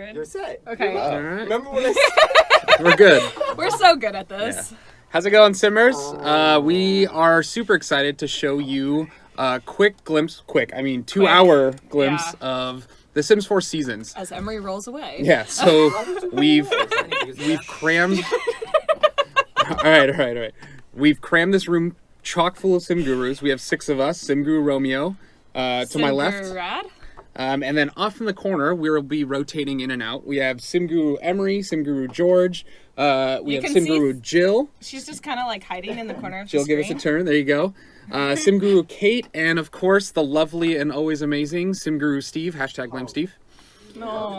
good? You're set. Okay. All right. Remember when I We're good. We're so good at this. Yeah. How's it going, Simmers? We are super excited to show you a quick glimpse, I mean 2-hour glimpse of The Sims 4 Seasons. As Emery rolls away. Yeah, so we've crammed... All right. We've crammed this room chock full of Sim Gurus. We have 6 of us. Sim Guru Romeo to my left. Rad. And then off in the corner, we will be rotating in and out. We have Sim Guru Emery, Sim Guru George. We have Sim Guru Jill. She's just kind of like hiding in the corner of Jill, the screen. give us a turn. There you go. Sim Guru Kate, and of course, the lovely and always amazing Sim Guru Steve. # blame Steve. No.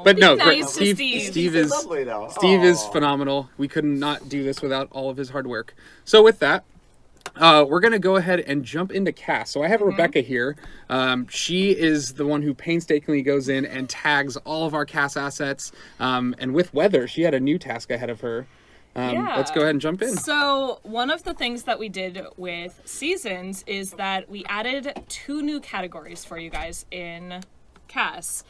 But no, nice Steve is lovely, though. Steve is phenomenal. We could not do this without all of his hard work. So with that, we're going to go ahead and jump into cast. So I have Rebecca here. She is the one who painstakingly goes in and tags all of our cast assets. And with weather, she had a new task ahead of her. Let's go ahead and jump in. So one of the things that we did with Seasons is that we added 2 new categories for you guys in CAS.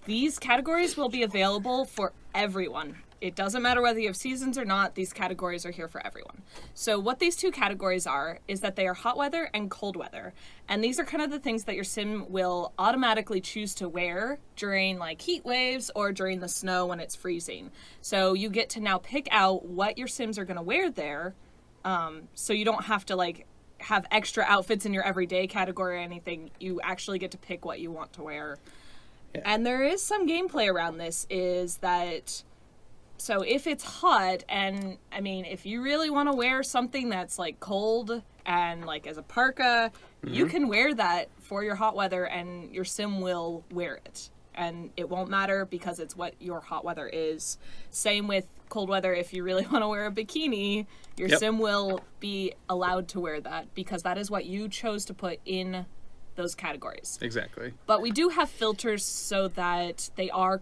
These categories will be available for everyone. It doesn't matter whether you have Seasons or not, these categories are here for everyone. So what these 2 categories are is that they are hot weather and cold weather. And these are kind of the things that your sim will automatically choose to wear during like heat waves or during the snow when it's freezing. So you get to now pick out what your sims are going to wear there. So you don't have to like have extra outfits in your everyday category or anything. You actually get to pick what you want to wear. Yeah. And there is some gameplay around this is that... So if it's hot, and I mean, if you really want to wear something that's like cold and like as a parka, you can wear that for your hot weather and your sim will wear it. And it won't matter because it's what your hot weather is. Same with cold weather. If you really want to wear a bikini, your sim will be allowed to wear that because that is what you chose to put in those categories. Exactly. But we do have filters so that they are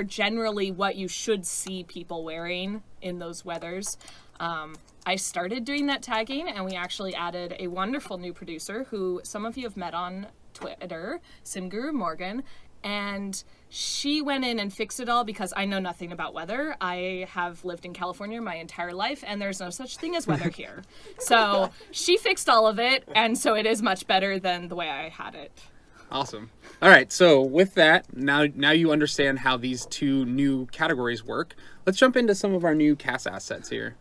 generally what you should see people wearing in those weathers. I started doing that tagging, and we actually added a wonderful new producer who some of you have met on Twitter, Simguru Morgan, and she went in and fixed it all because I know nothing about weather. I have lived in California my entire life, and there's no such thing as weather here. So she fixed all of it, and so it is much better than the way I had it. Awesome. All right, so with that, now you understand how these 2 new categories work. Let's jump into some of our new cast assets here.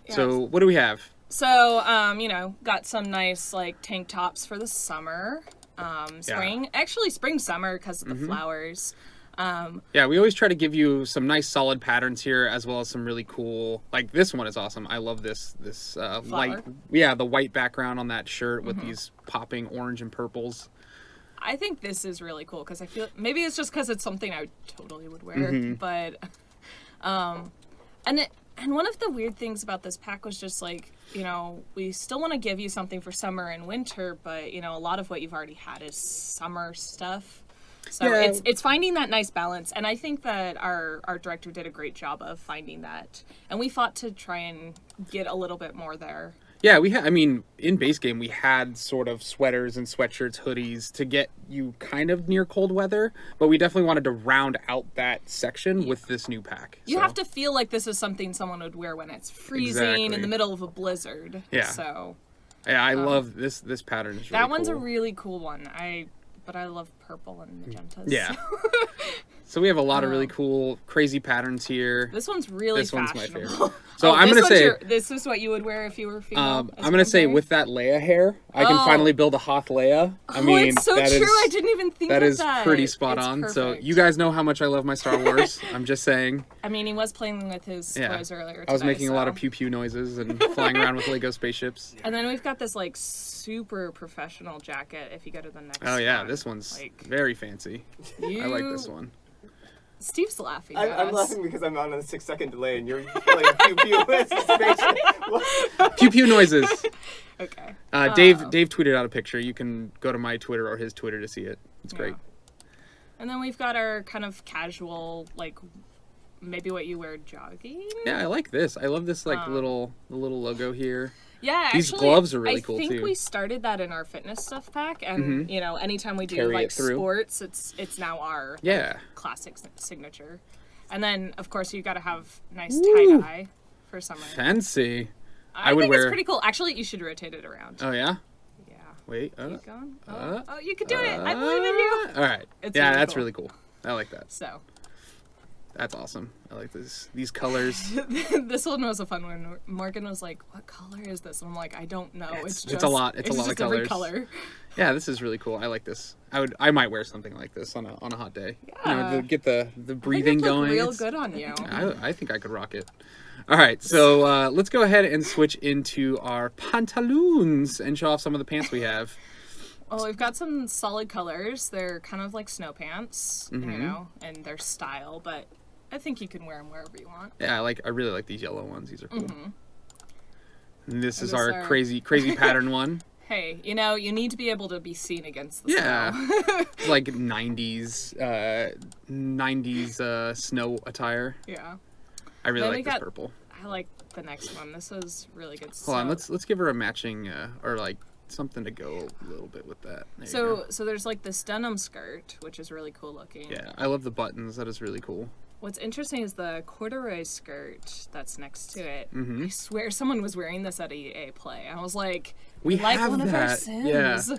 Yes. So what do we have? So, got some nice like tank tops for the summer, spring. Yeah. Actually, summer because of the flowers. Yeah, we always try to give you some nice solid patterns here, as well as some really cool, like this one is awesome. I love this light, the white background on that shirt with these popping orange and purples. I think this is really cool because I feel maybe it's just because it's something I totally would wear, but and one of the weird things about this pack was just like, we still want to give you something for summer and winter, but a lot of what you've already had is summer stuff. So it's finding that nice balance, and I think that our art director did a great job of finding that, and we fought to try and get a little bit more there. Yeah, in base game, we had sort of sweaters and sweatshirts, hoodies to get you kind of near cold weather, but we definitely wanted to round out that section with this new pack. You have to feel like this is something someone would wear when it's freezing in the middle of a blizzard. Yeah. So. Yeah, I love this pattern. Is really that one's cool. a really cool one. But I love purple and magentas. Yeah. So we have a lot of really cool, crazy patterns here. This one's really fashionable. This one's my favorite. So I'm going to say... This is what you would wear if you were female? I'm going to say with that Leia hair, I can finally build a Hoth Leia. It's so true. I didn't even think of that. That is pretty spot on. Perfect. So you guys know how much I love my Star Wars. I'm just saying. He was playing with his toys earlier today. I was making a lot of pew-pew noises and flying around with Lego spaceships. And then we've got this like super professional jacket if you go to the next one. Oh yeah, this one's very fancy. I like this one. Steve's laughing. I'm laughing because I'm on a 6-second delay and you're playing pew-pew pew-pew noises. Okay. Dave tweeted out a picture. You can go to my Twitter or his Twitter to see it. It's great. And then we've got our kind of casual, like maybe what you wear jogging. Yeah, I like this. I love this the little logo here. Yeah, These actually, gloves are really I cool think too. we started that in our fitness stuff pack, and you know, anytime we do Carry like it through. sports, it's now our Yeah. classic signature. And then of course you got to have nice Woo. tie-dye for summer. Fancy. I would think wear- it's pretty cool. Actually, you should rotate it around. Oh yeah. Yeah. Wait. Keep going. Oh, you can do it. I believe in you. All right. It's Yeah, really that's cool. really cool. I like that. So That's awesome. I like these colors. this one was a fun one. Morgan was like, "What color is this?" And I'm like, "I don't know. It's It's a lot. It's a lot of just every colors. color." Yeah, this is really cool. I like this. I might wear something like this on a hot day. You know, Yeah. to get the breathing I think it'd look going. real It's- good on you. I think I could rock it. All right, so let's go ahead and switch into our pantaloons and show off some of the pants we have. Well, we've got some solid colors. They're kind of like snow pants, Mm-hmm. you know, and they're style, but I think you can wear them wherever you want. Yeah, I really like these yellow ones. These are cool. And this is these our are- crazy pattern one. Hey, you know, you need to be able to be seen against the Yeah. snow. It's like 90s snow attire. Yeah. I really Then we like this got- purple. I like the next one. This is really good. Hold on, let's give her a matching or like something to go a little bit with that. There you go. So there's like this denim skirt, which is really cool looking. Yeah, I love the buttons. That is really cool. What's interesting is the corduroy skirt that's next to it. Mm-hmm. I swear someone was wearing this at a play. I was like, We like have one of our that. Sims.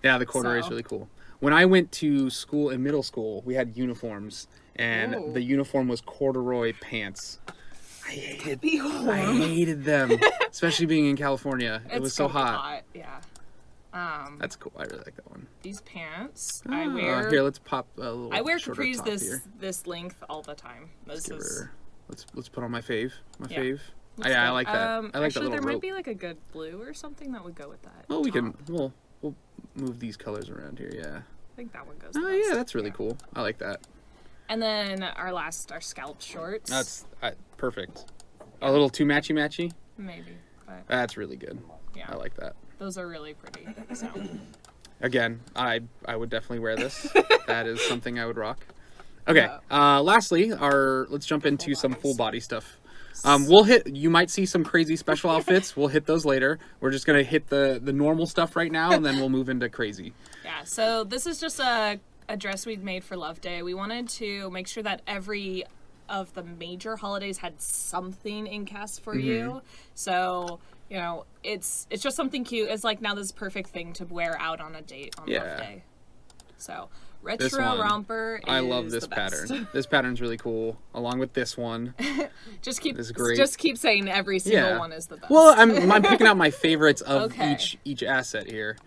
Yeah, the corduroy is So. really cool. When I went to school in middle school, we had uniforms, and Ooh. the uniform was corduroy pants. I Be hated them, especially being in California. It was so gonna be hot. Yeah. That's cool. I really like that one. These pants, Ah, I wear. Here, let's pop a little. I wear shorter capris top this here. this length all the time. This Give is. her- let's put on my fave. My Yeah. fave. looks Yeah, I good. like that. I like actually, that there little might rope. be like a good blue or something that would go with that. Oh, we can. top. We'll move these colors around here. Yeah. I think that one goes. Oh the best. yeah, that's really cool. I like that. And then our scalp shorts. That's perfect. A little too matchy. maybe, but That's really good. yeah, I like that. those are really pretty. So Again, I would definitely wear this. That is something I would rock. Okay. Lastly, let's jump into some full body stuff. You might see some crazy special outfits. We'll hit those later. We're just gonna hit the normal stuff right now, and then we'll move into crazy. yeah, so this is just a dress we'd made for Love Day. We wanted to make sure that every of the major holidays had something in cast for you. So, you know, it's just something cute. It's like now this perfect thing to wear out on a date on Love Yeah. Day. So This retro one, romper. I love is this the best. pattern. This pattern's really cool, along with this one. Just keep This is great. just keep saying every single Yeah. one is the best. Well, I'm picking out my favorites of Okay. each asset here,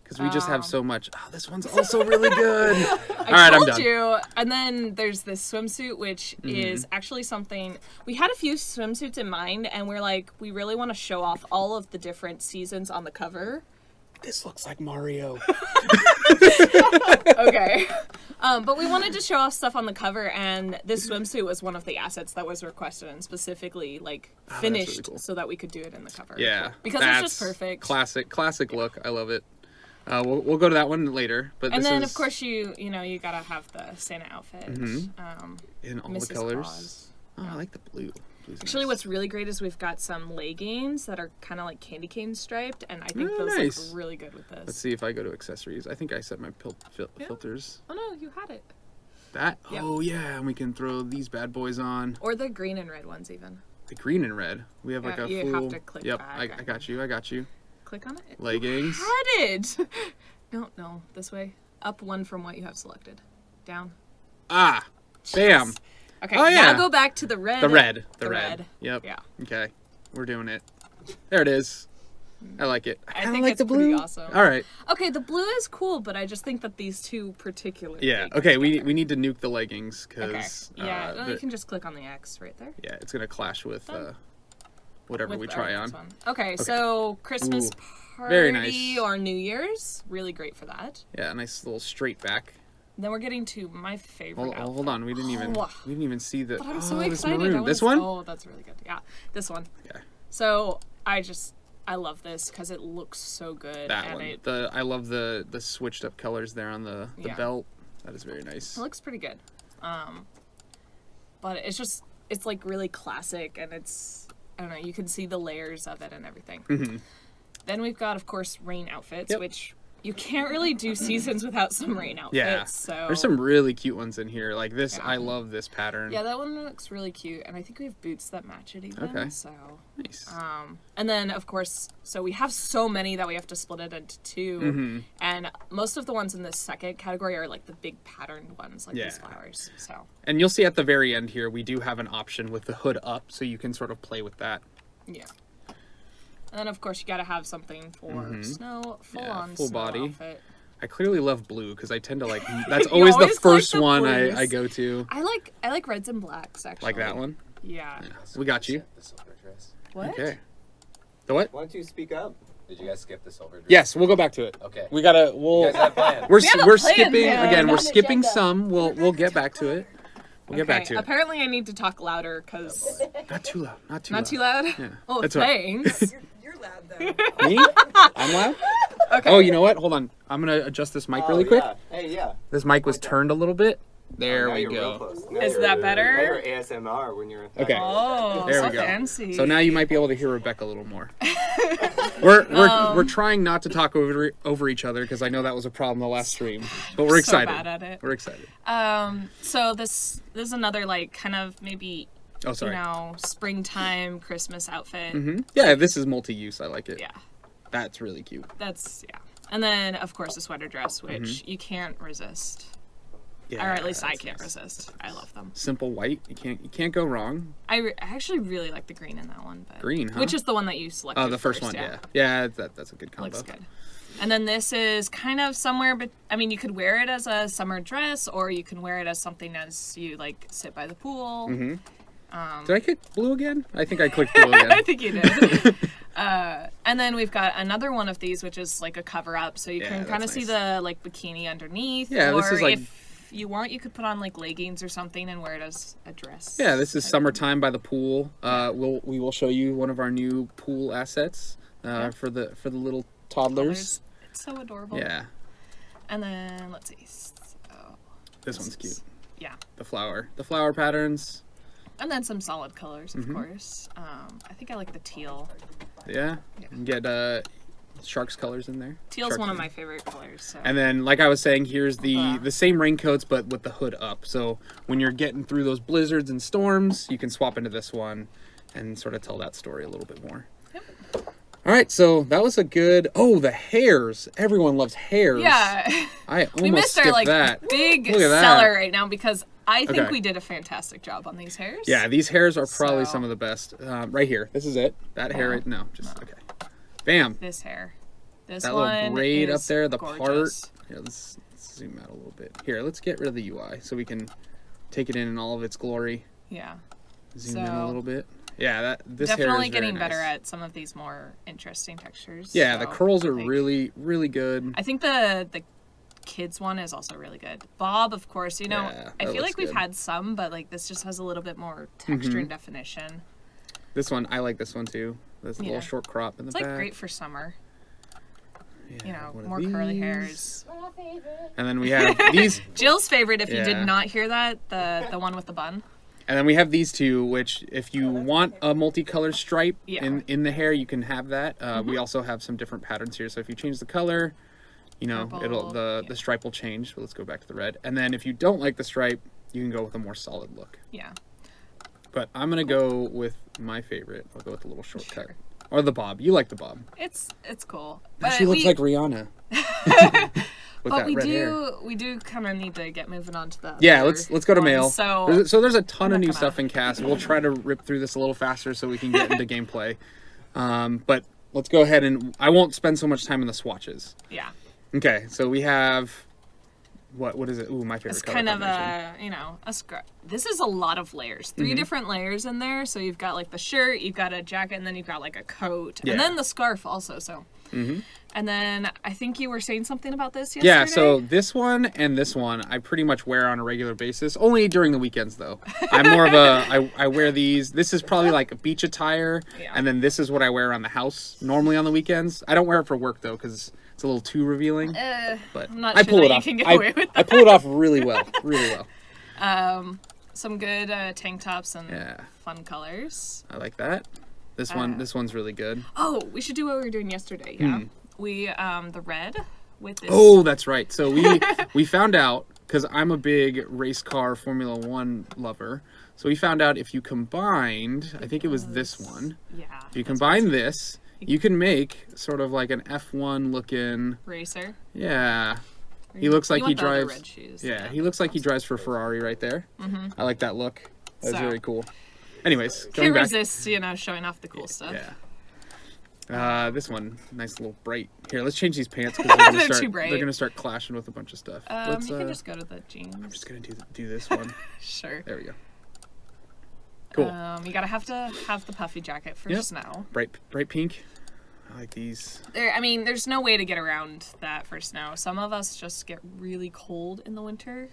because we just have so much. Oh, this one's also really good. All right, I'm told done. you. And then there's this swimsuit, which Mm-hmm. is actually something we had a few swimsuits in mind, and we're like, we really want to show off all of the different seasons on the cover. This looks like Mario. Okay. But we wanted to show off stuff on the cover, and this swimsuit was one of the assets that was requested and specifically like finished really cool. so that we could do it in the cover. Yeah, Because that's it's just perfect. Classic look. I love it. We'll go to that one later, but And this then is of course you gotta have the Santa outfit. in all Mrs. the colors. Claus. Oh, I like the blue. Blue's Actually, nice. what's really great is we've got some leggings that are kind of like candy cane striped, and I think Oh, those nice. look really good with this. Let's see if I go to accessories. I think I set my filters. Oh no, you had it. That? Yep. Oh yeah, and we can throw these bad boys on. Or the green and red ones even. The green and red. We have like Yeah, a you full. have to click Yep, back. I got you. I got you. Click on it. Leggings. Had it. No, this way. Up one from what you have selected. Down. Ah, bam. Okay. Oh, yeah. Now go back to the red. The red. The red. Yep. Yeah. Okay, we're doing it. There it is. I like it. I kinda think like it's the blue. pretty awesome. All right. Okay, the blue is cool, but I just think that these two particularly. Yeah. go Okay. We together. need to nuke the leggings Okay. because Yeah, well, you can just click on the X right there. yeah, it's gonna clash with Done. whatever With we our try next on. one. Okay, so Christmas Ooh, party very nice. or New Year's, really great for that. Yeah, nice little straight back. Then we're getting to my favorite. Hold on. We didn't even see the. But I'm so this excited. maroon. I wanna This one. Oh, that's really good. Yeah, this one. Okay. So I love this because it looks so good. That and one. It I love the switched up colors there on the Yeah. belt. That is very nice. looks pretty good. But it's like really classic, and I don't know, you can see the layers of it and everything. Mm-hmm. Then we've got, of course, rain outfits, Yep. which you can't really do seasons without some rain outfits. Yeah. So There's some really cute ones in here. Like this, Yeah. I love this pattern. yeah, that one looks really cute, and I think we have boots that match it even. Okay. So Nice. and then of course, so we have so many that we have to split it into two, and most of the ones in this second category are like the big patterned ones, like these Yeah. flowers. So And you'll see at the very end here, we do have an option with the hood up, so you can sort of play with that. yeah. And then of course you got to have something for snow, full on full snow body. outfit. I clearly love blue because I tend to like. That's You always the always like first the one blues. I go to. I like reds and blacks actually. Like that one. Yeah. We got you. The silver dress. What? Okay. The what? Why don't you speak up? Did you guys skip the silver dress? Yes, we'll go back to it. Okay. We gotta. You We'll. guys have plans. We're We have a we're plan, skipping man. again. We're On the skipping agenda. some. We'll get back to it. We'll get back to it. Apparently I need to talk louder because Not too loud. Not too. not loud. too loud. Yeah. Oh, That's all right. thanks. You're loud though. Me? I'm loud. Okay. Oh, you know what? Hold on. I'm gonna adjust this mic really quick. Yeah. Hey, yeah. This mic was turned a little bit. There Now we you're real go. close. Now Is you're- that Now better? you're ASMR when you're. Okay. Oh, There so we go. fancy. So now you might be able to hear Rebecca a little more. We're trying not to talk over each other because I know that was a problem the last stream, but we're So excited. bad at it. We're excited. So this is another like kind of maybe Oh, sorry. you know springtime Christmas outfit. Yeah, this is multi-use. I like it. Yeah, That's really cute. that's yeah. And then of course a sweater dress, which Mm-hmm. you can't resist, Yeah, or at least I that's can't nice. resist. I love them. Simple white. You can't go wrong. I actually really like the green in that one, but Green, huh? which is the one that you selected. Oh, the first one. Yeah. That's a good combo. Looks good. And then this is kind of somewhere, but I mean, you could wear it as a summer dress, or you can wear it as something as you like sit by the pool. Did I click blue again? I think I clicked blue again. I think you did. And then we've got another one of these, which is like a cover up, so you Yeah, can kind of that's see nice. the like bikini underneath. Yeah, or this is like- if you want, you could put on like leggings or something and wear it as a dress. Yeah, this is summertime by the pool. We will show you one of our new pool assets for the little toddlers. It's so adorable. Yeah, And then let's see. So, this one's cute. yeah. The flower patterns. And then some solid colors, Mm-hmm. of course. I think I like the teal. Yeah, you can get sharks colors in there. Teal's Shark one of fin. my favorite colors. So. And then, like I was saying, here's Wow. the same raincoats, but with the hood up. So when you're getting through those blizzards and storms, you can swap into this one and sort of tell that story a little bit more. Yep. All right, so that was a good. Oh, the hairs! Everyone loves hairs. Yeah. I almost We missed our skipped like that. big Look at that. seller right now because I think Okay. we did a fantastic job on these hairs. Yeah, these hairs are probably So- some of the best. Right here, this is it. That hair, right? No, just okay. Bam. This hair. This That one little braid up is there, the gorgeous. part. Here, let's zoom out a little bit. Here, let's get rid of the UI so we can take it in all of its glory. Yeah. Zoom in a So- little bit. Yeah, this hair Definitely is very getting better nice. at some of these more interesting textures. Yeah, the so curls are I think- really, really good. I think the kids one is also really good. Bob, of course, you know, Yeah, I that feel looks like we've good. had some, but like this just has a little bit more texture and definition. This one, I like this one too. This Yeah. little short crop in the It's like back. great for summer. Yeah, You know, one of more curly these. hairs. And then we have these. Jill's favorite, if you Yeah. did not hear that, the one with the bun. And then we have these two, which if you want a multicolored stripe Yeah. Mm-hmm. in the hair, you can have that. We also have some different patterns here. So if you change the color, you know, Purple, the yeah. stripe will change. But let's go back to the red. And then if you don't like the stripe, you can go with a more solid look. Yeah. But I'm gonna go with my favorite. I'll go with the little shortcut. Sure. Or the bob. You like the bob. It's cool. She looks we- like Rihanna. With But that we red hair. do kind of need to get moving on to the Yeah, other let's go to ones. mail. So There's a ton I'm of not new gonna- stuff in cast. We'll try to rip through this a little faster so we can get into gameplay. But let's go ahead and I won't spend so much time in the swatches. yeah, Okay, so we have what is it? Ooh, my favorite it's color kind of combination. a scrap. This is a lot of layers. Mm-hmm. 3 different layers in there. So you've got like the shirt, you've got a jacket, and then you've got like a coat, Yeah. and then the scarf also. So. Mm-hmm. And then I think you were saying something about this yesterday. Yeah, so this one and this one I pretty much wear on a regular basis. Only during the weekends though. I'm more of I wear these. This is probably like a beach attire, Yeah. and then this is what I wear around the house normally on the weekends. I don't wear it for work though because it's a little too revealing. But I'm not I sure pull that it you off. can get I, away with I pull it off really well, really well. some good tank tops and Yeah. fun colors. I like that. This one's really good. Oh, we should do what we were doing yesterday. Yeah, we the red with this. Oh, that's right. So we found out, because I'm a big race car Formula One lover. So we found out if you combined, I think it was this one. Yeah. If you combine this, you can make sort of like an F1 looking racer. Yeah. He looks like he want the other drives. red shoes. Yeah, he looks like he drives for Ferrari right there. I like that look. That's So- very cool. Anyways, Can't going back. resist, showing off the cool stuff. Yeah. This one, nice little bright. Here, let's change these pants because they're, They're start, too bright. they're gonna start clashing with a bunch of stuff. Let's, You can just go to the jeans. I'm just gonna do this one. Sure. There we go. Cool. You gotta have the puffy jacket for Yep. snow. Bright pink. I like these. There's no way to get around that for snow. Some of us just get really cold in the winter,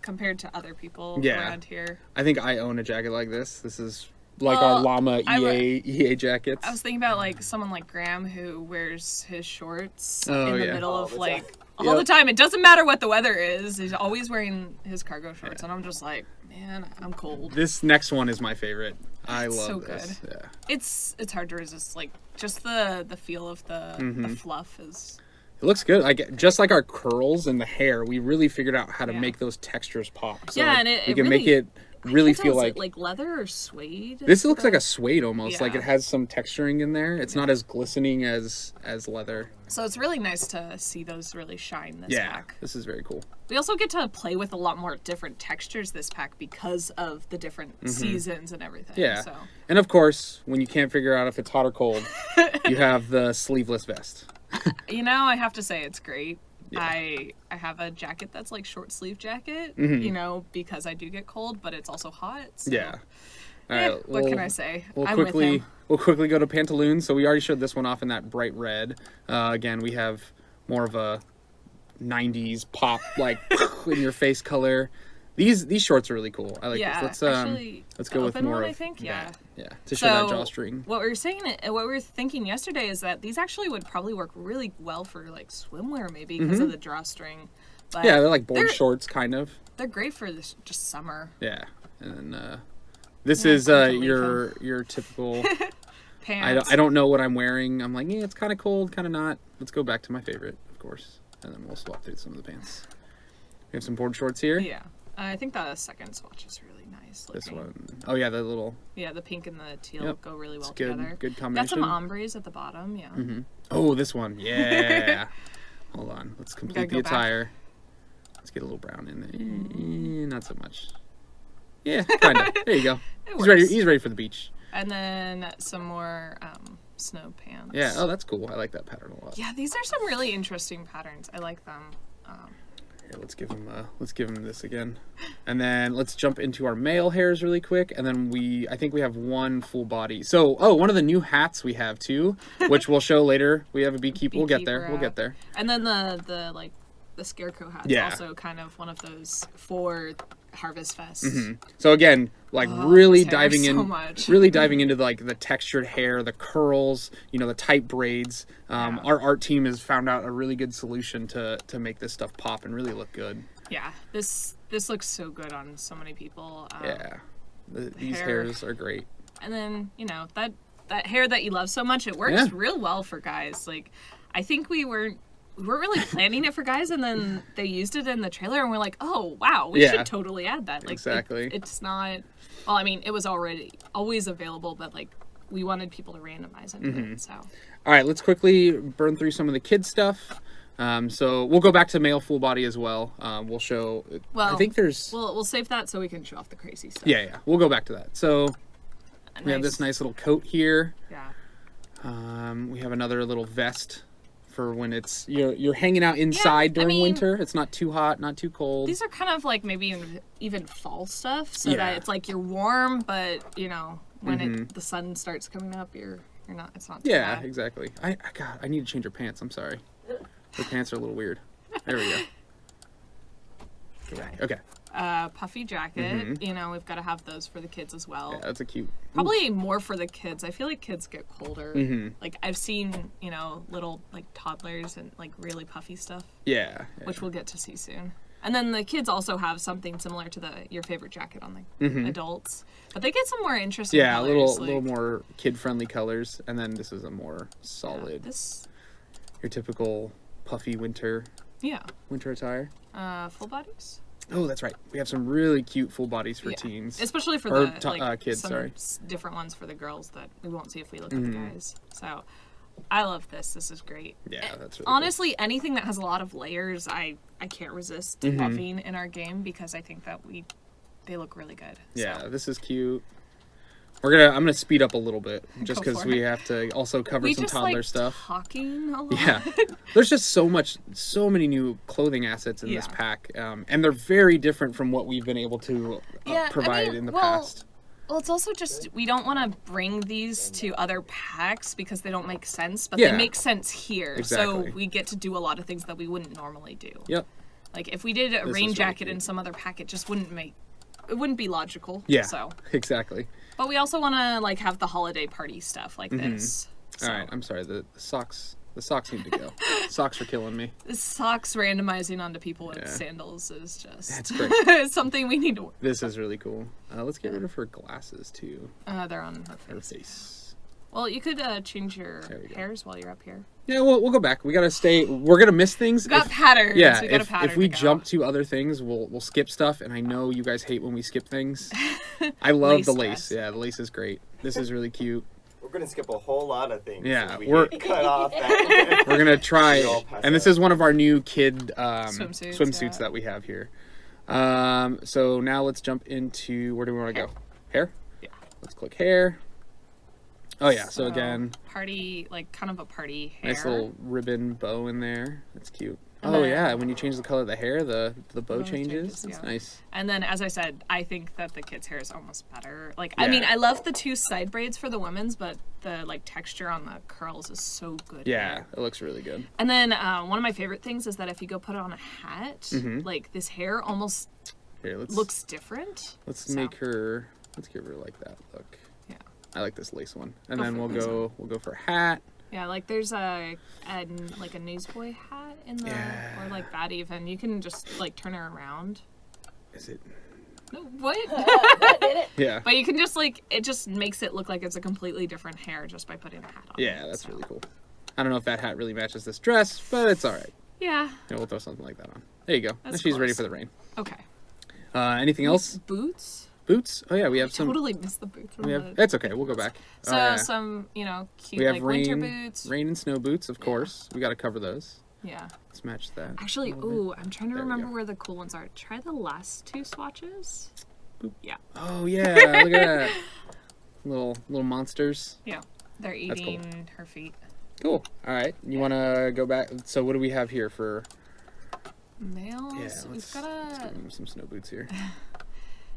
compared to other people around here. I think I own a jacket like this. This is like our llama EA jackets. I was thinking about like someone like Graham who wears his shorts in the middle All of the like time. all the time. It doesn't matter what the weather is. He's always wearing his cargo shorts, and I'm just like, man, I'm cold. This next one is my favorite. I It's love so this. good. Yeah. It's hard to resist. Like just the feel of the fluff is. It looks good. Like just like our curls and the hair, we really figured out how to Yeah. make those textures pop. So Yeah, and we it can really- make it really I can't feel tell, is like it like leather or suede. this looks like a suede almost. Like Yeah. it has some texturing in there. It's not as glistening as leather. So it's really nice to see those really shine this Yeah, pack. this is very cool. We also get to play with a lot more different textures this pack because of the different seasons and everything. Yeah. So And of course, when you can't figure out if it's hot or cold, you have the sleeveless vest. I have to say it's great. Yeah. I have a jacket that's like short sleeve jacket, because I do get cold, but it's also hot. So. Yeah. All Eh, right. what can I say? We'll I'm with quickly him. go to pantaloons. So we already showed this one off in that bright red. Again, we have more of a 90s pop like in your face color. These shorts are really cool. I like Yeah, this. actually, Let's the go with open more one, of I think, that. Yeah. To show that drawstring. What we were thinking yesterday is that these actually would probably work really well for like swimwear, maybe because of the drawstring. But Yeah, they're like board they're- shorts kind of. They're great for this just summer Yeah. And then this Yeah, is I can believe your typical pants. I don't know what I'm wearing. I'm like, yeah, it's kind of cold, kind of not. Let's go back to my favorite, of course. And then we'll swap through some of the pants. We have some board shorts here. Yeah, I think the second swatch is really nice. This looking. one. Oh yeah, the little. Yeah, the pink and the teal Yep. go really well It's good. together. Good Got combination. some ombres at the bottom. Yeah. Oh, this one. Yeah. Hold on. Let's complete the go back. attire. Let's get a little brown in there. Not so much. Yeah, kind of. There you go. It He's ready. works. He's ready for the beach. And then some more snow pants. Yeah. Oh, that's cool. I like that pattern a lot. Yeah, these are some really interesting patterns. I like them. Here, let's give him this again, and then let's jump into our male hairs really quick, and then I think we have one full body. So, one of the new hats we have too, which we'll show later. We have a beekeeper. We'll get there. Beekeeper We'll get hat. there. And then the scarecrow hat's Yeah. also kind of one of those for Harvest Fest. So again, like Oh, really this hair diving so in, much. really diving into like the textured hair, the curls, the tight braids. Our art team has found out a really good solution to make this stuff pop and really look good. Yeah, this looks so good on so many people. Yeah, these hair. hairs are great. And then that hair that you love so much, it works Yeah. real well for guys. Like, I think we weren't really planning it for guys, and then they used it in the trailer, and we're like, oh wow, we Yeah. should totally add that. Like, Exactly. it's not. Well, I mean, it was always available, but like we wanted people to randomize into it. So All right, let's quickly burn through some of the kid stuff. So we'll go back to male full body as well. We'll show. Well, I think there's. we'll save that so we can show off the crazy stuff. Yeah. We'll go back to that. So we have this nice little coat here. Yeah. We have another little vest for when it's you're hanging out inside during mean, winter. It's not too hot, not too cold. These are kind of like maybe even fall stuff, so Yeah. that it's like you're warm, but when the sun starts coming up, you're not. It's not too Yeah, bad. exactly. God, I need to change your pants. I'm sorry. The pants are a little weird. There we go. Go back. Okay. Puffy jacket. We've got to have those for the kids as well. Yeah, that's a cute. Probably more for the kids. I feel like kids get colder. Mm-hmm. Like I've seen, little like toddlers and like really puffy stuff, Yeah. which we'll get to see soon. And then the kids also have something similar to your favorite jacket on the adults, but they get some more interesting. Yeah, colors, a little more kid-friendly colors, and then this is a more solid, your typical puffy winter attire. Full bodies. Oh, that's right. We have some really cute full bodies for teens, especially for kids. Some different ones for the girls that we won't see if we look at the guys. So, I love this. This is great. Yeah, that's really honestly cool. Anything that has a lot of layers, I can't resist loving in our game because I think that they look really good. Yeah, so. This is cute. I'm gonna speed up a little bit just because we have to also cover some toddler stuff. Talking a lot. Yeah, there's just so many new clothing assets in this pack, and they're very different from what we've been able to provide in the past. Well, it's also just we don't want to bring these to other packs because they don't make sense, but they make sense here. Exactly. So we get to do a lot of things that we wouldn't normally do. Yep. Like if we did a rain jacket in some other pack, it just wouldn't be logical. Yeah. So exactly. But we also want to have the holiday party stuff like this. So. All right. I'm sorry. The socks need to go. Socks are killing me. The socks randomizing onto people with sandals is just that's great. something we need to work. This is really cool. Let's get rid of her glasses too. They're on her face. Well, you could change your hairs while you're up here. Yeah, we'll go back. We gotta stay. We're gonna miss things. We got patterns. Yeah, we got a pattern if we to jump to other things, we'll skip stuff. And I know you guys hate when we skip things. I love the lace. Yeah, the lace is great. This is really cute. We're gonna skip a whole lot of things. Yeah, we're cut off. We're gonna try, and this is one of our new kid swimsuits that we have here. So now let's jump into where do we want to go? Hair. Yeah. Let's click hair. Oh yeah. So again, party, kind of a party hair. Nice little ribbon bow in there. That's cute. And oh then, yeah, when you change the color of the hair, the bow changes. That's nice. And then, as I said, I think that the kids' hair is almost better. I mean, I love the 2 side braids for the women's, but the texture on the curls is so good. Yeah, it looks really good. And then one of my favorite things is that if you go put it on a hat, this hair almost looks different. Let's give her like that look. Yeah. I like this lace one. And then we'll go for a hat. Yeah, there's a newsboy hat in the or that even. You can just turn her around. Is it? No, what? Yeah. But you can just it just makes it look like it's a completely different hair just by putting the hat on. Yeah, that's really cool. I don't know if that hat really matches this dress, but it's all right. Yeah. We'll throw something like that on. There you go. That's She's close. Ready for the rain. Okay. Anything else? Boots. Boots? Oh yeah, we have some. Totally missed the boots. It's okay. We'll go back. So some, cute we have winter boots. Rain and snow boots, of course. We got to cover those. Yeah. Let's match that. Actually, I'm trying to remember where the cool ones are. Try the last 2 swatches. Boop. Yeah. Oh yeah, look at that. Little monsters. Yeah. They're eating her feet. Cool. All right. You want to go back? So what do we have here for males? Yeah, We've got let's give them some snow boots here.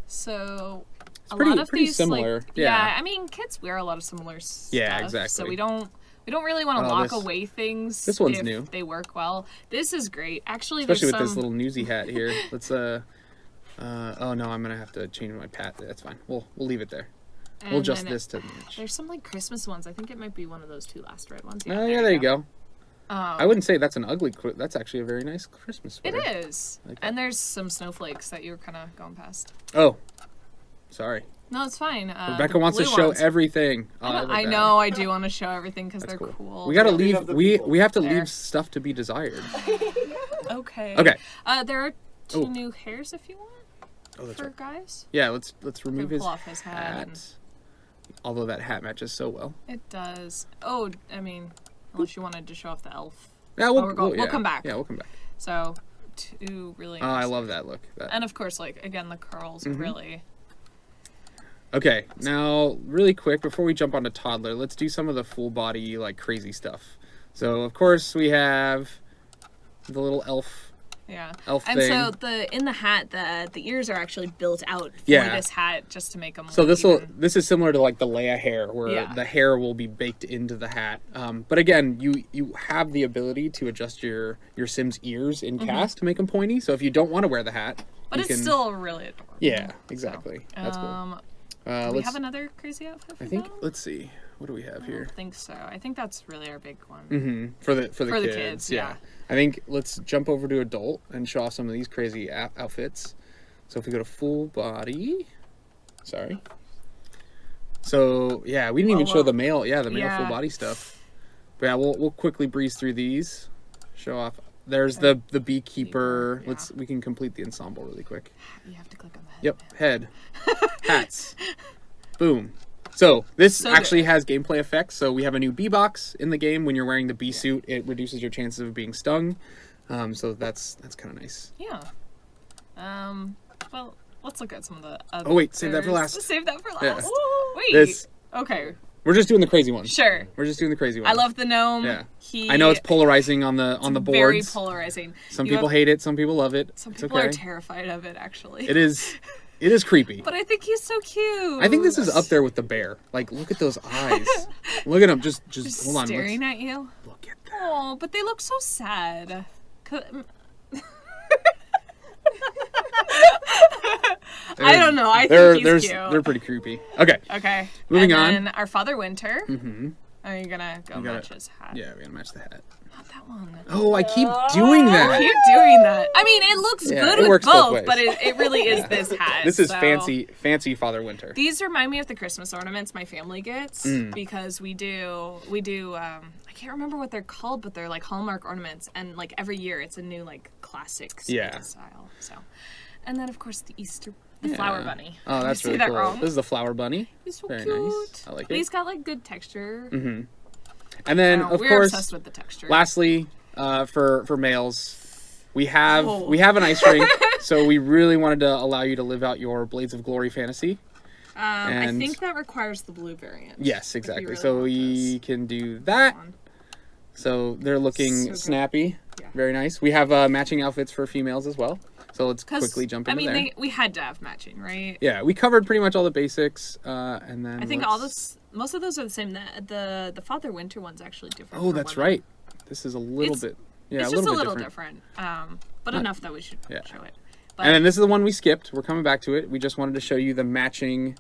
So it's lot of these similar. I mean, kids wear a lot of similar stuff. Yeah, exactly. So we don't really want to lock away things. This one's if new. They work well. This is great. Actually, especially with this little newsy hat here. Let's oh no, I'm gonna have to change my pat. That's fine. We'll leave it there. And we'll adjust this to match. There's some Christmas ones. I think it might be one of those 2 last red ones. Yeah, there you go. I wouldn't say that's an ugly. That's actually a very nice Christmas sweater. It is. And there's some snowflakes that you were kind of going past. Oh, sorry. No, it's fine. Rebecca wants to show everything. I know I do want to show everything because they're cool. We gotta leave. We have to leave stuff to be desired. Okay. Okay. There are 2 new hairs if you want. Oh, that's for right. guys. Yeah, let's remove his pull off his hat. Although that hat matches so well. It does. Oh, I mean, unless you wanted to show off the elf. Yeah, we'll come back. Yeah, we'll come back. So, 2 really. Oh, I love that look. And of course, again, the curls really. Okay, now really quick before we jump onto toddler, let's do some of the full body crazy stuff. So of course we have the little elf. Yeah. Elf and thing. so in the hat, the ears are actually built out for this hat just to make them. So this is similar to the Leia hair, where the hair will be baked into the hat. But again, you have the ability to adjust your Sim's ears in cast to make them pointy. So if you don't want to wear the hat, but it's still really adorable. Yeah, exactly. So, that's cool. Do we let's. have another crazy outfit for I think. them? Let's see. What do we have I here? don't think so. I think that's really our big one. Mm-hmm. For the For the kids, yeah. I think let's jump over to adult and show off some of these crazy outfits. So if we go to full body, sorry. So yeah, we didn't even show the male. Yeah, the male full body stuff. But yeah, we'll quickly breeze through these. Show off. There's the beekeeper. Yeah. We can complete the ensemble really quick. You have to click on the head. Yep, head, hats, boom. So this So actually has gameplay effects. So we have a new bee box in the game. When you're wearing the bee suit, it reduces your chances of being stung. So that's kind of nice. Yeah. Well, let's look at some of the other. Oh wait, save that for last. Save that for last. Yeah. Wait. This Okay. we're just doing the crazy ones. Sure. We're just doing the crazy ones. I love the gnome. Yeah. He. I know it's polarizing on the very boards. polarizing. Some You people have- hate it. Some people love it. Some It's people okay. are terrified of it. Actually. It is creepy. But I think he's so cute. I think this is up there with the bear. Like, look at those eyes. Look at him. Just hold on. Staring at you. Look at that. Oh, but they look so sad. I don't know. I think he's cute. They're pretty creepy. Okay. Okay. Moving and on. Then our Father Winter. Mm-hmm. Are you gonna go match his hat? Yeah, we gotta match the hat. Not that one. Oh, I keep doing that. Keep doing that. I mean, it looks Yeah, good it with works both both, ways. but it really is this hat. This is so. fancy Father Winter. These remind me of the Christmas ornaments my family gets because we do I can't remember what they're called, but they're like Hallmark ornaments, and like every year it's a new like classic Santa style. So, and then of course the flower bunny. Oh, that's Did I really say that cool. wrong? This is the flower bunny. He's so Very cute. nice. I like But it. he's got like good texture. Mm-hmm. And then of we're course, obsessed with the texture. lastly, for males, we have an ice rink. So we really wanted to allow you to live out your Blades of Glory fantasy. I and- think that requires the blue variant. Yes, if you exactly. really So want we this. can do that. So they're looking So good. snappy. Yeah. Very nice. We have matching outfits for females as well. So let's 'Cause, quickly jump into I mean, there. we had to have matching, right? Yeah, we covered pretty much all the basics, and then I think most of those are the same. The Father Winter one's actually different. Oh, for that's women. right. This is a little It's- bit. Yeah, It's a just little a bit little different. but enough that we should Yeah. show it. But And then this is the one we skipped. We're coming back to it. We just wanted to show you the matching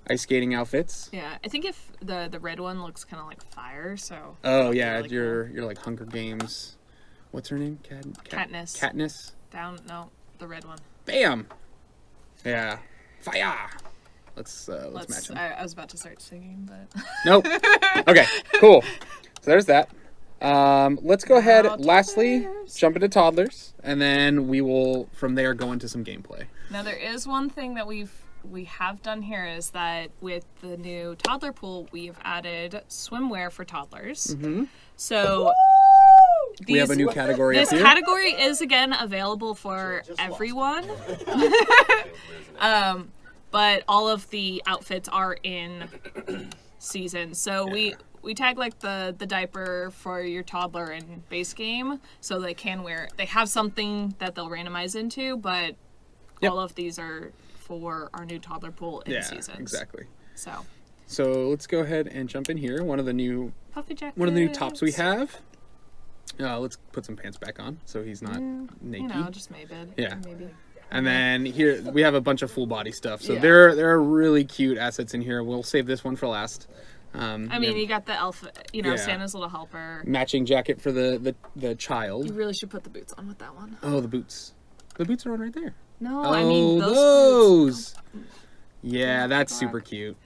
ice skating outfits. yeah, I think if the red one looks kind of like fire, so. Oh that'd be yeah, really you're like Hunger Games. What's her name? Katniss. Katniss. Down, no, the red one. Bam. Yeah. Fire. Let's match them. I was about to start singing, but. Nope. Okay, cool. So there's that. Let's go ahead. Now, Lastly, toddlers. jump into toddlers, and then we will from there go into some gameplay. Now there is one thing that we have done here is that with the new toddler pool, we have added swimwear for toddlers. Mm-hmm. So We have a new category This up here. category is again available for everyone. But all of the outfits are in season. So we tag like the diaper for your toddler in base game, so they can wear. They have something that they'll randomize into, but all of these are for our new toddler pool in Yeah, seasons. exactly. So Let's go ahead and jump in here. One of the new tops we have. Let's put some pants back on so he's not naked. You know, just maybe. Yeah. Maybe. And then here we have a bunch of full body stuff. So Yeah. there are really cute assets in here. We'll save this one for last. I mean, you got the elf, Yeah. Santa's little helper. Matching jacket for the You child. really should put the boots on with that one. Oh, the boots. The boots are on right there. No, Oh, I mean those. those. Yeah, that's super cute.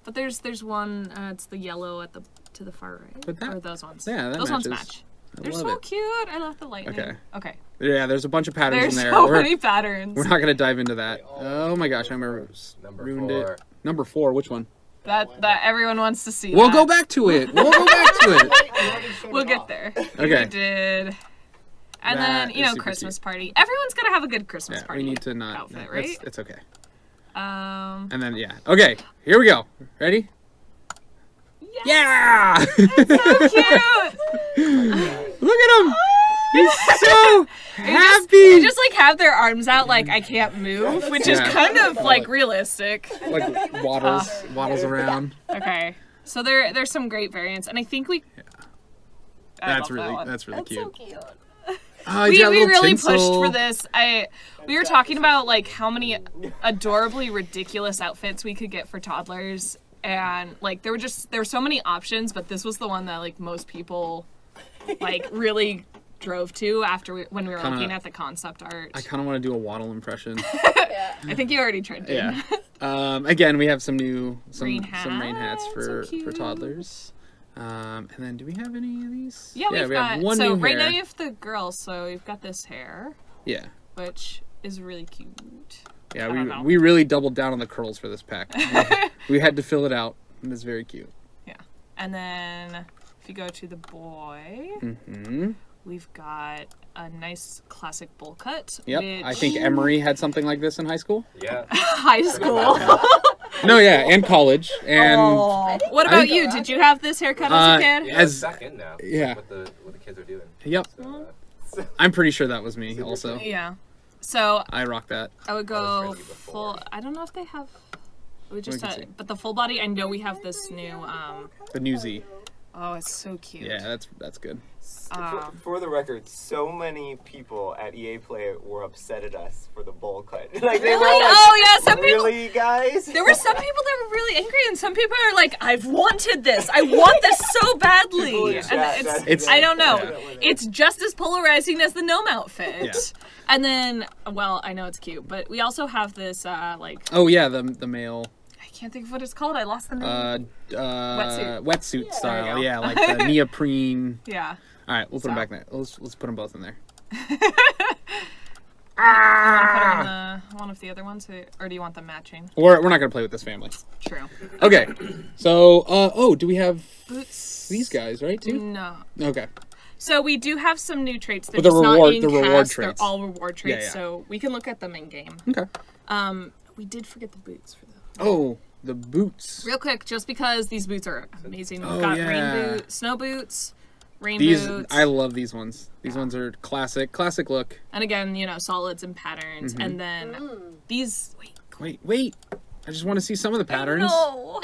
But there's one. It's the yellow to the far right. But that- or those ones. yeah, that those ones matches. match. I They're love so it. cute. I love the lightning. Okay. Okay. Yeah, there's a bunch of patterns There's in there. so We're many patterns. not gonna dive into that. Oh my gosh, I remember Number ruined 4. it. Number 4. Which one? that everyone wants to see. We'll that. go back to it. We'll go back to it. We'll get there. Okay. We did. And That then is super Christmas party. Everyone's gonna have a good Christmas Yeah, party. we need to not. outfit, no, right? It's okay. Um. And then yeah. Okay, here we go. Ready? Yeah! So cute. Look at him. He's so happy. They just like have their arms out like I can't move, which is Yeah. kind of like realistic. Like waddles around. Okay. So there's some great variants, and I think we. I That's love that really one. that's really That's cute. so cute. We really pushed for this. We were talking about like how many adorably ridiculous outfits we could get for toddlers, and like there were so many options, but this was the one that like most people like really drove to when we were looking at the concept art. I kind of want to do a Waddle impression. I think you already tried to. Yeah. Again, we have some rain hats for so toddlers. And then do we have any of these? Yeah, we have got one so new right hair. now you have the girls, so you've got this hair. Yeah. Which is really cute. Yeah, we really doubled down on the curls for this pack. we had to fill it out, and it's very cute. Yeah. And then if you go to the boy, we've got a nice classic bowl cut. Yep. Which... I think Emery had something like this in high school. Yeah. High school. No, yeah, and college. And what about you? Did you have this haircut as a kid? Yeah, it's back in now. Yeah. What the kids are doing. Yep. So, I'm pretty sure that was me also. Yeah. So I rock that. I would go full. I don't know if they have. We just but the full body. I know we have this new. The newsy. Oh, it's so cute. Yeah, that's good. For the record, so many people at EA Play were upset at us for the bowl cut. Like they were all like, oh yeah, some people. really, guys? There were some people that were really angry, and some people are like, "I've wanted this. I want this so badly." People in And chat, it's I don't know. It's just as polarizing as the gnome outfit. Yeah. And then, well, I know it's cute, but we also have this like. Oh yeah, the male. I can't think of what it's called. I lost the name. Wetsuit style. go. Yeah, like the neoprene. Yeah. All right, we'll put them back there. Let's put them both in there. Put them in one of the other ones, or do you want them matching? We're not gonna play with this family. True. Okay, so do we have Boots. these guys right too? No. Okay. So we do have some new traits. They're But just not in the reward cast. traits. They're all reward traits, Yeah. so we can look at them in game. Okay. We did forget the boots for them. Oh, the boots. Real quick, just because these boots are amazing. We've Oh, got yeah. snow boots, rain These boots. I love these ones. These ones are classic look. And again, solids and patterns. And then these. Wait. I just want to see some of the patterns. No.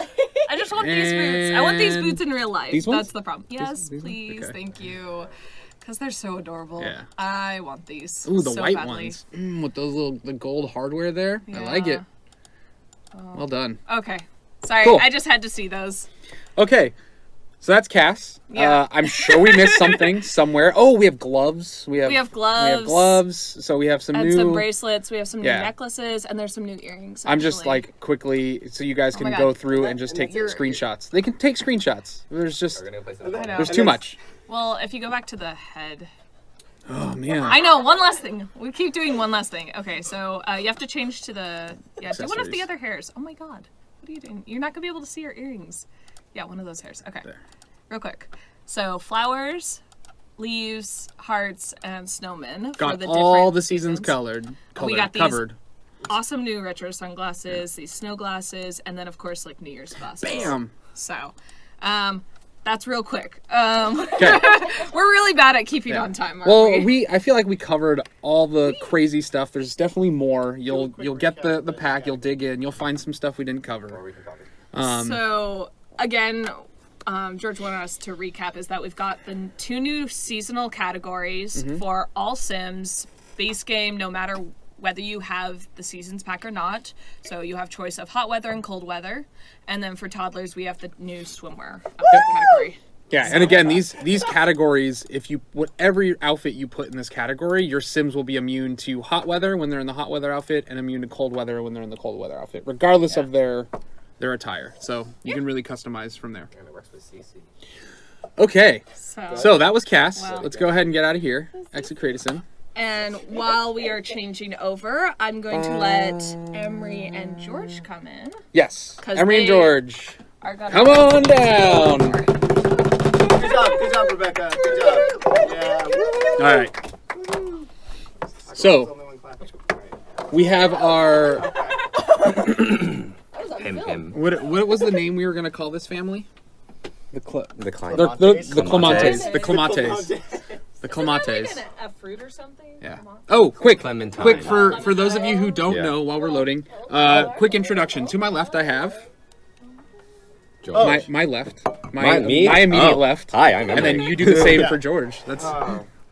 I just want these boots. I want these boots in real life. These ones? That's the problem. Yes, these ones? please. Okay. Thank you. Because they're so adorable. Yeah. I want these. Ooh, the so white badly. ones with those the gold hardware there. I like it. Well done. Okay. Sorry, Cool. I just had to see those. Okay, so that's Cass. Yeah. I'm sure we missed something somewhere. Oh, we have gloves. We have gloves. We have gloves. So we have some And new. some bracelets. We have some new Yeah. necklaces, and there's some new earrings. I'm just actually. like quickly, so you guys can my go God. through and just take screenshots. They can take screenshots. There's just we're gonna play some. I know. there's too much. Well, if you go back to the head. Oh man. I know, one last thing. We keep doing one last thing. Okay, so you have to change to the... Yeah, do one of the Accessories. other hairs. Oh my god. What are you doing? You're not going to be able to see your earrings. Yeah, one of those hairs. Okay. There. Real quick. So, flowers, leaves, hearts, and snowmen. Got for the all different the seasons covered. We got these covered. awesome new retro sunglasses, these snow glasses, and then, of course, like New Year's glasses. Bam. So, that's real quick. Okay. We're really bad at keeping on time, aren't Well, we? I feel like we covered all the crazy stuff. There's definitely more. You'll get the pack. You'll dig in. You'll find some stuff we didn't cover. Or we can copy. So, again, George wanted us to recap is that we've got the 2 new seasonal categories for all Sims, base game, no matter whether you have the seasons pack or not. So you have choice of hot weather and cold weather. And then for toddlers, we have the new swimwear category. Yeah, and again, these categories, whatever outfit you put in this category, your Sims will be immune to hot weather when they're in the hot weather outfit, and immune to cold weather when they're in the cold weather outfit, regardless of their attire. So you can really customize from there. And it works with CC. Okay, So, so that was Cass. Wow. Let's go ahead and get out of here. Exit create a Sim. and while we are changing over, I'm going to let Emery and George come in. Yes, 'Cause Emery and they- George, Are gonna come on down. Good job, Rebecca. Good job. Yeah. All right. So we have our Him. what was the name we were gonna call this family? The client. The Clemantes. The Clemantes. The Clemantes. a fruit or something? Yeah. Oh, quick, Clementine. quick for those of you who don't Yeah. know while we're loading. Quick introduction. To my left, I have George. my left, Me? my immediate Oh. left. Hi, I'm And then Emily. you do the same for George. That's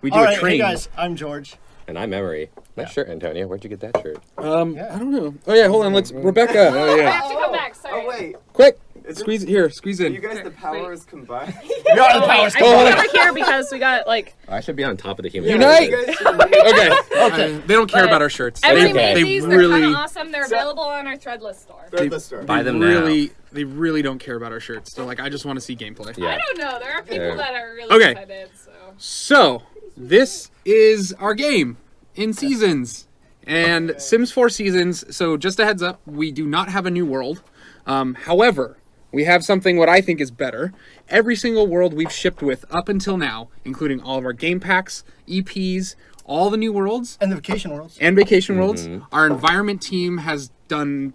We do All a right, train. hey guys, I'm George. And I'm Emery. Nice shirt, Antonio. Where'd you get that shirt? I don't know. Oh yeah, hold on. Let's Rebecca. Oh I yeah. have to come back. Sorry. Oh wait, Quick, is squeeze it here. Squeeze Are in. you guys the powers combined? We are the powers. I came over here because we got like I should be on top of the human. Unite! You guys should make- Okay. Okay. They don't care But about our shirts. everybody Okay. made They these. They're really, kind of awesome. They're available on our Threadless store. Threadless store. Buy them now. they really don't care about our shirts. They're like, I just want to see gameplay. Yeah. I don't know. There are people Yeah. that are really Okay. excited. So So this is our game in seasons and Sims 4 seasons. So just a heads up, we do not have a new world. However, we have something what I think is better. Every single world we've shipped with up until now, including all of our game packs, EPs, all the new worlds, And the vacation worlds. and vacation worlds, our environment team has gone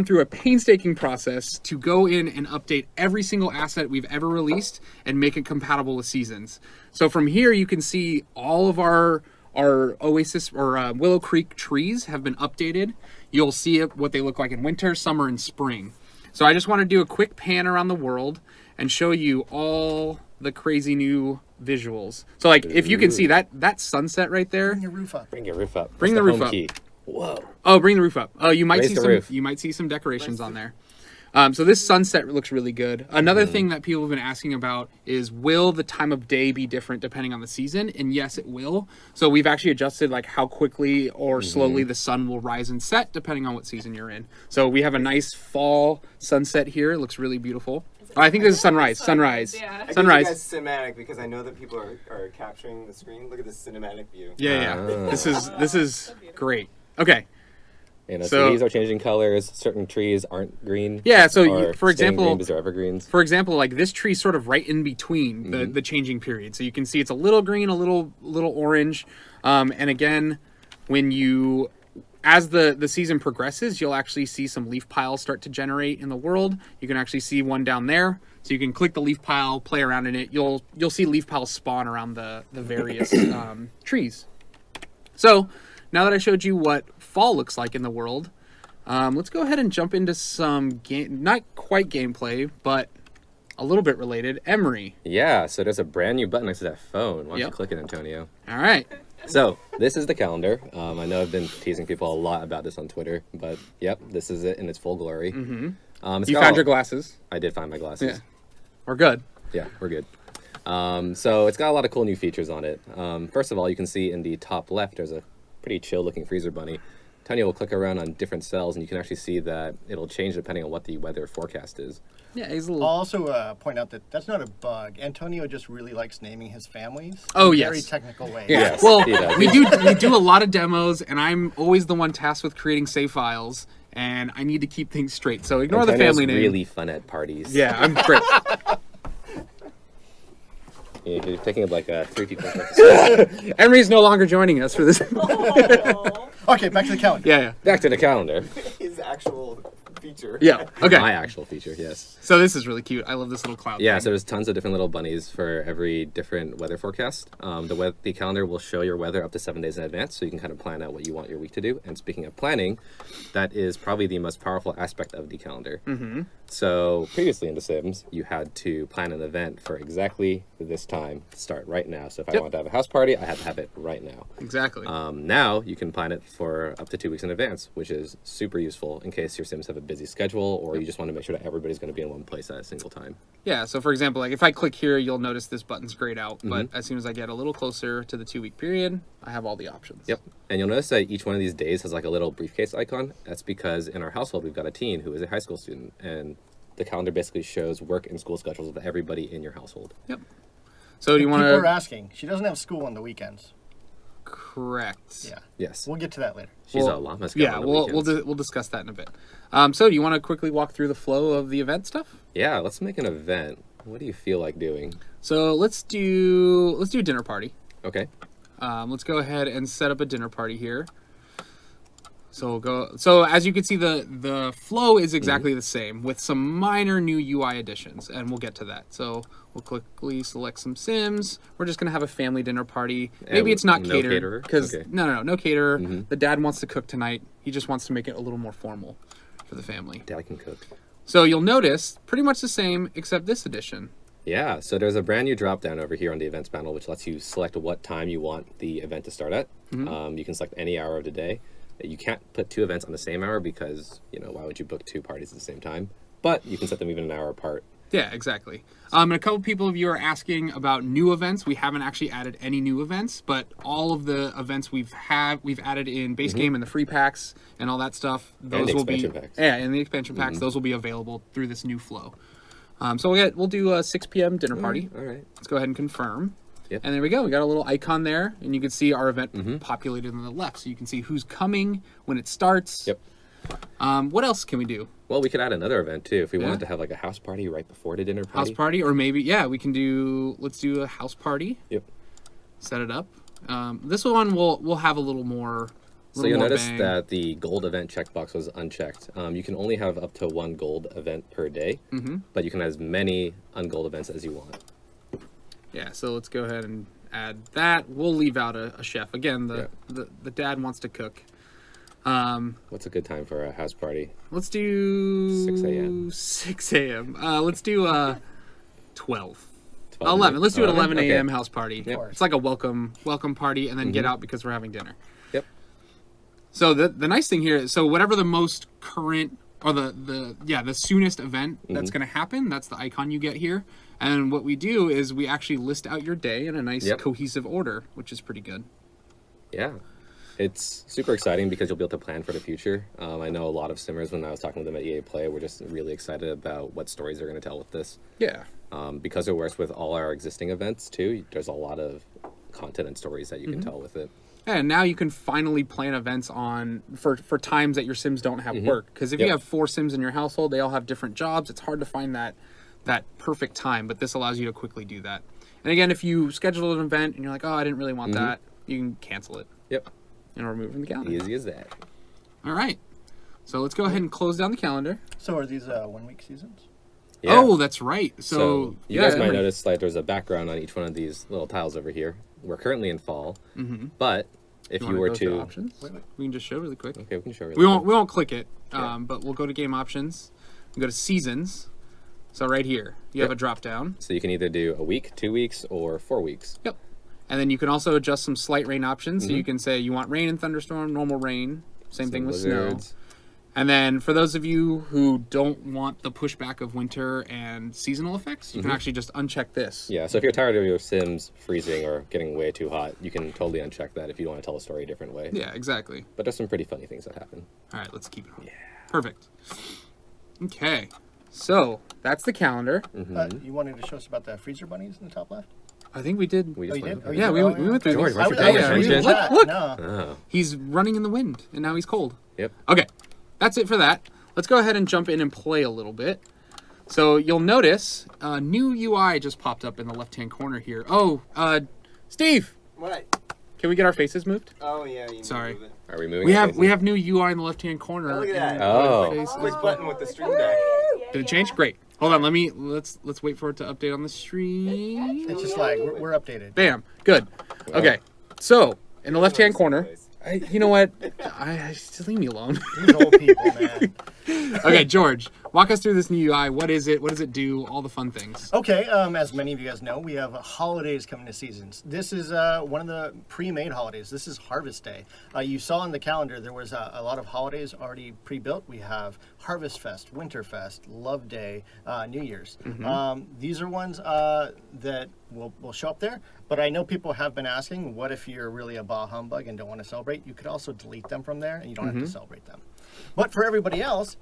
through a painstaking process to go in and update every single asset we've ever released and make it compatible with seasons. So from here you can see all of our Oasis or Willow Creek trees have been updated. You'll see what they look like in winter, summer, and spring. So I just want to do a quick pan around the world and show you all the crazy new visuals. So like if you can see that sunset right there. Bring your roof up. Bring your roof up. Bring That's the roof home up. Key. Whoa. Oh, bring the roof up. Oh, you might Raise see the some. roof. You might see some decorations on there. So this sunset looks really good. Another thing that people have been asking about is, will the time of day be different depending on the season? And yes, it will. So we've actually adjusted like how quickly or slowly the sun will rise and set depending on what season you're in. So we have a nice fall sunset here. It looks really beautiful. Oh, I think this is sunrise. Sunrise. Yeah. I gave you Sunrise. guys cinematic because I know that people are capturing the screen. Look at this cinematic view. Yeah. Ah. This is great. Okay. You know, So- so these are changing colors. Certain trees aren't green. Yeah, so or for staying example- green because they're evergreens. For example, like this tree's sort of right in between the changing period. So you can see it's a little green, a little orange. And again, as the season progresses, you'll actually see some leaf piles start to generate in the world. You can actually see one down there. So you can click the leaf pile, play around in it. You'll see leaf piles spawn around the various trees. So now that I showed you what fall looks like in the world, let's go ahead and jump into some not quite gameplay, but a little bit related. Emery. Yeah, so there's a brand new button next to that phone. Why don't Yep. you click it, Antonio? All right. So this is the calendar. I know I've been teasing people a lot about this on Twitter, but yep, this is it in its full glory. Mm-hmm. You found your glasses. I did find my glasses. Yeah. We're good. Yeah, we're good. So it's got a lot of cool new features on it. First of all, you can see in the top left, there's a pretty chill looking freezer bunny. Tanya will click around on different cells and you can actually see that it'll change depending on what the weather forecast is. Yeah, he's a I'll little. also point out that that's not a bug. Antonio just really likes naming his families. Oh, in yes. Very technical ways. Yes, Well, he does. we do a lot of demos, and I'm always the one tasked with creating save files, and I need to keep things straight. So ignore the Antonio's family name. really fun at parties. Yeah, I'm great. Yeah, you're taking up like 3 people. Emery's no longer joining us for this. Okay, back to the calendar. Yeah. Back to the calendar. His actual feature. Yeah. Okay. My actual feature, yes. So this is really cute. I love this little cloud. Yeah, thing. so there's tons of different little bunnies for every different weather forecast. The calendar will show your weather up to 7 days in advance, so you can kind of plan out what you want your week to do. And speaking of planning, that is probably the most powerful aspect of the calendar. Mm-hmm. So previously in The Sims, you had to plan an event for exactly this time to start right now. So if I Yep. wanted to have a house party, I had to have it right now. Exactly. Now you can plan it for up to 2 weeks in advance, which is super useful in case your Sims have a busy schedule or you just want to make sure that everybody's going to be in one place at a single time. Yeah, so for example, like if I click here, you'll notice this button's grayed out, but as soon as I get a little closer to the 2 week period, I have all the options. Yep. And you'll notice that each one of these days has like a little briefcase icon. That's because in our household, we've got a teen who is a high school student, and the calendar basically shows work and school schedules of everybody in your household. Yep. So do you want People are to asking. She doesn't have school on the weekends. correct? Yeah. Yes. We'll get to that later. She's Well, a llama scout Yeah, on the we'll weekends. we'll discuss that in a bit. So do you want to quickly walk through the flow of the event stuff? Yeah, let's make an event. What do you feel like doing? So let's do a dinner party. Okay. Let's go ahead and set up a dinner party here. So we'll go. So as you can see, the flow is exactly the same with some minor new UI additions, and we'll get to that. So we'll quickly select some Sims. We're just gonna have a family dinner party. Maybe it's not no catered caterer? because Okay. no caterer. The dad wants to cook tonight. He just wants to make it a little more formal for the family. Dad can cook. So you'll notice pretty much the same except this edition. Yeah, so there's a brand new drop down over here on the events panel, which lets you select what time you want the event to start at. You can select any hour of the day. You can't put 2 events on the same hour because, why would you book 2 parties at the same time? But you can set them even an hour apart. Yeah, exactly. And a couple people of you are asking about new events. We haven't actually added any new events, but all of the events we've added in base game and the free packs and all that stuff. Those will be packs. Yeah, in the expansion packs. Those will be available through this new flow. So we'll do a 6 p.m. dinner party. All right. Let's go ahead and confirm. Yep. And there we go. We got a little icon there, and you can see our event populated on the left, so you can see who's coming when it starts. Yep. What else can we do? Well, we could add another event too if we wanted to have like a house party right before the dinner party. House party, or maybe we can do. Let's do a house party. Yep. Set it up. This one we'll have a little more. So you'll notice that the gold event checkbox was unchecked. You can only have up to 1 gold event per day, but you can have as many ungold events as you want. Yeah. So let's go ahead and add that. We'll leave out a chef again. The dad wants to cook. What's a good time for a house party? Let's do 6 a.m. 6 a.m. Let's do 12. 12 11. Let's do an 11 Okay. a.m. house party. Yep. It's like a welcome party, and then get out because we're having dinner. Yep. So the nice thing here is, so whatever the most current or the soonest event that's going to happen, that's the icon you get here. And what we do is we actually list out your day in a nice cohesive order, which is pretty good. Yeah. It's super exciting because you'll be able to plan for the future. I know a lot of simmers, when I was talking to them at EA Play, were just really excited about what stories they're going to tell with this. Yeah. Because it works with all our existing events too, there's a lot of content and stories that you can tell with it. And now you can finally plan events for times that your Sims don't have work. Because if you have 4 Sims in your household, they all have different jobs. It's hard to find that perfect time, but this allows you to quickly do that. And again, if you schedule an event and you're like, oh, I didn't really want that, you can cancel it. Yep. And remove it from the calendar. Easy as that. All right. So let's go ahead and close down the calendar. So are these 1-week seasons? Yeah. Oh, that's right. So you guys might notice like there's a background on each one of these little tiles over here. We're currently in fall, but if you were to options, we can just show really quick. Okay, we can show really We quick. won't click it, but we'll go to game options. We go to seasons. So right here, you have a drop down. So you can either do a week, 2 weeks, or 4 weeks. Yep. And then you can also adjust some slight rain options. So you can say you want rain and thunderstorm, normal rain. Same thing with snow. And then for those of you who don't want the pushback of winter and seasonal effects, you can actually just uncheck this. Yeah, so if you're tired of your Sims freezing or getting way too hot, you can totally uncheck that if you want to tell a story a different way. Yeah, exactly. But there's some pretty funny things that happen. All right, let's keep it on. Yeah. Perfect. Okay. So that's the calendar. You wanted to show us about the freezer bunnies in the top left? I think we did. We Oh, just you went did? over Oh, Yeah, you did? we went through George, these. what's your I was day? reading Look, that. look. No. Oh, He's running in the wind, and now he's cold. yep. Okay, that's it for that. Let's go ahead and jump in and play a little bit. So you'll notice a new UI just popped up in the left-hand corner here. Oh, Steve, What? can we get our faces moved? Oh yeah. You Sorry. move it. Are we moving? We have new UI in the left-hand corner. Oh, look at that. and Oh. our faces- Quick button with the stream deck. Did it change? Great. Hold on. Let's wait for it to update on the stream. It's just like, we're updated. Bam. Good. Okay. So in the left-hand corner, you know what? Just leave me alone. These old people, man. Okay, George, walk us through this new UI. What is it? What does it do? All the fun things. Okay, as many of you guys know, we have holidays coming to seasons. This is one of the pre-made holidays. This is Harvest Day. You saw on the calendar there was a lot of holidays already pre-built. We have Harvest Fest, Winter Fest, Love Day, New Year's. These are ones that will show up there. But I know people have been asking, what if you're really a bah humbug and don't want to celebrate? You could also delete them from there, and you don't have to celebrate them. But for everybody else,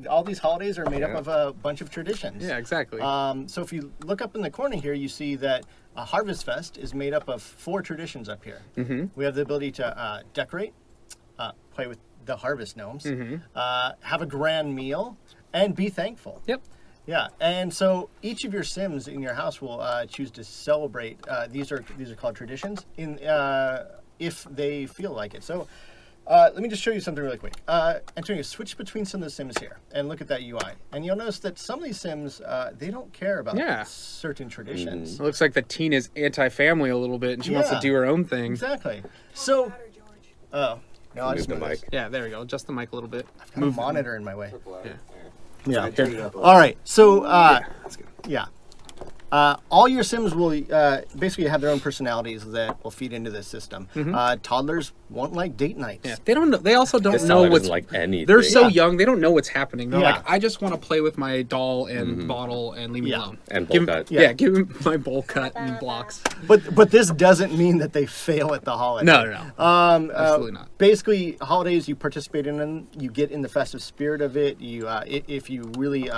all these holidays are made up of a bunch of traditions. Yeah, exactly. So if you look up in the corner here, you see that Harvest Fest is made up of 4 traditions up here. We have the ability to decorate, play with the harvest gnomes, have a grand meal, and be thankful. Yep. Yeah, and so each of your Sims in your house will choose to celebrate. These are called traditions if they feel like it. So let me just show you something really quick. Antonio, switch between some of the Sims here and look at that UI. And you'll notice that some of these Sims, they don't care about certain traditions. It looks like the teen is anti-family a little bit, and she wants to do her own thing. Exactly. So, oh, no, I Move just the moved mic. this. Yeah, there we go. Adjust the mic a little bit. Got a monitor in my way. Yeah. Yeah. I turned it up a All right. So, That's good. yeah. All your Sims will basically have their own personalities that will feed into this system. Toddlers won't like date nights. Yeah, they don't know. They also don't This know toddler what's doesn't like anything. They're so Yeah. young. They don't know what's happening. They're Yeah. like, I just want to play with my doll and bottle and leave me Yeah. alone. And bowl give, cut. Yeah. give him my bowl cut and blocks. But this doesn't mean that they fail at the holiday. No. Absolutely not. Basically, holidays you participate in them, you get in the festive spirit of it. You, if you really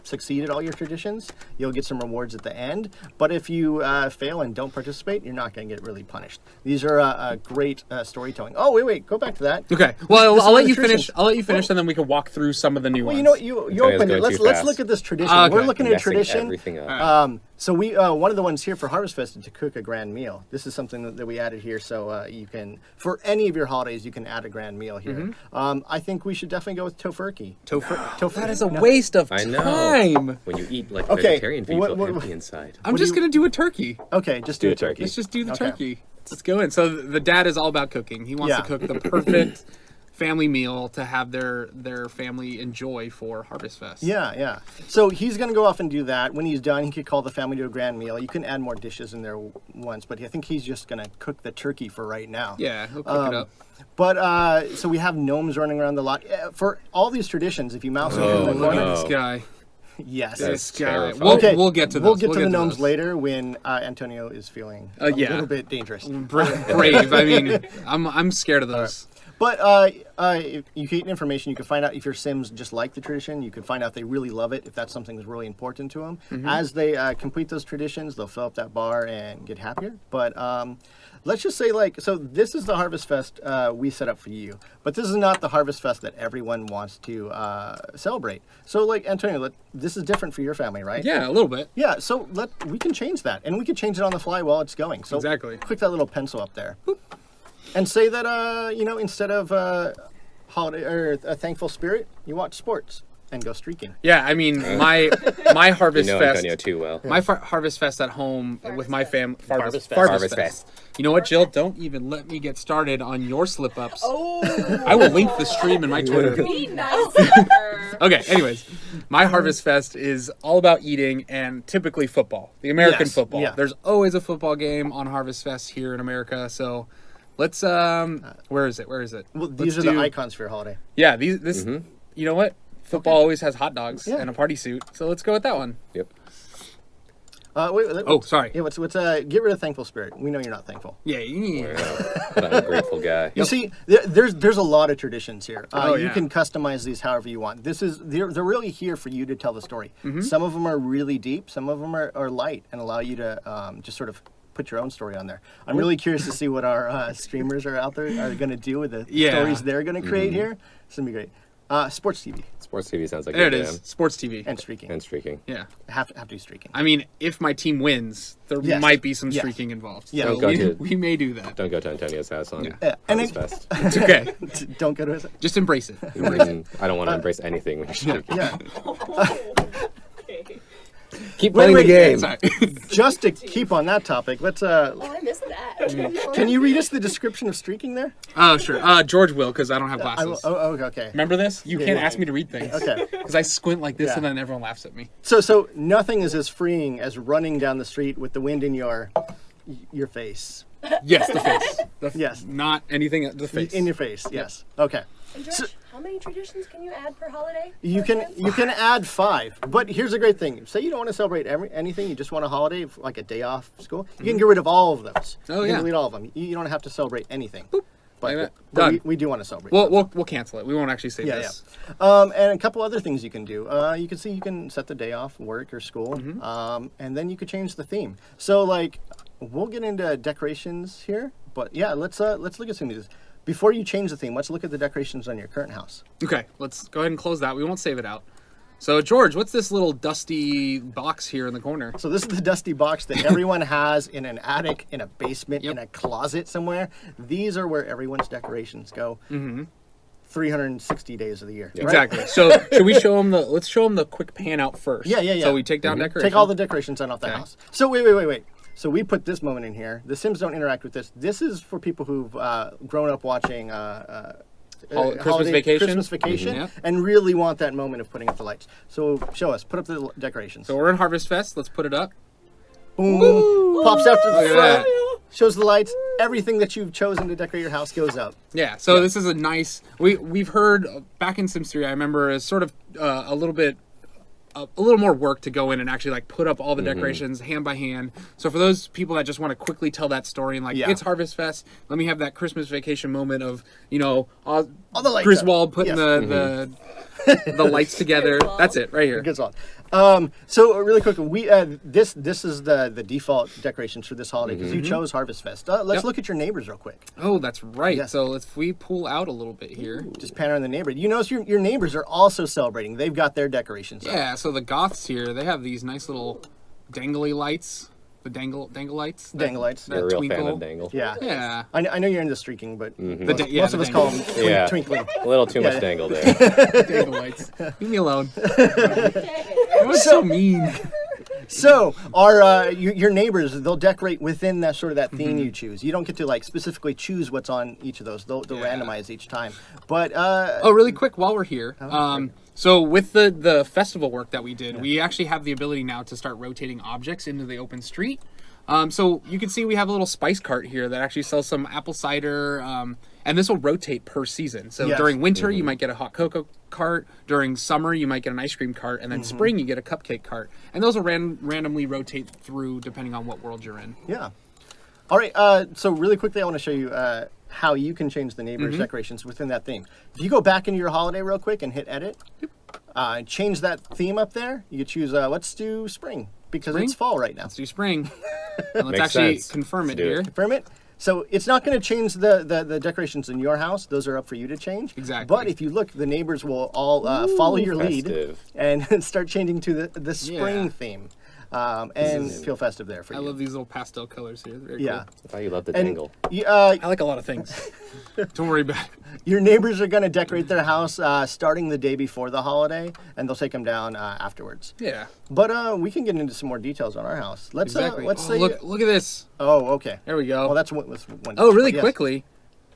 succeed at all your traditions, you'll get some rewards at the end. But if you fail and don't participate, you're not going to get really punished. These are great storytelling. Oh, wait, go back to that. Okay. Well, This I'll is let the you traditions. finish. I'll let you finish, and then we can walk through some of the new Well, ones. you know what? You Antonio's opened it. going Let's too let's fast. look at this tradition. Okay. We're looking at a Messing tradition. everything up. All right. So we one of the ones here for Harvest Fest is to cook a grand meal. This is something that we added here, so you can, for any of your holidays, you can add a grand meal here. I think we should definitely go with tofurkey. Tofurkey. That is a waste of I know. time. When you eat like Okay, vegetarian food, you what- feel what- empty inside. I'm just gonna do a turkey. Okay, just Do do a a turkey. turkey. Let's just do the Okay. turkey. Let's go in. So the dad is all about cooking. He wants Yeah. to cook the perfect family meal to have their family enjoy for Harvest Fest. Yeah. So he's going to go off and do that. When he's done, he could call the family to a grand meal. You can add more dishes in there once, but I think he's just going to cook the turkey for right now. Yeah, he'll cook it up. But so we have gnomes running around the lot. For all these traditions, if you mouse over Oh, in the Look corner, at no. this guy. yes. This guy. terrifying. We'll, Okay, we'll get to those. We'll get to the gnomes those. later when Antonio is feeling a yeah. little bit dangerous. Brave. I mean, I'm scared of those. But if you get information, you can find out if your Sims just like the tradition. You can find out if they really love it, if that's something that's really important to them. As they complete those traditions, they'll fill up that bar and get happier. But let's just say, so this is the Harvest Fest we set up for you. But this is not the Harvest Fest that everyone wants to celebrate. So, Antonio, this is different for your family, right? Yeah, a little bit. Yeah, so we can change that. And we can change it on the fly while it's going. So Exactly. click that little pencil up there. And say that, instead of holiday or a thankful spirit, you watch sports and go streaking. Yeah, I mean, my Harvest You know Fest. Antonio too well. My Harvest Fest at home with my family. Harvest Fest. Harvest Fest. You know what, Jill? Don't even let me get started on your slip ups. Oh. I will link the stream in my Twitter. Be nice. Okay, anyways, my Harvest Fest is all about eating and typically football, the American Yes, football. yeah. There's always a football game on Harvest Fest here in America, so let's where is it? Well, these are the icons for your holiday. Yeah, this you know what? Football always has hot dogs Yeah. and a party suit, so let's go with that one. Yep. Wait, sorry. Yeah, what's get rid of thankful spirit. We know you're not thankful. Yeah. But I'm a grateful guy. You see, there's a lot of traditions here. Oh, You yeah. can customize these however you want. They're really here for you to tell the story. Mm-hmm. Some of them are really deep. Some of them are light and allow you to just sort of put your own story on there. I'm really curious to see what our streamers are out there are going to do with the Yeah. stories they're going to create here. It's going to be great. Sports TV Sports TV sounds like There a it good is. jam. Sports TV. and streaking. And streaking. Yeah. Have to do streaking. I mean, if my team wins, there Yes. might be some Yes. streaking involved. Yeah. So Don't go we, to- we may do that. Don't go to Antonio's house on Yeah. And Harvest it- Fest. It's okay. Don't go to his. Just embrace it. I don't want to embrace anything when you're streaking. Yeah. Keep Wait, playing wait, the game. Sorry. Just to keep on that topic, let's. Oh, I missed that. Can you read us the description of streaking there? Oh, sure. George will, because I don't have glasses. Okay. Remember this? You can't yeah. ask me to read things. Okay. Because I squint like this Yeah. and then everyone laughs at me. So nothing is as freeing as running down the street with the wind in your face. Yes, the face. Yes. Not anything. The face. In your face. Yes. Okay. And George, how many traditions can you add per holiday? You can add 5, but here's a great thing. Say you don't want to celebrate anything, you just want a holiday, like a day off school. You can get rid of all of those. Oh, you yeah. can delete all of them. You don't have to celebrate anything. Like But, that. but Done. we do want to celebrate. We'll cancel it. We won't actually say Yeah, this. And a couple other things you can do. You can set the day off, work or school, and then you could change the theme. So we'll get into decorations here, but yeah, let's look at some of these. Before you change the theme, let's look at the decorations on your current house. Okay, let's go ahead and close that. We won't save it out. So, George, what's this little dusty box here in the corner? So this is the dusty box that everyone has in an attic, in a basement, Yep. in a closet somewhere. These are where everyone's decorations go. 360 days of the year. right? Exactly. So, should we show them let's show them the quick pan out first. Yeah. So we take down decorations. Take all the decorations on off the Okay. house. So wait. So we put this moment in here. The Sims don't interact with this. This is for people who've grown up watching Fest, Christmas vacation? Christmas vacation, Yep. and really want that moment of putting up the lights. So show us, put up the decorations. So we're in Harvest Fest. Let's put it up. Boom, pops out to the Look at front, that. shows the lights. Everything that you've chosen to decorate your house goes up. Yeah, so this is a nice. We've heard back in Sims 3. I remember is sort of a little more work to go in and actually like put up all the decorations hand by hand. So for those people that just want to quickly tell that story and like it's Harvest Fest, let me have that Christmas vacation moment of all the lights Griswold up. putting Yes. the lights together. That's it right here. Good song. So really quick, we this is the default decorations for this holiday because you chose Harvest Fest. Let's Yep. look at your neighbors real quick. Oh, that's right. Yes. So if we pull out a little bit here. Just pan around the neighborhood. You notice your neighbors are also celebrating. They've got their decorations up. Yeah, so the Goths here, they have these nice little dangly lights. The dangle lights. Dangle lights. That You're a real twinkle. fan of dangle. Yeah. Yeah. I know you're into streaking, but The most of us call them Yeah. twinkling. A little too Yeah. much dangle there. Dangle lights. Leave me alone. That was so mean. So our your neighbors, they'll decorate within that sort of that theme you choose. You don't get to like specifically choose what's on each of those. They'll Yeah. randomize each time. But Oh, really quick while we're here. So with the festival work that we did, we actually have the ability now to start rotating objects into the open street. So you can see we have a little spice cart here that actually sells some apple cider, and this will rotate per season. So Yes. during winter, you might get a hot cocoa cart. During summer, you might get an ice cream cart. And then spring, you get a cupcake cart. And those will randomly rotate through depending on what world you're in. yeah. All right. So really quickly, I want to show you how you can change the neighbors' decorations within that theme. If you go back into your holiday real quick and hit edit, change that theme up there. You could choose. Let's do spring because Spring? it's fall right now. Let's do spring. And let's Makes actually sense. confirm Let's it do it. here. Confirm it. So it's not going to change the decorations in your house. Those are up for you to change. Exactly. But if you look, the neighbors will all follow your lead festive. and start changing to the spring Yeah. theme, and feel festive there for I you. love these little pastel colors here. Very Yeah. cool. I thought you loved the And dangle. I like a lot of things. Don't worry about it. your neighbors are going to decorate their house starting the day before the holiday, and they'll take them down afterwards. Yeah. But we can get into some more details on our house. Let's Exactly. let's Oh, say look at this. Oh, okay. There we go. Well, that's one. Oh, really yes. quickly?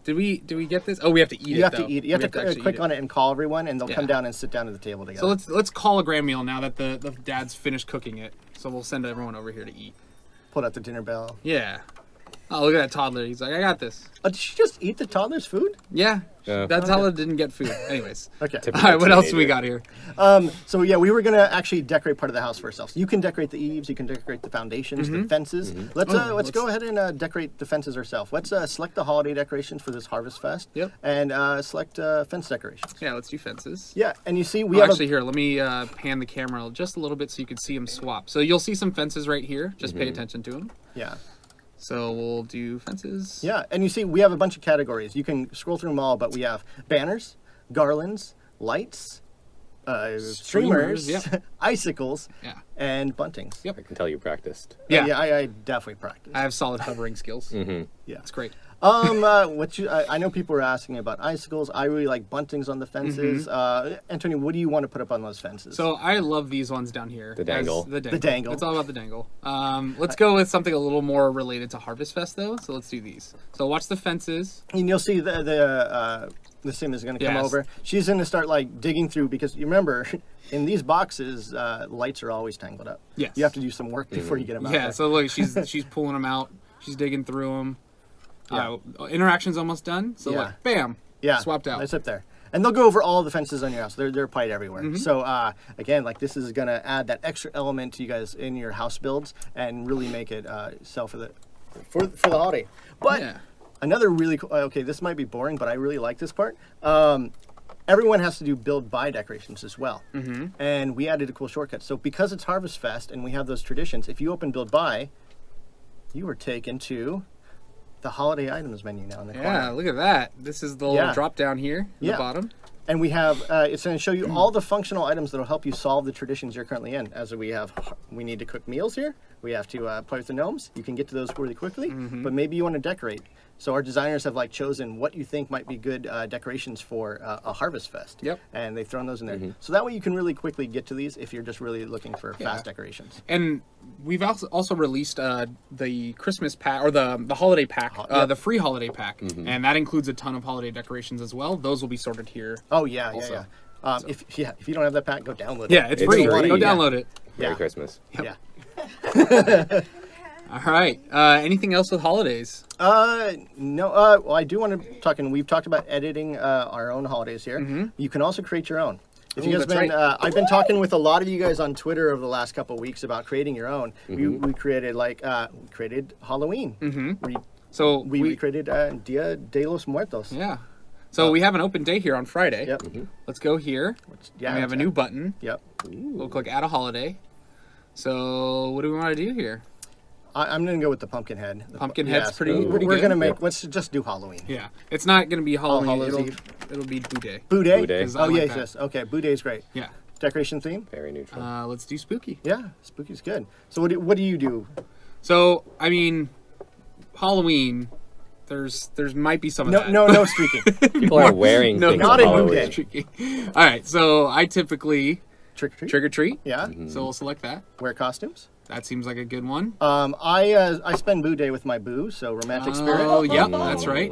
Did we get this? Oh, we have to eat it. You have though. to eat. You have to actually click eat on it and call everyone, and they'll come Yeah. down and sit down at the table together. So let's call a grand meal now that the dad's finished cooking it. So we'll send everyone over here to eat. Pull out the dinner bell. Yeah. Oh, look at that toddler. He's like, I got this. Did she just eat the toddler's food? Yeah. Yeah. That toddler didn't get food. Anyways. Okay. All right. What else do we got here? So yeah, we were gonna actually decorate part of the house for ourselves. You can decorate the eaves. You can decorate the foundations, the fences. Let's let's- go ahead and decorate the fences ourselves. Let's select the holiday decorations for this Harvest Fest. Yep. And select fence decorations. Yeah. Let's do fences. Yeah, and you see we Oh, have actually, here, let me pan the camera just a little bit so you can see them swap. So you'll see some fences right here. Just pay attention to them. yeah. So we'll do fences. Yeah, and you see we have a bunch of categories. You can scroll through them all, but we have banners, garlands, lights, streamers, yep. icicles, Yeah. and buntings. Yep. I can tell you practiced. Yeah. Yeah, I definitely practice. I have solid hovering skills. Yeah. It's great. I know people were asking about icicles. I really like buntings on the fences. Antonio, what do you want to put up on those fences? So I love these ones down here. The dangle. as The dangle. The dangle. It's all about the dangle. Let's go with something a little more related to Harvest Fest, though. So let's do these. So watch the fences. and you'll see the sim is going to come Yes. over. She's going to start like digging through because you remember in these boxes, lights are always tangled up. Yes. You have to do some work before you get them out Yeah. there. So look, she's pulling them out. She's digging through them. Interaction's almost done. So Yeah. look, bam. Yeah, Swapped out. It's up there. And they'll go over all the fences on your house. They're applied everywhere. Mm-hmm. So again, like this is gonna add that extra element to you guys in your house builds and really make it sell for the holiday. But Yeah. another really cool. Okay, this might be boring, but I really like this part. Everyone has to do build buy decorations as well. Mm-hmm. And we added a cool shortcut. So because it's Harvest Fest and we have those traditions, if you open build buy, you were taken to the holiday items menu now in the corner. Yeah. Look at that. This is the little Yeah. drop down here in Yeah. the bottom. And we have, it's going to show you all the functional items that will help you solve the traditions you're currently in. As we we need to cook meals here. We have to play with the gnomes. You can get to those really quickly, but maybe you want to decorate. So our designers have like chosen what you think might be good decorations for a Harvest Fest. Yep. And they've thrown those in there. So that way you can really quickly get to these if you're just really looking for fast decorations. And we've also released the Christmas pack or the holiday pack, the free holiday pack, and that includes a ton of holiday decorations as well. Those will be sorted here. Oh yeah, Also. yeah. If you don't have that pack, go download it. Yeah, it's It's free. free, Go yeah. download it. Merry Yeah. Christmas. Yeah. All right. Anything else with holidays? No. Well, I do want to talk, and we've talked about editing our own holidays here. You can also create your own. If you Ooh, guys that's been, right. I've been talking with a lot of you guys on Twitter over the last couple of weeks about creating your own. We created we created Halloween. So We created Dia de los Muertos. yeah. So we have an open day here on Friday. Yep. Let's go here. Yeah. And we have a new button. Yep. We'll click Add a Holiday. So what do we want to do here? I'm gonna go with the pumpkin head. Pumpkin head's Yes, pretty We're good. gonna make. Let's just do Halloween. Yeah. It's not going to be Halloween. Hallows it'll, Eve. it'll be Boo Day. Boo Day. Day. I Oh like yes, that. yes. Okay, Boo Day's great. Yeah. Decoration theme. Very neutral. Let's do Spooky. Yeah, spooky's good. So what do you do? So, I mean, Halloween, there's might be some of that. No streaking. People are wearing No, things not on in Boo Halloween. Day. Tricky. All right, so I typically Trick or treat. trick or treat. Yeah. So we'll select that. Wear costumes. That seems like a good one. I spend Boo Day with my boo, so romantic spirit. Oh, yep, that's right.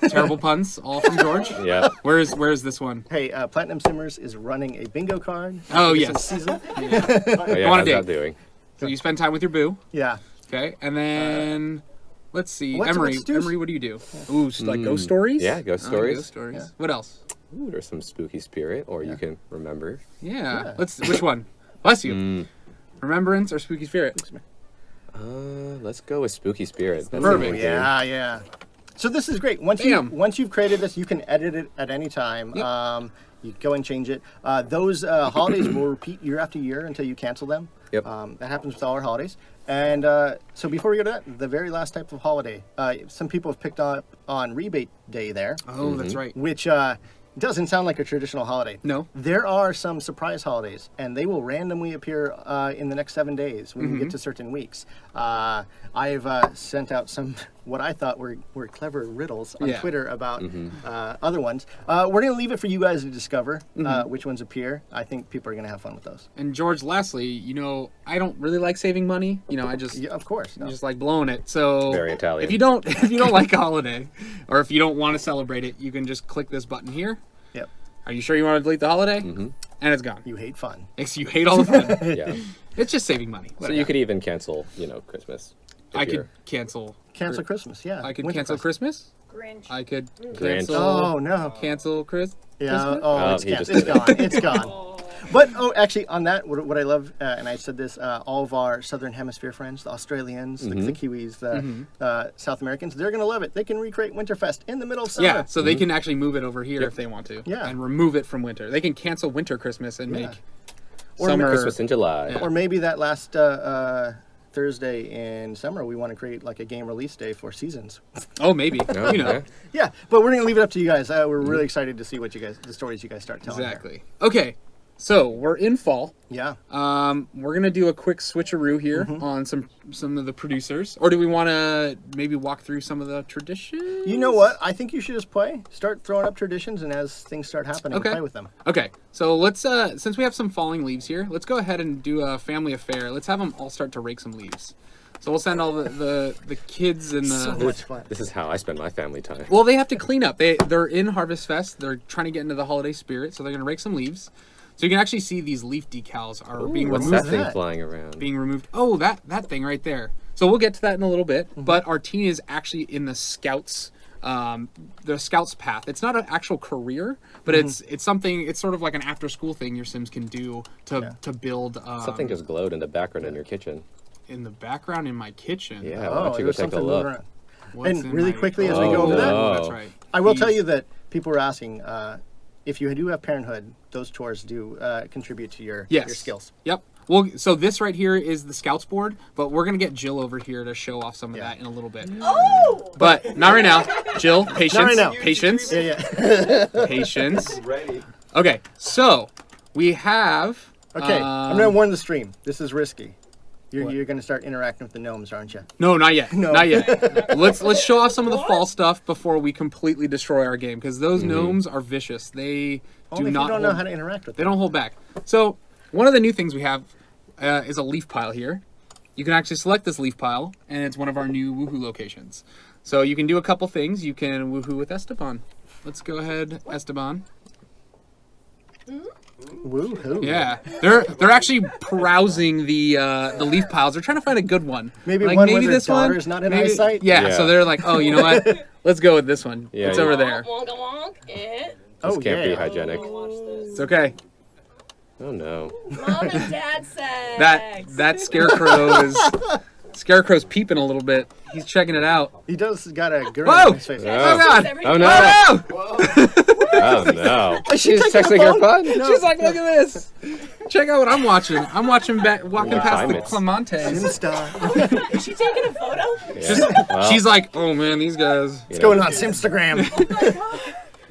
Terrible puns, all from George. Yeah. Where is this one? Hey, Platinum Simmers is running a bingo card. Oh, This yes. is season. Oh, yeah, on a how's date. that doing? So you spend time with your boo. Yeah. Okay, and then let's see, what's Emery. do? Emery, what do you do? Ooh, like ghost stories. Yeah, ghost Oh, stories. Ghost stories. Yeah. What else? Ooh, there's some spooky spirit, or you can remember. Yeah. Yeah. Let's. Which one? Bless you. Remembrance or spooky spirit? Let's go with spooky spirit. That's Perfect. the main thing. Yeah. So this is great. Once you've created this, you can edit it at any time. Yep. You go and change it. Those holidays will repeat year after year until you cancel them. Yep. That happens with all our holidays. And so before we go to that, the very last type of holiday, some people have picked up on Rebate Day there, Oh, that's right. which doesn't sound like a traditional holiday. No. There are some surprise holidays, and they will randomly appear in the next 7 days when you get to certain weeks. I've sent out some what I thought were clever riddles on Yeah. Twitter about other ones. We're going to leave it for you guys to discover which ones appear. I think people are going to have fun with those. And George, lastly, I don't really like saving money. I just Yeah, of course. No. just like blowing it. So Very Italian. If you don't like a holiday, or if you don't want to celebrate it, you can just click this button here. Yep. Are you sure you want to delete the holiday? And it's gone. You hate fun. You hate all the fun. Yeah. It's just saving money. So you could even cancel, Christmas. if I could you're- cancel. Cancel Christmas, yeah. I could Winter cancel Fest. Christmas. Grinch. I could Grinch. cancel. Oh, no. Cancel Chris. Yeah. Christmas? Oh, it's he just it's did it. gone. It's gone. But actually, on that, what I love, and I said this, all of our Southern Hemisphere friends, the Australians, the Kiwis, the South Americans, they're gonna love it. They can recreate Winterfest in the middle of summer. Yeah, so they can actually move it over here if they want to. Yeah. And remove it from winter. They can cancel winter Christmas and Yeah. make Or summer. Christmas in July. Yeah. Or maybe that last Thursday in summer, we want to create like a game release day for Seasons. Oh, maybe. Oh, You know. okay. Yeah, but we're gonna leave it up to you guys. We're really excited to see the stories you guys start telling. here. Exactly. Okay, so we're in fall. Yeah. We're gonna do a quick switcheroo here on some of the producers, or do we want to maybe walk through some of the traditions? You know what? I think you should just play. Start throwing up traditions, and as things start happening, Okay. play with them. Okay, so let's since we have some falling leaves here, let's go ahead and do a family affair. Let's have them all start to rake some leaves. So we'll send all the kids and the. So much fun. This is how I spend my family time. Well, they have to clean up. They're in Harvest Fest. They're trying to get into the holiday spirit, so they're gonna rake some leaves. So you can actually see these leaf decals are being What's removed. that thing that? flying around? Being removed. Oh, that thing right there. So we'll get to that in a little bit. But our teen is actually in the Scouts path. It's not an actual career, but it's something. It's sort of like an after school thing your Sims can do to build. Something just glowed in the background in your kitchen. in the background in my kitchen. Yeah, why Oh, don't you go there's take a something moving look? around. What's And in really my- quickly as we go over that, Oh, that's right. I will tell These- you that people were asking if you do have parenthood, those chores do contribute to your skills. Yep. Well, so this right here is the Scouts board, but we're gonna get Jill over here to show off some of that in a little bit. Oh! But not right now. Jill, patience. Not right now. Patience. Yeah. Patience. Ready. Okay, so we have. Okay, I'm gonna warn the stream. This is risky. You're going to start interacting with the gnomes, aren't you? No, not yet. No. Not yet. Let's show off some of the fall stuff before we completely destroy our game, because those gnomes are vicious. They Only do if not you don't know hold- how to interact with They them. don't hold back. So one of the new things we have is a leaf pile here. You can actually select this leaf pile, and it's one of our new woohoo locations. So you can do a couple things. You can woohoo with Esteban. Let's go ahead, Esteban. Woohoo. Yeah, they're actually browsing the leaf piles. They're trying to find a good one. Maybe like, one maybe where their this one. daughter's not in maybe- eyesight? Yeah, Yeah. so they're like, oh, you know what? Let's go with this one. Yeah, it's yeah. over there. Wonka wonk it. This Oh, can't be yeah. hygienic. Watch this. It's okay. Oh no. Mom and Dad sex. That scarecrow's peeping a little bit. He's checking it out. He does got a girl Whoa! in his face. Oh God! Oh no. Oh no! Oh no. Is she She's taking texting the her phone? phone? No. She's like, look at this. Check out what I'm watching. I'm watching walking What past time the it's- Clemente. Simstar. Is she taking a photo? Yeah. Well, She's like, oh man, these guys. you What's know, going on Simstagram?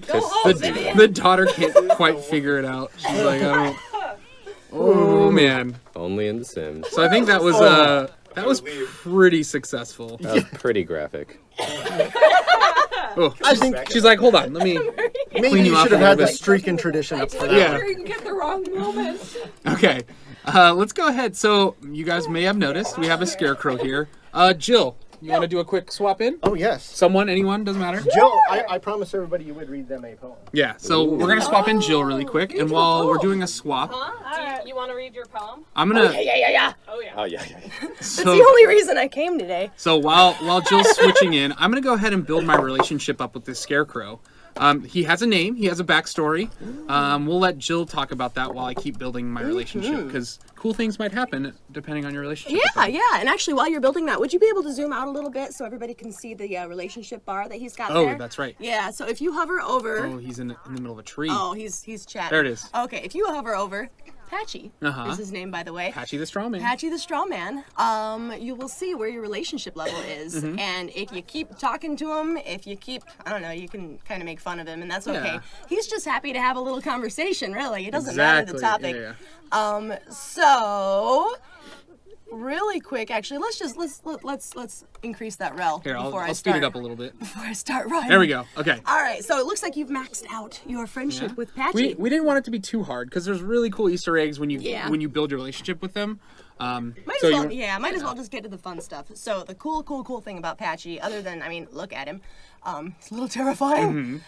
Go home, The, Vivian. the daughter can't quite figure it out. She's like, I don't. Oh man. Only in The Sims. So I think that was pretty successful. That was pretty graphic. Oh, I think she's like, hold on, let me. maybe Clean you you up should have a had little the bit. streak and tradition up for that. Yeah. You can get the wrong moment. Okay, let's go ahead. So you guys may have noticed we have a scarecrow here. Jill, you want to do a quick swap in? Oh, yes. Someone, anyone, doesn't matter. Jill, I promised everybody you would read them a poem. Yeah, so we're gonna swap in Jill really quick, and while we're doing a swap, You want to read your poem? I'm gonna. Yeah. Oh yeah. Oh yeah. That's the only reason I came today. So while Jill's switching in, I'm gonna go ahead and build my relationship up with this scarecrow. He has a name, he has a backstory. We'll let Jill talk about that while I keep building my relationship, because cool things might happen depending on your relationship. with them. Yeah. And actually, while you're building that, would you be able to zoom out a little bit so everybody can see the relationship bar that he's got Oh, there? that's right. Yeah. So if you hover over, Oh, he's in the middle of a tree. oh, he's chatting. There it is. Okay, if you hover over, Patchy Uh-huh. is his name, by the way. Patchy the straw man. Patchy the straw man, you will see where your relationship level is. Mm-hmm. And if you keep talking to him, if you keep, I don't know, you can kind of make fun of him, and that's okay. Yeah. He's just happy to have a little conversation, really. It doesn't matter the topic. Yeah. So, really quick, actually, let's increase that rel Here, before I I'll speed start. it up a little bit. Before I start running. There we go. Okay. All right, so it looks like you've maxed out your friendship with Patchy. We didn't want it to be too hard because there's really cool Easter eggs when you Yeah. when you build your relationship with them. Might so as well, you- might as well just get to the fun stuff. So the cool thing about Patchy, other than, I mean, look at him, it's a little terrifying.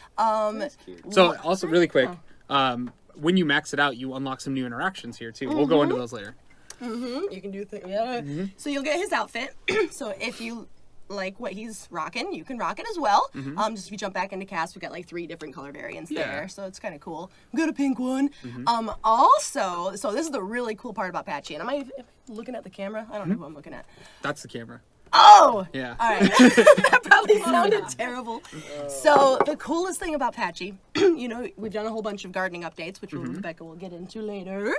So also really quick, when you max it out, you unlock some new interactions here too. We'll go into those later. You can do things. Yeah. So you'll get his outfit. So if you like what he's rocking, you can rock it as well. Just if you jump back into cast, we got like 3 different color variants Yeah. there, so it's kind of cool. We got a pink one. Also, so this is the really cool part about Patchy. And am I looking at the camera? I don't know who I'm looking at. That's the camera. Oh! Yeah. All right. That probably sounded terrible. So the coolest thing about Patchy, you know, we've done a whole bunch of gardening updates, which Rebecca will get into later.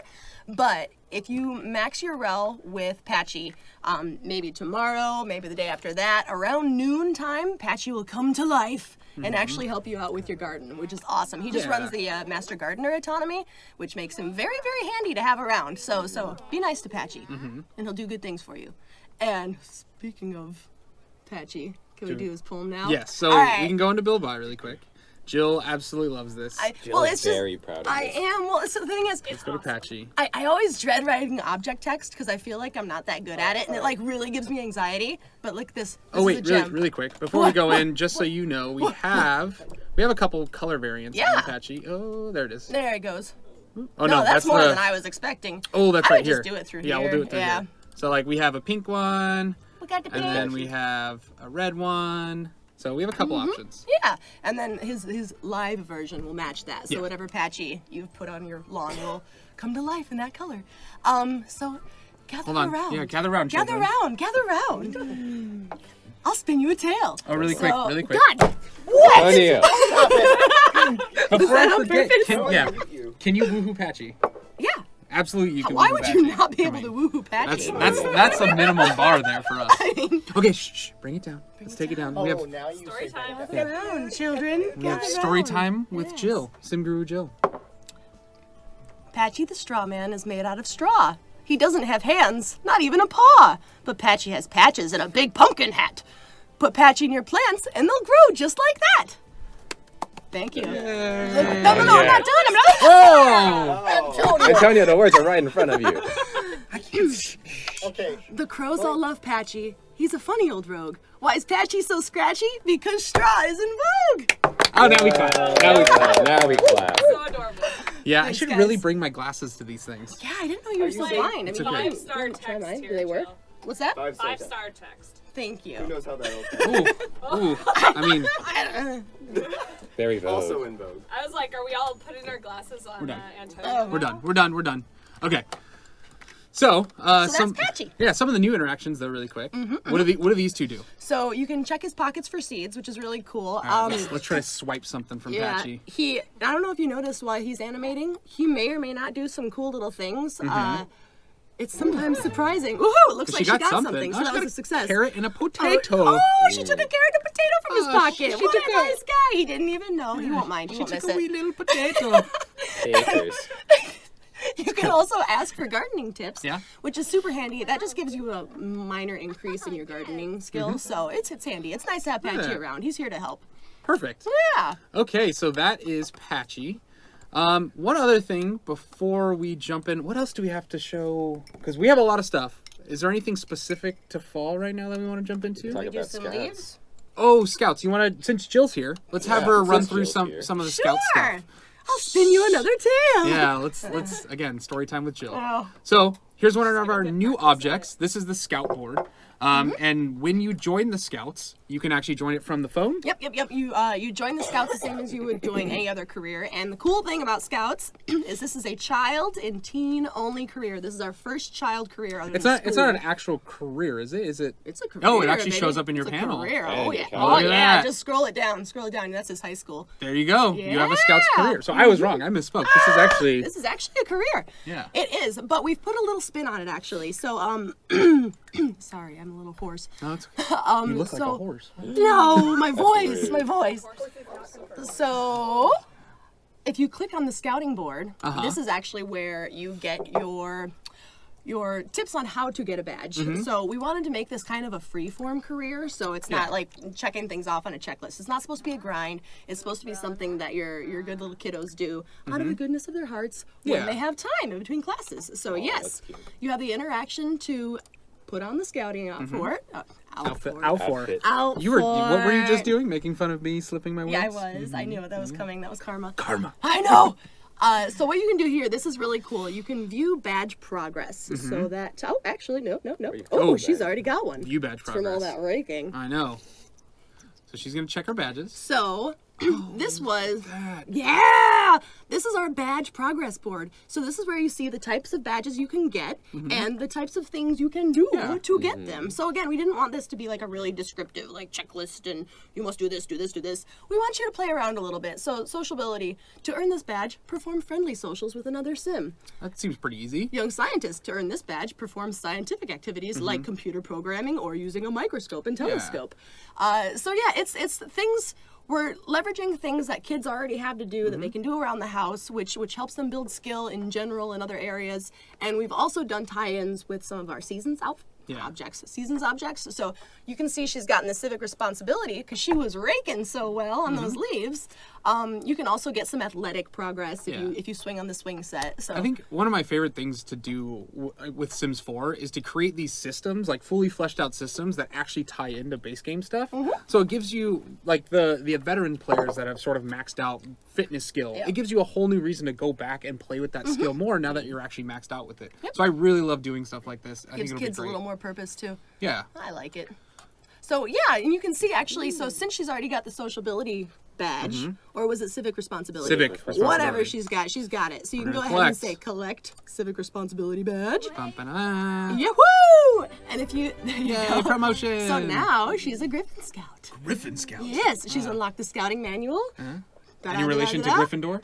But if you max your rel with Patchy, maybe tomorrow, maybe the day after that, around noon time, Patchy will come to life and actually help you out with your garden, which is awesome. He just Yeah. runs the Master Gardener autonomy, which makes him very, very handy to have around. So be nice to Patchy, and he'll do good things for you. And speaking of Patchy, can we do his poem now? Yes. So All right. we can go into build by really quick. Jill absolutely loves this. Well, it's just, very proud of I this. am. Well, so the thing is, Let's go to Patchy. I always dread writing object text because I feel like I'm not that good at it, and it like really gives me anxiety. But look, this Oh is wait, a gem. really quick before we go in, just so you know, we have a couple color variants Yeah. on Patchy. Oh, there it is. There it goes. Oh No, that's more the, than I was expecting. Oh, that's I right would here. just do it through yeah, here. we'll do it through Yeah. here. So like we have a pink one, We got the and pink. then we have a red one. So we have a couple options. Yeah, and then his live version will match that. So Yeah. whatever Patchy you've put on your lawn will come to life in that color. So gather Hold on. around. Yeah, gather around, Gather children. gather round. I'll spin you a tale. Oh, really quick, really quick. God, what? On you. Before I on forget, purpose? can you woohoo Patchy? Yeah. Absolutely, you can. Why woohoo would you Patchy. not be I able to mean, woohoo Patchy? That's a minimum bar there for us. Okay, shh, bring it down. Let's take it down. We have Oh, now you Story say time. Gather around, children. we have Gather story round. time with Yes. Jill, Sim Guru Jill. Patchy the straw man is made out of straw. He doesn't have hands, not even a paw. But Patchy has patches and a big pumpkin hat. Put Patchy in your plants and they'll grow just like that. Thank you. No, I'm not done. I'm not. Oh! Antonio, the words are right in front of you. Okay. The crows all love Patchy. He's a funny old rogue. Why is Patchy so scratchy? Because straw is in vogue. Oh, now we clap. Now we clap. Now we clap. So adorable. Yeah, Thanks, I should guys. really bring my glasses to these things. Yeah, I didn't know you were so blind. I mean, okay. 5-star try text mine. here, Do they work? Jill. What's that? 5-star text. Thank you. Who knows how that'll Ooh, I mean, Very vogue. Also in vogue. I was like, are we all putting our glasses on done. Antonio? we're done. Okay. So, that's some Patchy. Yeah, some of the new interactions though, really quick. What do these two do? So you can check his pockets for seeds, which is really cool. All right, let's try to swipe something from Yeah, Patchy. I don't know if you noticed while he's animating, he may or may not do some cool little things. It's sometimes surprising. Woohoo! It looks like she got something, so Oh, she that got was a success. Carrot and a potato. Oh, she took a carrot and potato from his pocket. she What took a nice guy. He didn't even know. He won't mind. He She won't took miss a wee it. little potato. Acres. You can also ask for gardening tips, Yeah. which is super handy. That just gives you a minor increase in your gardening skills, so it's handy. It's nice to have Patchy Yeah. around. He's here to help. Perfect. Yeah. Okay, so that is Patchy. One other thing before we jump in, what else do we have to show? Because we have a lot of stuff. Is there anything specific to fall right now that we want to jump into? Talk We do about some scouts. leaves. Oh, scouts. You want to, since Jill's here, let's have Yeah, her run since through Jill's some here. of the Sure. scout stuff. I'll spin you another tale. Yeah, let's again, story time with Jill. Oh. So here's one of our new objects. This is the scout board. And when you join the scouts, you can actually join it from the phone. Yep. You join the scouts the same as you would join any other career. And the cool thing about scouts is this is a child and teen only career. This is our first child career. Other It's than not school. an actual career, is it? Is it? It's a career. Oh, it actually baby. shows up in your It's a panel. Career. Hey, Oh your yeah. calendar. Oh Look at yeah. that. Just scroll it down. That's his high school. There you go. You have a scout's Yeah. career. So I was wrong. I misspoke. This is actually. This is actually a career. Yeah. It is, but we've put a little spin on it actually. So sorry, I'm a little hoarse. No, it's okay. You look like a so- horse. No, my voice. So, if you click on the scouting board, this is actually where you get your tips on how to get a badge. So we wanted to make this kind of a free-form career, so it's not like checking things off on a checklist. It's not supposed to be a grind. It's supposed to be something that your good little kiddos do out of the goodness of their hearts when Yeah. they have time in between classes. So yes, that's cute. you have the interaction to put on the scouting outfit. Outfit. Out for. Outfit. What were you just doing? Making fun of me slipping my words? Yeah, I was. I knew that was coming. That was karma. Karma. I know. So what you can do here, this is really cool. You can view badge progress. So that, oh, actually, no. Oh, she's already got one. View badge It's from all progress. that raking. I know. So she's gonna check her badges. So this was, That. yeah, this is our badge progress board. So this is where you see the types of badges you can get and the types of things you can do Yeah. to get them. So again, we didn't want this to be like a really descriptive like checklist and you must do this, do this, do this. We want you to play around a little bit. So sociability, to earn this badge, perform friendly socials with another sim. That seems pretty easy. Young scientist, to earn this badge, perform scientific activities like computer programming or using a microscope and telescope. So yeah, it's things. We're leveraging things that kids already have to do that they can do around the house, which helps them build skill in general in other areas. And we've also done tie-ins with some of our seasons objects. So you can see she's gotten the civic responsibility because she was raking so well on those leaves. You can also get some athletic progress if you swing on the swing set. So I think one of my favorite things to do with Sims 4 is to create these systems, like fully fleshed out systems that actually tie into base game stuff. So it gives you, like the veteran players that have sort of maxed out fitness skill, it gives you a whole new reason to go back and play with that skill more now that you're actually maxed out with it. So I really love doing stuff like this. I gives think it'll kids be a great. little more purpose too. Yeah. I like it. So yeah, and you can see actually, so since she's already got the sociability badge, or was it civic responsibility? Civic responsibility. Whatever she's got it. So you can go gonna ahead and collect. say collect civic responsibility badge. Bum-ba-da. Yahoo! And if you, there you Yay, go. promotion. So now she's a Griffin Scout. Griffin Scout. Yes, she's unlocked the scouting manual. Any relation to Da-da-da-da-da. Gryffindor?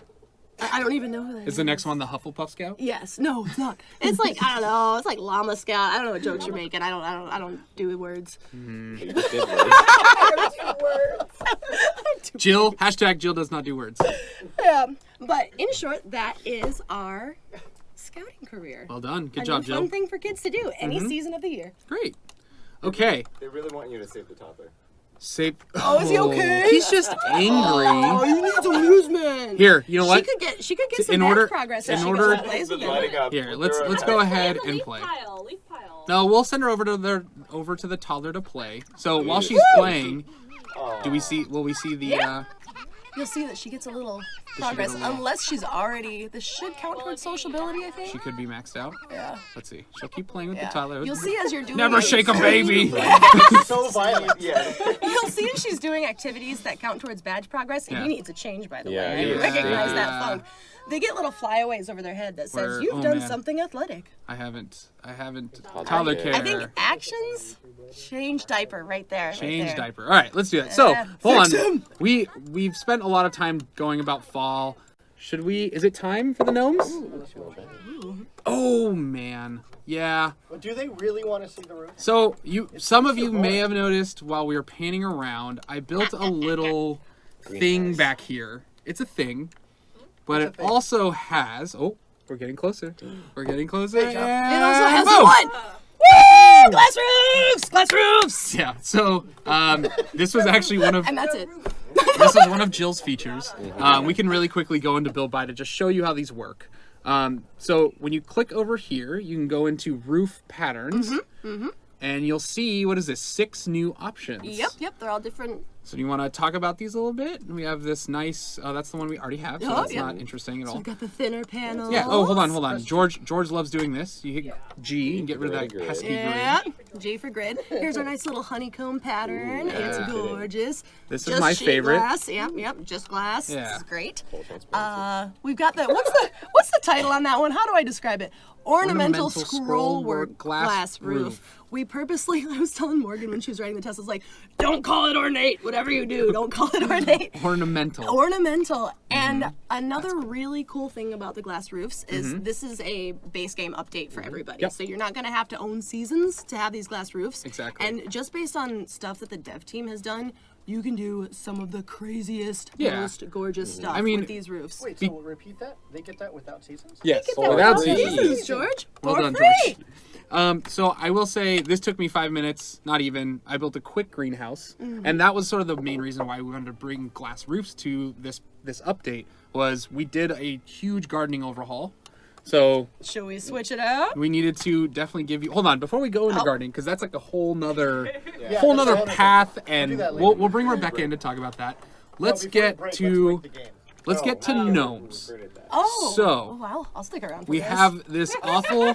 I don't even know who that Is the next one the Hufflepuff Scout? Yes, no, it's not. It's like I don't know. It's like llama scout. I don't know what jokes you're making. I don't do words. Jill. Hashtag Jill does not do words. Yeah, but in short, that is our scouting career. Well done. Good A job, new Jill. fun thing for kids to do any season of the year. Great. Okay. They really want you to save the toddler. Save. Oh, is he okay? He's just angry. he needs amusement. Here, you know what? She could get some in match order- progress in if she order- goes and plays with Been him. lighting up. Here, We'll let's throw let's it go back. ahead Leaf and play. pile, leaf pile. No, we'll send her over to the toddler to play. So while she's playing, Aw. will we see the You'll see that she gets a little get progress, a little- unless she's already. This should count towards sociability, I think. she could be maxed out? Yeah. Let's see. She'll keep playing with Yeah. the toddler. You'll see as you're doing. Never shake a baby. So violent. Yeah. You'll see as she's doing activities that count towards badge progress. And Yeah. he needs a change, by the Yeah, way. he I is. recognize Yeah. that funk. They get little flyaways over their head that says, Where- "You've oh, done man. something athletic." I haven't. Toddler Toddler care. care. I think actions change diaper right there. Change right there. diaper. All right, let's do it. So, Yeah. hold Fix on. We've spent a lot of time going about fall. Should we? Is it time for the gnomes? Oh man, yeah. But do they really want to see the roof? So some of you may have noticed while we were panning around, I built a little thing back here. It's a thing, but it also has. Oh, we're getting closer. We're getting closer. It also has Boom! one. Woo! Glass roofs! Glass roofs! Yeah. So this was actually one of And that's it. this is one of Jill's features. We can really quickly go into Build By to just show you how these work. So when you click over here, you can go into roof patterns, and you'll see, what is this, 6 new options. Yep. They're all different. So do you want to talk about these a little bit? We have this nice, that's the one we already have, so Oh, that's yeah. not interesting at So all. we've got the thinner panels. Yeah, oh, hold on. George loves doing this. You hit G and get rid of that Grid. pesky Yeah, grid. G for grid. Here's our nice little honeycomb pattern. It's yeah. gorgeous. This is Just my sheet favorite. Glass. Yep, just glass. Yeah. This is great. Full transparency. We've got the what's the title on that one? How do I describe it? Ornamental scrollwork glass roof. We purposely, I was telling Morgan when she was writing the test, I was like, don't call it ornate. Whatever you do, don't call it ornate. Ornamental. Ornamental. And another really cool thing about the glass roofs is this is a base game update for everybody. Yep. So you're not going to have to own seasons to have these glass roofs. Exactly. And just based on stuff that the dev team has done, you can do some of the craziest, Yeah. most gorgeous stuff I mean- with these roofs. Wait, so we'll repeat that? They get that without seasons? Yes, Get that without without seasons. seasons, George. Well For done, free. George. So I will say this took me 5 minutes, not even. I built a quick greenhouse, and that was sort of the main reason why we wanted to bring glass roofs to this update. Was we did a huge gardening overhaul, so Should we switch it out? we needed to definitely give you. Hold on, before we go into gardening, because that's like a whole nother Yeah, whole that's nother a whole nother path, thing. and do that later. we'll bring Rebecca in to talk about that. Let's Before we get break, to let's break the game. let's get to gnomes. Oh. So, well, I'll stick around for We this. have this awful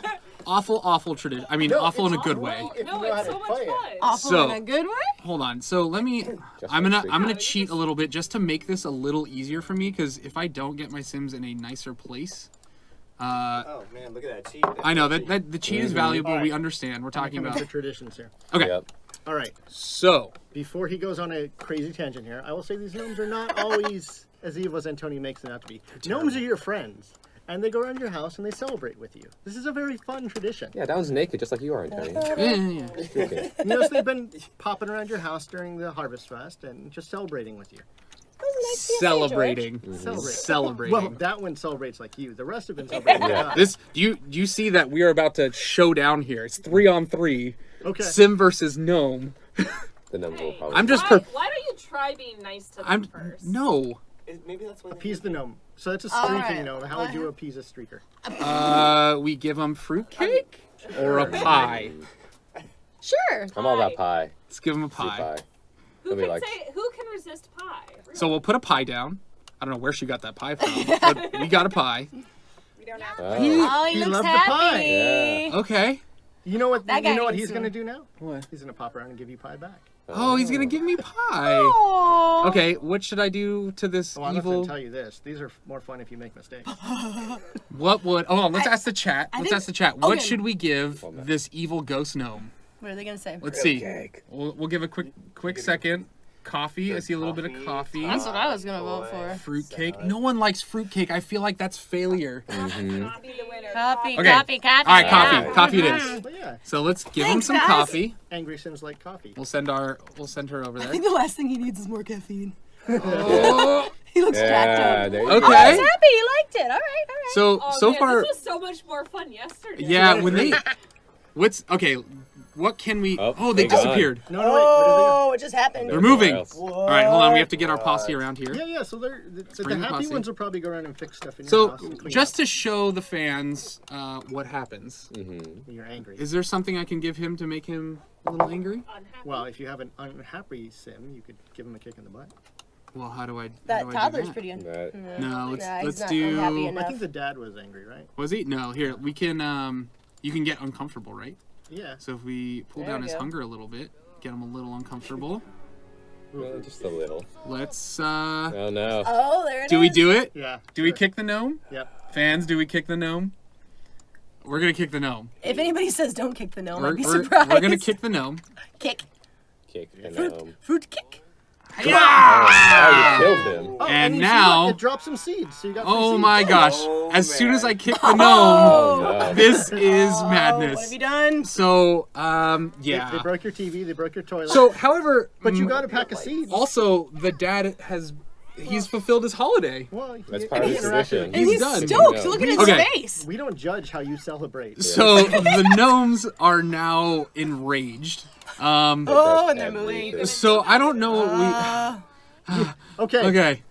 tradition. I mean, No, awful in a it's good not way. if No, you know how it's to so much play it. fun. Awful So- in a good way? Hold on. So let me. Just I'm like gonna street. cheat a little bit just to make this a little easier for me, because if I don't get my Sims in a nicer place, Oh man, look at that cheat. I know that the cheat is valuable. Alright. We understand. We're talking Coming about. to traditions here. Okay. Yep. All right. So Before he goes on a crazy tangent here, I will say these gnomes are not always as evil as Antonio makes them out to be. Gnomes are your friends, and they go around your house and they celebrate with you. This is a very fun tradition. Yeah, that one's naked, just like you are, Antonio. yeah. Okay. You notice they've been popping around your house during the Harvest Fest and just celebrating with you. Celebrating. Celebrate. Celebrating. Well, that one celebrates like you. The rest have been celebrating like us. This do you see that we are about to show down here? It's 3-on-3. Okay. Sim versus gnome. The numbers will probably. I'm just Why, per- why don't you try being nice to them I'm first? no. Maybe that's why. they Appease the gnome. So that's a All streaking right. gnome. How would you appease a streaker? We give them fruitcake or a pie. Sure. I'm all about pie. Let's give them a See pie. Who Nobody can likes- say? Who can resist pie? So we'll put a pie down. I don't know where she got that pie from, but we got a pie. We don't have. Oh. Oh, he He looks loved the happy. pie. Yeah. Okay. You know what? That guy You know what needs he's to- gonna do now? What? He's gonna pop around and give you pie back. Oh, he's gonna give me pie. Aw. Okay, what should I do to this Well, I'm not evil? gonna tell you this. These are more fun if you make mistakes. What would? Oh, let's ask the chat. Let's think- ask the chat. What okay. should we give this evil ghost gnome? What are they gonna say? Let's see. We'll give a quick second. Coffee. I see a little bit of coffee. That's what I was gonna vote for. Fruitcake. No one likes fruitcake. I feel like that's failure. Coffee, Okay. coffee, All right, yeah. coffee. Coffee it is. But yeah, So let's give him Thanks, some guys. coffee. angry Sims like coffee. We'll send her over I there. think the last thing he needs is more caffeine. Oh, He looks jacked up. there you Okay. go. Oh, he's happy. He liked it. All right, all right. So Oh, man, far, this was so much more fun yesterday. yeah. When they, okay, what can we? Oh, Oh, they they gone. disappeared. No, wait. Where did Oh, what just happened? They're moving. else. All right, hold on. We have to get our posse around here. they go? Yeah. So they're the bring the happy posse. ones will probably go around and fix stuff in your So house. And clean just to show the fans what happens, up when you're angry. is there something I can give him to make him a little angry? Well, if you have an unhappy sim, you could give him a kick in the butt. Well, how do I? That how do I do toddler's that? pretty. That- No, Yeah, let's he's not do. unhappy I enough. think the dad was angry, right? Was he? No. Here we can. You can get uncomfortable, right? Yeah. So if we pull There down we his go. hunger a little bit, get him a little uncomfortable. just a little. Let's. Oh no. Oh, there it is. Do we do it? Yeah. Do we sure. kick the gnome? Yep. Fans, do we kick the gnome? We're gonna kick the gnome. If anybody says don't kick the gnome, We're, I'd be we're, surprised. we're gonna kick the gnome. Kick. Kick the gnome. Fruit kick. Oh, you killed him. Oh, And you see, now- look, it dropped some seeds. So you got Oh some my seeds. gosh! Oh, As soon as man. I kick the gnome, Oh no. this is Oh, madness. what have you done? So, They yeah. broke your TV. They broke your toilet. So, however, but you got a pack of seeds. also the dad he's fulfilled his holiday. Well, That's part of the interacted. tradition. And He's he's done. stoked. No. Look at his Okay. face. We don't judge how you celebrate. So the gnomes are now enraged. Oh, and they're Everything. moving. So I don't know what Okay. we. Okay,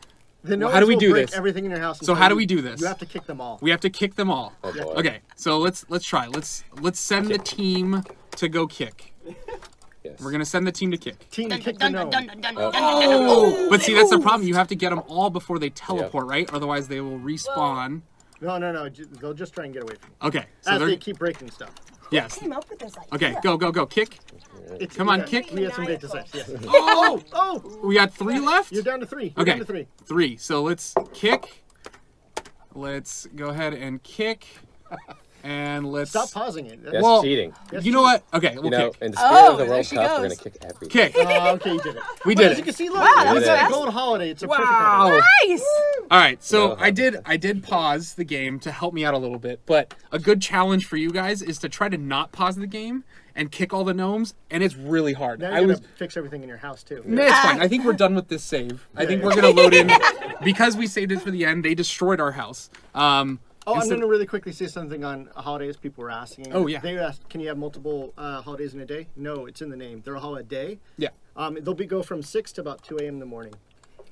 The Well, how do we gnomes do will break this? everything in your house. So until how do you- we do this? You have to kick them all. we have to kick them all. Oh, boy. Okay, so let's try. Let's send the team to go kick. Yes. We're gonna send the team to kick. Team to kick the gnome. Oh, but see that's the problem. You have to get them all before they teleport, right? Otherwise they will respawn. No. They'll just try and get away from you. Okay, so As they're they keep breaking stuff. yes. Came up with this idea. Okay, go, kick. Come on, kick. We had some great designs. Yes. Oh, Oh! we got 3 left. You're down to 3. You're Okay, down to 3. 3. So let's kick. Let's go ahead and kick, and let's. Stop pausing it. That's Well, cheating. You know what? Okay, You we'll know, kick. in the spirit Oh, of the there World she Cup, goes. we're gonna kick everything. Kick. Okay, you did it. We Well, did as you it. can see, look, Wow, that it's was a fast. gold holiday. It's a Wow. perfect holiday. Nice. All right, so No, I did pause the game to help me out a little bit, but a good challenge for you guys is to try to not pause the game and kick all the gnomes, and it's really hard. Now I you're was. gonna fix everything in your house too. Nah, it's fine. I think we're done with this save. I think we're gonna load in because we saved it for the end. They destroyed our house. Oh, I'm instead- going to really quickly say something on holidays. People were asking. Oh, yeah. They asked, can you have multiple holidays in a day? No, it's in the name. They're all a day. Yeah, They'll go from 6 to about 2 a.m. in the morning.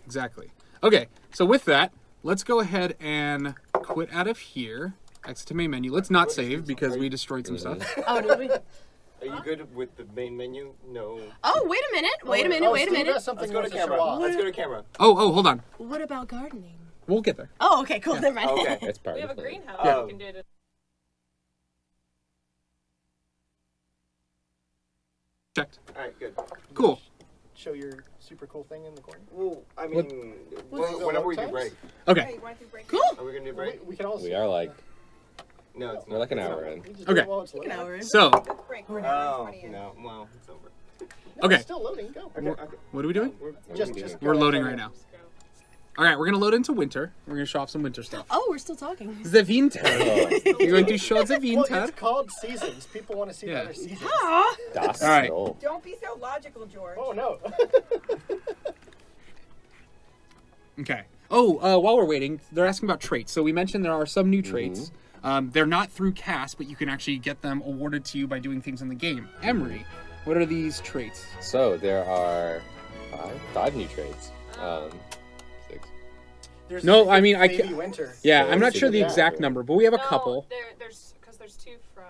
exactly. Okay, so with that, let's go ahead and quit out of here. Exit to main menu. Let's not save because we destroyed some stuff. Oh, did we? Are you good with the main menu? No. Oh, wait a minute. Wait a minute. Oh, Wait a Steve minute. has something Let's go to he wants show camera. off. Let's go to camera. Oh, hold on. What about gardening? We'll get there. Oh, okay, cool. Never mind. Okay. It's part We of have a the plan. greenhouse Yeah. we can do to Checked. All right, good. Cool. Show your super cool thing in the corner. Well, I mean, whenever we do break. Okay. Cool. Are we gonna do break? We can all We are like, No, it's not. we're like an hour in. We just do Okay. it while it's An loading. hour in. So, Oh, no. Well, it's over. No, Okay. It's still loading. Go. Okay. what are we doing? Just We're go loading ahead. right now. All right, we're gonna load into winter. We're gonna show off some winter stuff. Oh, we're still talking. The winter. You're going to show the Well, winter. it's called seasons. People want to see Yeah. other seasons. Das All right. Snow. Don't be so logical, George. Oh no. Okay. Oh, while we're waiting, they're asking about traits. So we mentioned there are some new traits. They're not through cast, but you can actually get them awarded to you by doing things in the game. Emery, what are these traits? So there are five new traits. 6. There's No, I mean, I baby ca- winter. Yeah, So I'm not let's sure see the the exact back. number, but we have a No, couple. There's because there's 2 from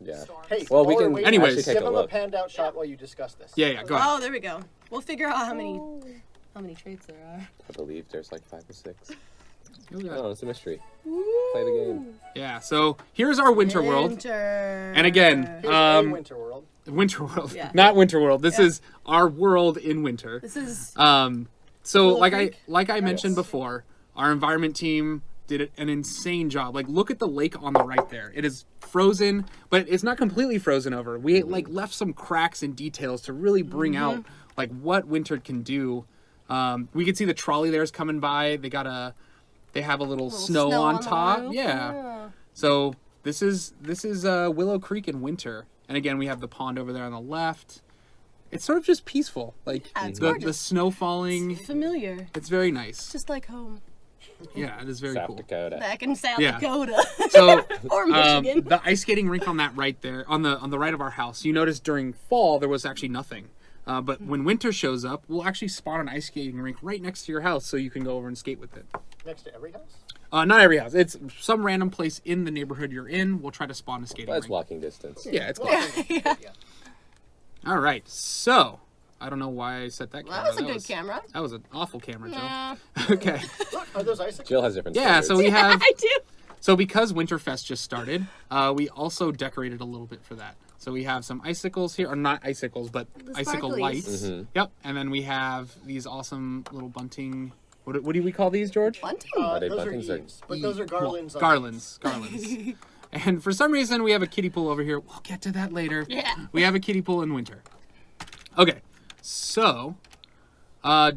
Yeah. Storms. Hey, Well, we while we're can waiting, Anyways. actually take give a them a look. panned out shot while you discuss this. Yeah, go ahead. Oh, there we go. We'll figure out how many traits there are. I believe there's like 5 or 6. Oh, yeah. Oh, it's a mystery. Play the game. Yeah, so here's our winter world. Winter. And again, Here's a winter world. Winter world, Yeah. not winter world. This Yeah. is our world in winter. This is So Willow like Creek? I mentioned before, our environment team did an insane job. Like look at the lake on the right there. It is frozen, but it's not completely frozen over. We like left some cracks and details to really bring out like what winter can do. We can see the trolley there is coming by. They have a little snow on the top. roof. Yeah. So this is Willow Creek in winter. And again, we have the pond over there on the left. it's sort of just peaceful. Like Yeah, it's the gorgeous. snow falling. Familiar. It's very nice. Just like home. Yeah, it is very South cool. Dakota. Back in South Yeah. Dakota. So or Michigan. the ice skating rink on that right there, on the right of our house. You notice during fall there was actually nothing. But when winter shows up, we'll actually spot an ice skating rink right next to your house, so you can go over and skate with it. Next to every house? Not every house. It's some random place in the neighborhood you're in. We'll try to spawn a skating Well, it's rink. walking distance. Yeah, it's cool. Yeah. All right, so I don't know why I set that camera. That was a good camera. That was an awful camera, Joe. Nah. Okay. Look, are those icicles? Jill has different Yeah, standards. so we have. I do. So because Winterfest just started, we also decorated a little bit for that. So we have some icicles here, or not icicles, but The icicle sparklies. lights. Yep, and then we have these awesome little bunting. What do we call these, George? Bunting. Are they Those are buntings or- eaves, but those are garlands. on Garlands. And for some reason, we have a kiddie pool over here. We'll get to that later. Yeah. We have a kiddie pool in winter. Okay, so,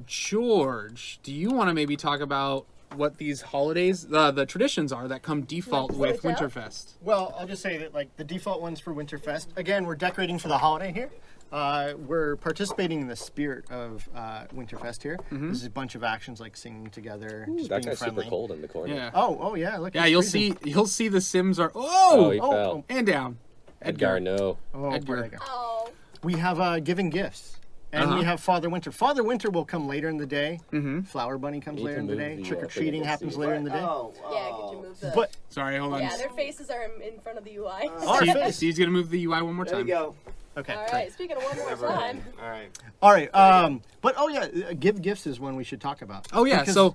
George, do you want to maybe talk about what these holidays, the traditions are that come default with point out? Winterfest? Well, I'll just say that like the default ones for Winterfest. Again, we're decorating for the holiday here. We're participating in the spirit of Winterfest here. This is a bunch of actions like singing together, just That being guy's friendly. super cold in the corner. Yeah. Oh yeah, look. Yeah, it's you'll freezing. see the Sims are Oh, he oh, fell. and down. Edgar, no. Oh, Edgar. where'd they go? Oh. We have giving gifts. And we have Father Winter. Father Winter will come later in the day. Flower Bunny comes You later can in the move day. the, Trick or thing treating you can happens see. later in the day. Yeah, could you move the... But Sorry, hold on. yeah, their faces are in front of the UI. our Steve, face. Steve's gonna move the UI one more There we time. go. Okay. All great. right, speaking of one more Never time. mind. All right. All right. But oh yeah, give gifts is one we should talk about. Oh yeah, Because- so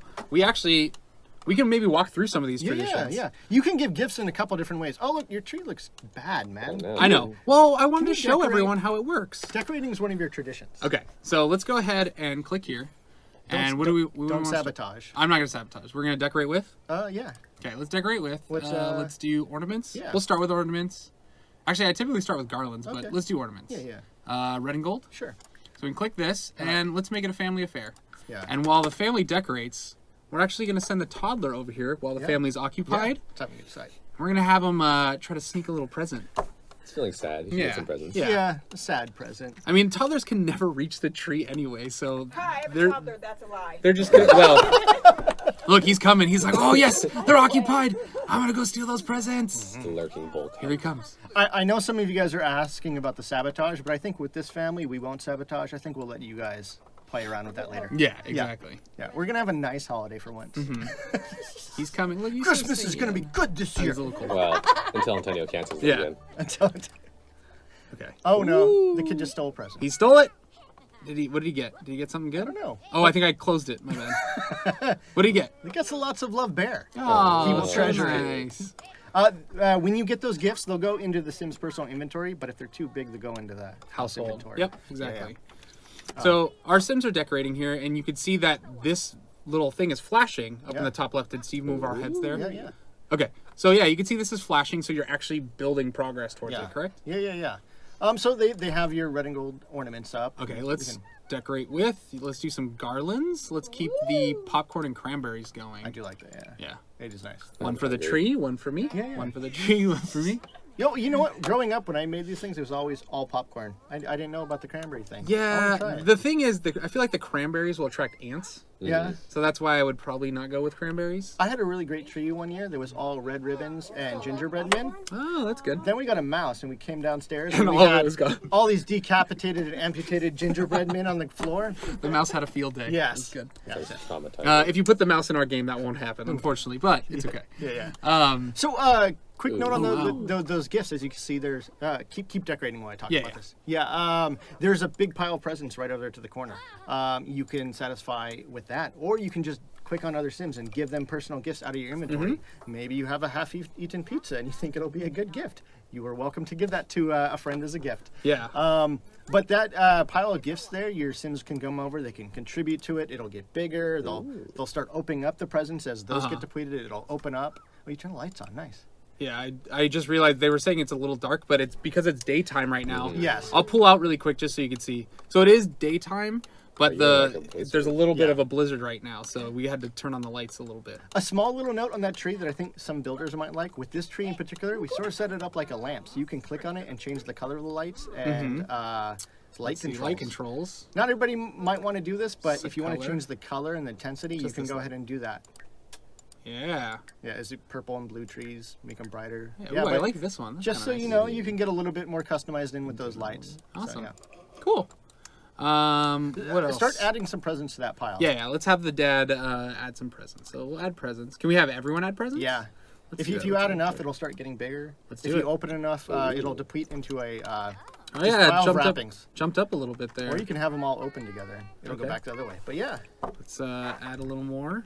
we can maybe walk through some of these yeah, traditions. yeah. You can give gifts in a couple different ways. Oh look, your tree looks bad, man. I know. Well, I wanted Can to you show decorate? everyone how it works. Decorating is one of your traditions. Okay, so let's go ahead and click here. And what do we Don't want to- sabotage. I'm not gonna sabotage. We're gonna decorate with. Yeah. Okay, let's decorate with. What's, let's do ornaments. yeah. We'll start with ornaments. Actually, I typically start with garlands, Okay. but let's do ornaments. Yeah. Red and gold. Sure. So we can click this, and let's make it a family affair. Yeah. And while the family decorates, we're actually going to send the toddler over here while the Yeah. family's occupied. Time to decide. We're going to have him try to sneak a little present. It's feeling sad. He should Yeah. get some presents. Yeah. A sad present. I mean, toddlers can never reach the tree anyway, so Hi, I'm they're a toddler. That's a lie. they're just gonna, well. Look, he's coming. He's like, oh yes, they're occupied. I'm gonna go steal those presents. The lurking bolt. Here he comes. I know some of you guys are asking about the sabotage, but I think with this family we won't sabotage. I think we'll let you guys play around with that later. Yeah, exactly. Yeah, we're gonna have a nice holiday for once. He's coming. Look, he's Christmas is gonna be good this year. He's a little cool. Well, until Antonio cancels it Yeah. again. Until Okay. oh no, the kid just stole a present. He stole it. What did he get? Did he get something good? I don't know. Oh, I think I closed it. My bad. What did he get? He gets a lots of love bear. Oh, He will treasure it. nice. When you get those gifts, they'll go into the Sims personal inventory, but if they're too big, they go into the house Household. inventory. Yep, exactly. So our Sims are decorating here, and you can see that this little thing is flashing up in Yeah. the top left. Did Steve move our heads there? Yeah, yeah. Okay. So yeah, you can see this is flashing, so you're actually building progress towards Yeah. it, correct? Yeah. So they have your red and gold ornaments up. Okay, We let's can- decorate with. Let's do some garlands. Let's keep the popcorn and cranberries going. I do like that. Yeah. Yeah. It is nice. One for the hungry. tree, one for me. Yeah. One for the tree, one for me. Yo, you know what? Growing up, when I made these things, it was always all popcorn. I didn't know about the cranberry thing. I Yeah. wanna try it. The thing is, I feel like the cranberries will attract ants, Yeah. so that's why I would probably not go with cranberries. I had a really great tree one year. There was all red ribbons and gingerbread men. Oh, that's good. Then we got a mouse, and we came downstairs, And and we all of it had was gone. all these decapitated and amputated gingerbread men on the floor. The mouse had a field day. Yes. That's good. That's traumatizing. If you put the mouse in our game, that won't happen, unfortunately, but it's okay. Yeah. So, Quick note on wow. those gifts. As you can see, there's keep decorating while I talk Yeah, about yeah. this. Yeah. There's a big pile of presents right over there to the corner. You can satisfy with that, or you can just click on other Sims and give them personal gifts out of your inventory. Maybe you have a half-eaten pizza and you think it'll be a good gift. You are welcome to give that to a friend as a gift. yeah. But that pile of gifts there, your Sims can come over. They can contribute to it. It'll get bigger. They'll start opening up the presents as those get depleted. It'll open up. Oh, you turn the lights on. Nice. Yeah, I just realized they were saying it's a little dark, but it's because it's daytime right now. Yes. I'll pull out really quick just so you can see. So it is daytime, But Are you like a blizzard? there's a little bit Yeah. of a blizzard right now, so we had to turn on the lights a little bit. A small little note on that tree that I think some builders might like. With this tree in particular, we sort of set it up like a lamp, so you can click on it and change the color of the lights and it's light See, controls. light controls. Not everybody might want to do this, but Set if you want to color. change the color and the intensity, you Just can this go one. ahead and do that. Yeah. Yeah, is it purple and blue trees? Make them brighter. Yeah, ooh, I but like this one. That's just so kinda you nice. know, you can get a little bit more customized in with those lights. Awesome. So, Cool. What else? Start adding some presents to that pile. Yeah, let's have the dad add some presents. So we'll add presents. Can we have everyone add presents? Yeah. Let's If do you, it. if you add enough, it'll start getting bigger. Let's if do you it. open enough, it'll deplete into a Oh just yeah, pile of it wrappings. jumped up a little bit there. Or you can have them all open together. It'll go Okay. back the other way. But yeah, Let's add a little more.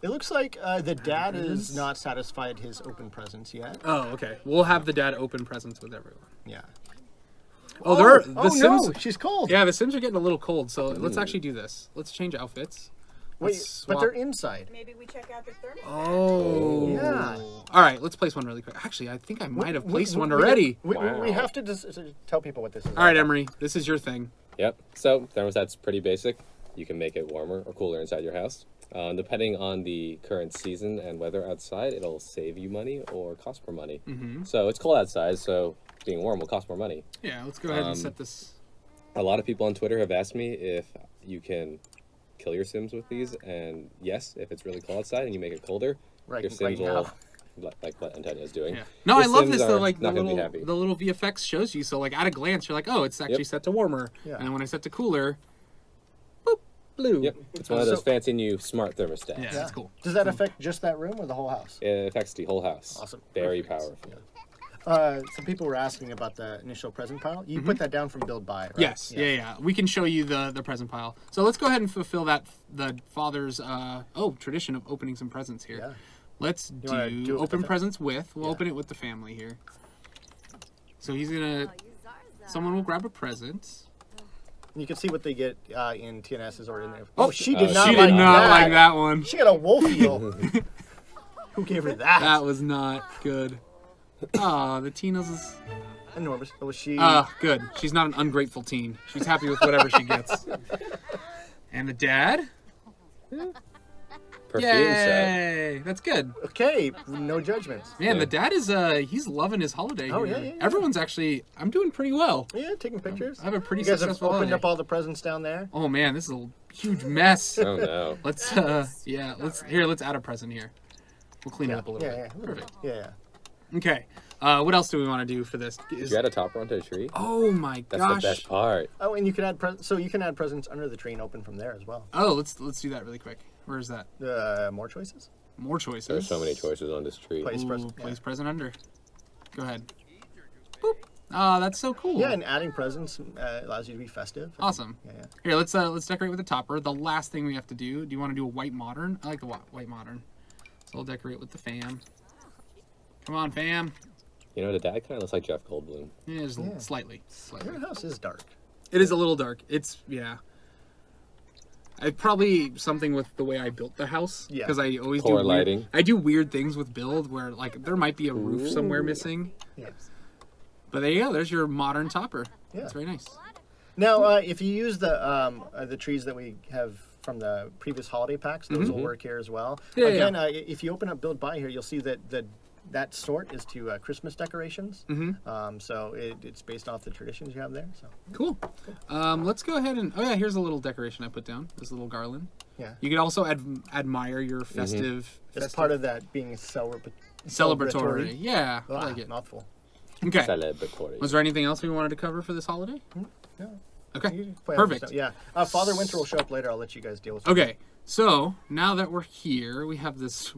it looks like the dad presents. is not satisfied his open presents yet. Oh, okay. We'll have the dad open presents with everyone. Yeah. Oh, there are the oh Sims. no, she's cold. Yeah, the Sims are getting a little cold, so let's actually do this. Let's change outfits. Wait, Let's but they're swap- inside. Maybe we check out the thermostat. Oh. Yeah. All right, let's place one really quick. Actually, I think I might have placed one We- already. We Wow. have to just tell people what this is. All right, Emery, this is your thing. Yep. So thermostat's pretty basic. You can make it warmer or cooler inside your house. Depending on the current season and weather outside, it'll save you money or cost more money. So it's cold outside, so being warm will cost more money. Yeah, let's go ahead and set this. A lot of people on Twitter have asked me if you can kill your Sims with these, and yes, if it's really cold outside and you make it colder, Right- your Sims right will, now. like what Antonio's doing. Yeah. No, your I love Sims this though. are Like not gonna be happy. the little VFX shows you. So like at a glance, you're like, oh, it's actually Yep. set to warmer. Yeah. And then when I set to cooler, boop, blue. Yep, it's one of those So- fancy new smart thermostats. Yeah, that's cool. Does that affect just that room or the whole house? It affects the whole house. Awesome. Very Perfect. powerful. Some people were asking about the initial present pile. You put that down from build by, right? Yes. Yeah. We can show you the present pile. So let's go ahead and fulfill that the father's tradition of opening some presents here. Yeah. Let's wanna do it with open the presents with. We'll Yeah. open it with the family here. So he's gonna. Someone will grab a present. You can see what they get in TNS is already in there. Oh, she did she not She like did not that. like that one. She got a wolf eel. Who gave her that? That was not good. Ah, the Tina's is. Enormous. Oh, was she? Good. She's not an ungrateful teen. She's happy with whatever she gets. And the dad? Perfume set. Yay! That's good. Okay, no judgments. Man, Yeah. the dad is he's loving his holiday Oh, here. yeah, yeah, yeah. Everyone's actually I'm doing pretty well. Yeah, taking pictures. I have a pretty You guys have successful opened holiday. up all the presents down there. Oh man, this is a huge mess. Oh no. Let's let's add a present here. We'll clean it up a little Yeah, bit. yeah. Perfect. Yeah. Okay. What else do we want to do for this? Did you add a topper onto a tree? Oh my That's gosh. the best part. Oh, and you can add so you can add presents under the tree and open from there as well. Oh, let's do that really quick. Where is that? More choices. More choices. There's so many choices on this tree. Place Ooh, present. place present under. Go ahead. Boop. Oh, that's so cool. Yeah, and adding presents allows you to be festive. Awesome. Yeah. Here, let's decorate with the topper. The last thing we have to do. Do you want to do a white modern? I like the white modern. So I'll decorate with the fam. Come on, fam. You know, the dad kind of looks like Jeff Goldblum. Yeah, just Yeah. slightly. Your house is dark. It is a little dark. It's I probably something with the way I built the house. Yeah. Because I always Poor do lighting. I do weird things with build where like there might be a roof somewhere missing. Yeah. But there you go. There's your modern topper. Yeah. That's very nice. Now, if you use the trees that we have from the previous holiday packs, those will work here as well. Yeah, Again, if you open up Build By here, you'll see that that sort is to Christmas decorations. So it's based off the traditions you have there. So Cool. Let's go ahead and here's a little decoration I put down. This little garland. yeah, You could also admire your festive. it's part of that being celebratory. Yeah, I Ah, like it. mouthful. Okay. Celebratory. Was there anything else we wanted to cover for this holiday? No. Okay. You can play other Perfect. stuff. Yeah. Father Winter will show up later. I'll let you guys deal with it. Okay. So now that we're here, we have this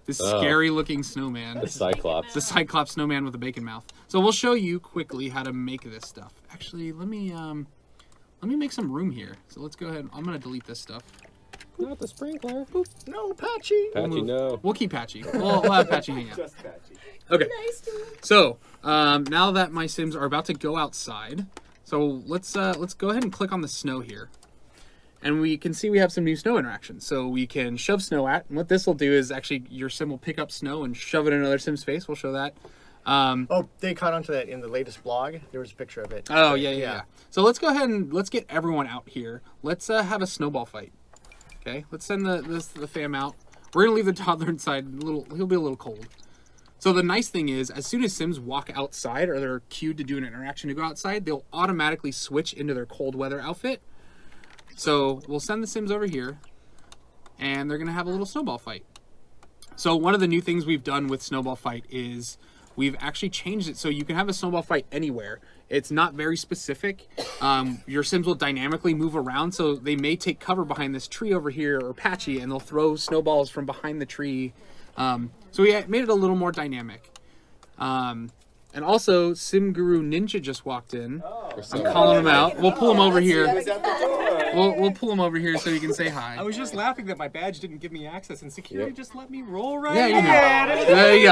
this Oh. scary looking snowman. The Cyclops. The Cyclops snowman with a bacon mouth. So we'll show you quickly how to make this stuff. Actually, let me make some room here. So let's go ahead. I'm gonna delete this stuff. Not the sprinkler. No, Patchy. Patchy, no. We'll keep Patchy. We'll have Patchy hang out. Just patchy. Okay. So now that my Sims are about to go outside, so let's go ahead and click on the snow here, and we can see we have some new snow interactions. So we can shove snow at, and what this will do is actually your Sim will pick up snow and shove it in another Sim's face. We'll show that. Oh, they caught onto that in the latest blog. There was a picture of it. Oh, yeah. So let's go ahead and let's get everyone out here. Let's have a snowball fight. Okay, let's send the fam out. We're going to leave the toddler inside. He'll be a little cold. So the nice thing is, as soon as Sims walk outside or they're cued to do an interaction to go outside, they'll automatically switch into their cold weather outfit. So we'll send the Sims over here, and they're going to have a little snowball fight. So one of the new things we've done with Snowball Fight is we've actually changed it so you can have a snowball fight anywhere. It's not very specific. Your Sims will dynamically move around, so they may take cover behind this tree over here or Patchy, and they'll throw snowballs from behind the tree. So we made it a little more dynamic. And also, Sim Guru Ninja just walked in. I'm calling him out. We'll pull him over here. Who's at the door? We'll pull him over here so you can say hi. I was just laughing that my badge didn't give me access, and security just let me roll right Yeah, you in. know. There you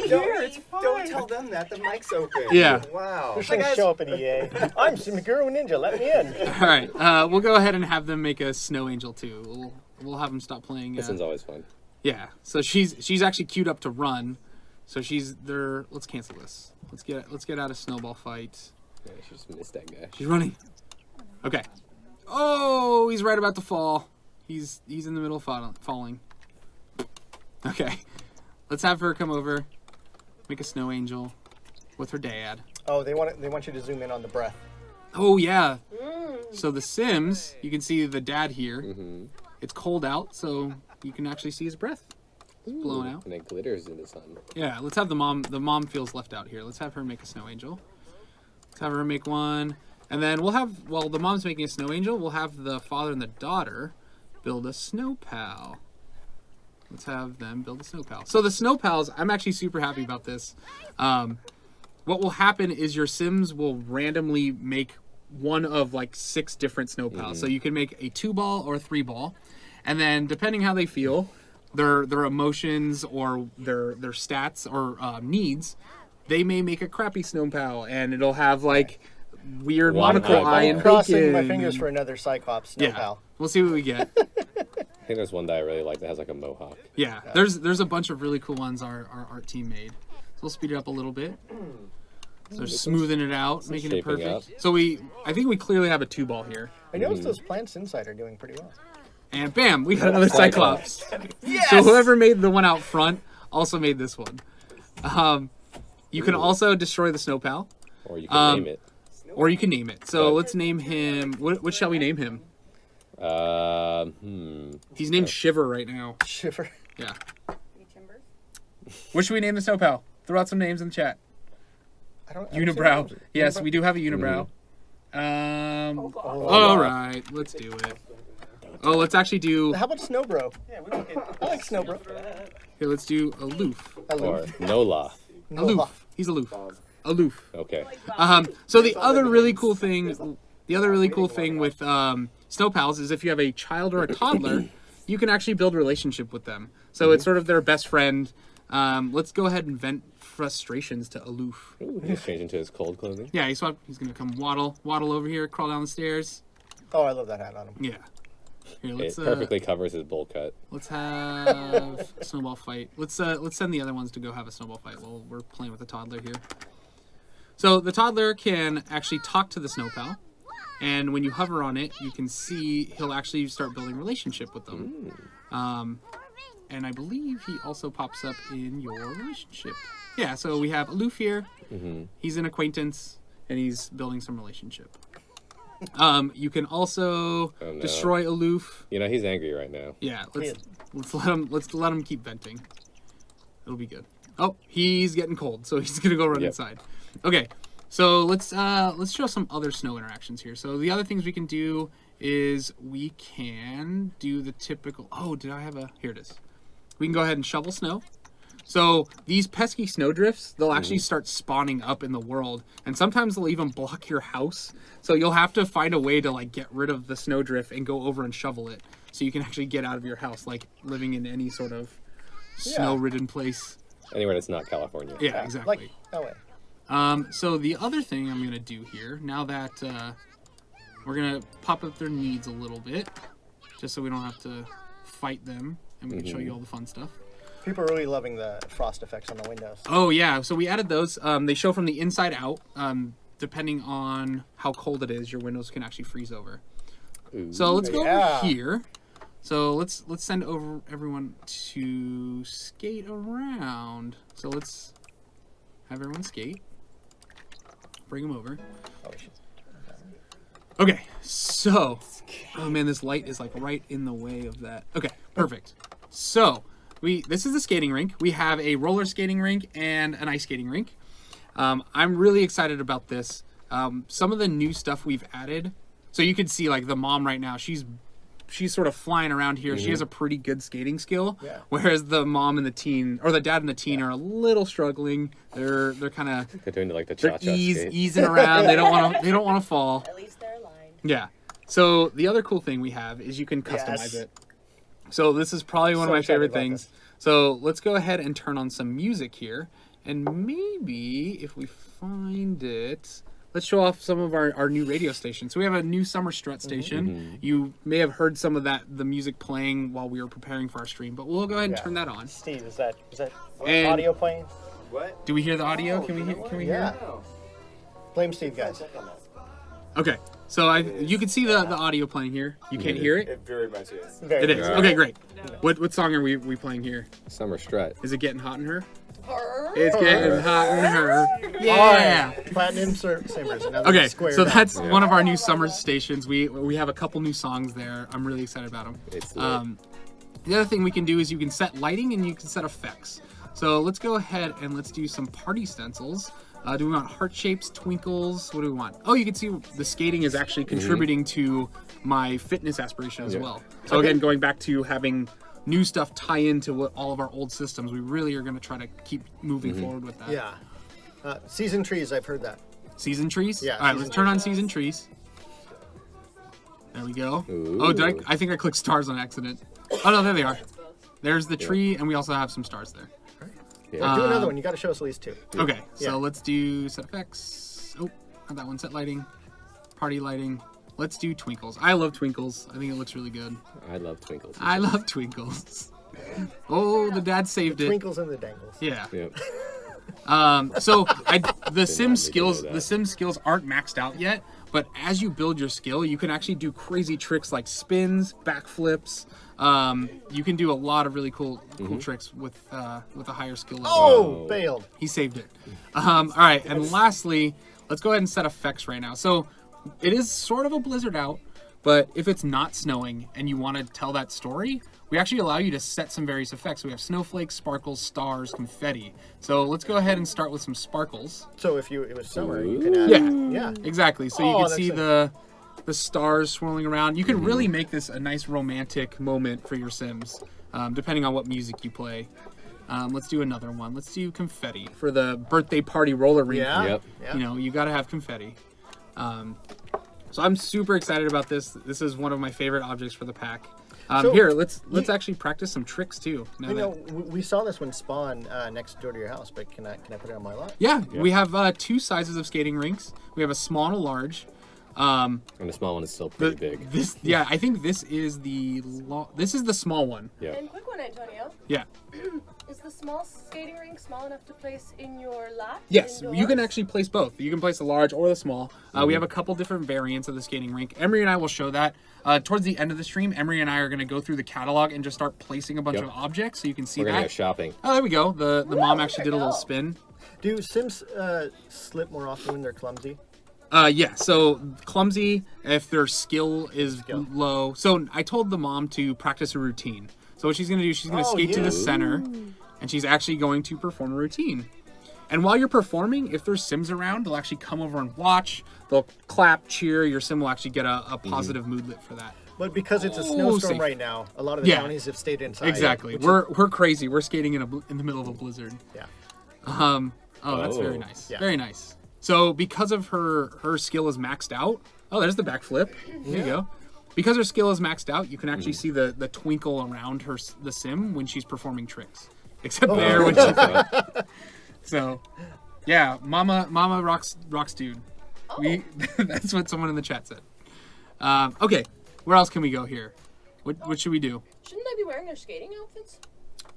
go. Don't tell them that. The mic's open. Yeah. Wow. This thing show up at EA. I'm Guru Ninja. Let me in. All right. We'll go ahead and have them make a snow angel too. We'll have them stop playing. This one's always fun. Yeah. So she's actually queued up to run. So she's there. Let's cancel this. Let's get out of snowball fight. Yeah, she just missed that guy. She's running. Okay. Oh, he's right about to fall. He's in the middle of falling. Okay. Let's have her come over. Make a snow angel with her dad. Oh, they want you to zoom in on the breath. Oh yeah. So the Sims, you can see the dad here. Mm-hmm. It's cold out, so you can actually see his breath. It's blown out. And it glitters in the sun. Yeah, let's have the mom. The mom feels left out here. Let's have her make a snow angel. Let's have her make one. And then we'll have, while the mom's making a snow angel, we'll have the father and the daughter build a snow pal. Let's have them build a snow pal. So the snow pals, I'm actually super happy about this. What will happen is your Sims will randomly make one of like 6 different snow pals. So you can make a 2-ball or a 3-ball. And then depending how they feel, their emotions or their stats or needs, they may make a crappy snow pal, and it'll have like weird One monocle eyeball. eye I'm and crossing my bacon fingers and- for another Cyclops snow yeah. pal. We'll see what we get. I think there's one that I really like that has like a mohawk. Yeah, there's a bunch of really cool ones our art team made. So we'll speed it up a little bit. So they're smoothing it out, making it shaping perfect. up. So I think we clearly have a 2-ball here. I noticed those plants inside are doing pretty well. And bam, we got another Cyclops. So whoever made the one out front also made this one. You can also destroy the snow pal, Or you can name it. or you can name it. So let's name him. What shall we name him? He's named Shiver right now. Shiver. Yeah. What should we name the snow pal? Throw out some names in the chat. I don't. Unibrow. Yes, we do have a unibrow. All right, let's do it. Oh, let's actually do. How about Snowbro? Yeah, I like Snowbro. Here, let's do aloof. Or Nola. Aloof. He's aloof. Aloof. Okay. So the other really cool thing with snow pals is if you have a child or a toddler, you can actually build a relationship with them. So it's sort of their best friend. Let's go ahead and vent frustrations to aloof. Ooh, he's changed into his cold clothing. Yeah, he's gonna come waddle over here, crawl down the stairs. Oh, I love that hat on him. Yeah. Here, It let's perfectly covers his bowl cut. let's have a snowball fight. Let's send the other ones to go have a snowball fight while we're playing with the toddler here. So the toddler can actually talk to the snow pal, and when you hover on it, you can see he'll actually start building a relationship with them. And I believe he also pops up in your relationship. Yeah, so we have Aloof here. He's an acquaintance, and he's building some relationship. You can also destroy Aloof. You know, he's angry right now. Yeah, let's let him keep venting. It'll be good. Oh, he's getting cold, so he's gonna go run inside. Okay, so let's show some other snow interactions here. So the other things we can do is we can do the typical. Oh, did I have a? Here it is. We can go ahead and shovel snow. So these pesky snowdrifts, they'll actually start spawning up in the world, and sometimes they'll even block your house. So you'll have to find a way to like get rid of the snowdrift and go over and shovel it, so you can actually get out of your house, like living in any sort of snow-ridden place. Anywhere that's not California. Yeah, exactly. Like LA. So the other thing I'm gonna do here, now that we're gonna pop up their needs a little bit, just so we don't have to fight them, and we can show you all the fun stuff. People are really loving the frost effects on the windows. Oh yeah, so we added those. They show from the inside out. Depending on how cold it is, your windows can actually freeze over. So let's go over here. So let's send over everyone to skate around. So let's have everyone skate. Bring them over. Okay, so oh man, this light is like right in the way of that. Okay, perfect. So this is the skating rink. We have a roller skating rink and an ice skating rink. I'm really excited about this. Some of the new stuff we've added. So you can see like the mom right now, she's sort of flying around here. She has a pretty good skating skill. Yeah. Whereas the mom and the teen, or the dad and the teen, are a little struggling. They're kind of they're doing like the cha-cha skate. Easing around. They don't want to fall. At least they're aligned. Yeah. So the other cool thing we have is you can customize it. So this is probably one of my favorite things. So let's go ahead and turn on some music here. And maybe if we find it, let's show off some of our new radio stations. So we have a new summer strut station. You may have heard some of the music playing while we were preparing for our stream, but we'll go ahead and turn that on. Steve, is that And- audio playing? What? Do we hear the audio? Can we hear? Yeah. No. Blame Steve, guys. Okay. So you can see the audio playing here. You can't hear it? It very much is. Very It is. good. Okay, great. What song are we playing here? Summer strut. Is it Getting Hot in Her? It's getting hot in her. All Yeah. right. Platinum Simmers. Another Okay, square so down. that's one of our new summer stations. We have a couple new songs there. I'm really excited about them. It's lit. The other thing we can do is you can set lighting and you can set effects. So let's go ahead and let's do some party stencils. Do we want heart shapes, twinkles? What do we want? Oh, you can see the skating is actually contributing to my fitness aspiration as well. So again, going back to having new stuff tie into all of our old systems, we really are going to try to keep moving forward with that. Yeah. Season trees, I've heard that. Season trees? Yeah, All right, season let's turn on season trees. There we go. Ooh. Oh, I think I clicked stars on accident. Oh, no, there they are. There's the tree, and we also have some stars there. Yeah. Do another one. You got to show us at least two. Okay, so Yeah. let's do set effects. Oh, have that one. Set lighting. Party lighting. Let's do twinkles. I love twinkles. I think it looks really good. I love twinkles. I love twinkles. Oh, the dad saved it. Twinkles and the dangles. Yeah. Yep. So the sim need to skills, know that. the sim skills aren't maxed out yet. But as you build your skill, you can actually do crazy tricks like spins, backflips. You can do a lot of really cool tricks with a higher skill level. Oh, bailed. He saved it. All right, and lastly, let's go ahead and set effects right now. So it is sort of a blizzard out, but if it's not snowing and you want to tell that story, we actually allow you to set some various effects. So we have snowflakes, sparkles, stars, confetti. So let's go ahead and start with some sparkles. So if it was summer, you can add. Yeah. Yeah. Exactly. So you Oh, can that's see it. the stars swirling around. You can really make this a nice romantic moment for your Sims, depending on what music you play. Let's do another one. Let's do confetti for the birthday party roller rink. Yeah. Yep. Yeah. You know, you got to have confetti. So I'm super excited about this. This is one of my favorite objects for the pack. So Here, let's actually practice some tricks too. Now You that- know, we saw this one spawn next door to your house, but can I put it on my lot? yeah, we have two sizes of skating rinks. We have a small and a large. And the small one is still pretty big. I think this is this is the small one. Yeah. And quick one, Antonio. Yeah. Is the small skating rink small enough to place in your lot? Yes, you can indoors? actually place both. You can place the large or the small. We have a couple different variants of the skating rink. Emery and I will show that. Towards the end of the stream, Emery and I are going to go through the catalog and just start placing a bunch Yep. of objects so you can see We're gonna that. go shopping. Oh, there we go. The mom actually did a little spin. Do Sims slip more often when they're clumsy? Yeah, so clumsy if their skill is low. So I told the mom to practice a routine. So what she's going to do, she's going to skate to the center, and she's actually going to perform a routine. And while you're performing, if there's Sims around, they'll actually come over and watch. They'll clap, cheer. Your Sim will actually get a positive mood lit for that. But because it's a Oh, snowstorm safe. right now, a lot of the Yeah. counties have stayed inside. Exactly. which We're crazy. We're skating in the middle of a blizzard. yeah. Oh, that's very nice. Yeah. Very nice. So because of her skill is maxed out. Oh, there's the backflip. There you go. Because her skill is maxed out, you can actually see the twinkle around the Sim when she's performing tricks. Except there when she. So, yeah, Mama rocks dude. That's what someone in the chat said. Okay, where else can we go here? What should we do? Shouldn't they be wearing their skating outfits?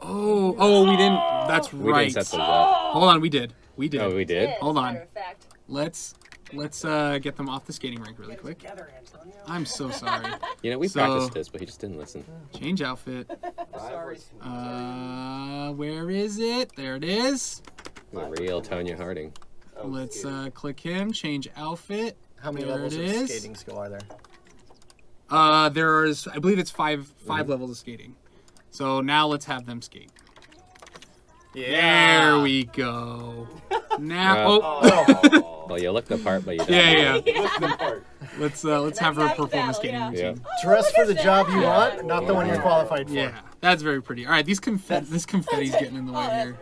Oh, we didn't. That's We right. didn't set those up. Hold on, we did. We did. Oh, we did? Hold on. Let's get them off the skating rink really quick. I'm so sorry. You know, we So- practiced this, but he just didn't listen. Change outfit. Sorry. Where is it? There it is. The real Tonya Harding. Let's click him. Change outfit. How many There levels it of is. skating skill are there? There's, I believe it's five levels of skating. So now let's have them skate. There we go. Now, Well, you look the part, but you don't. yeah. Look the part. Let's have her perform a skating Yeah. routine. Dress for the job you want, not the one you're qualified for. Yeah, that's very pretty. All right, this confetti's getting in the way here.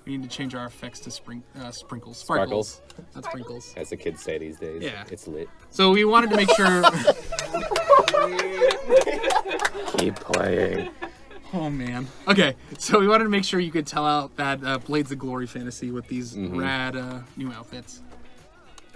We need to change our effects to sprinkles. Sparkles. Not sprinkles. As the kids say these days. Yeah. It's lit. So we wanted to make sure. Keep playing. Oh man. Okay, so we wanted to make sure you could tell out that Blades of Glory fantasy with these rad new outfits.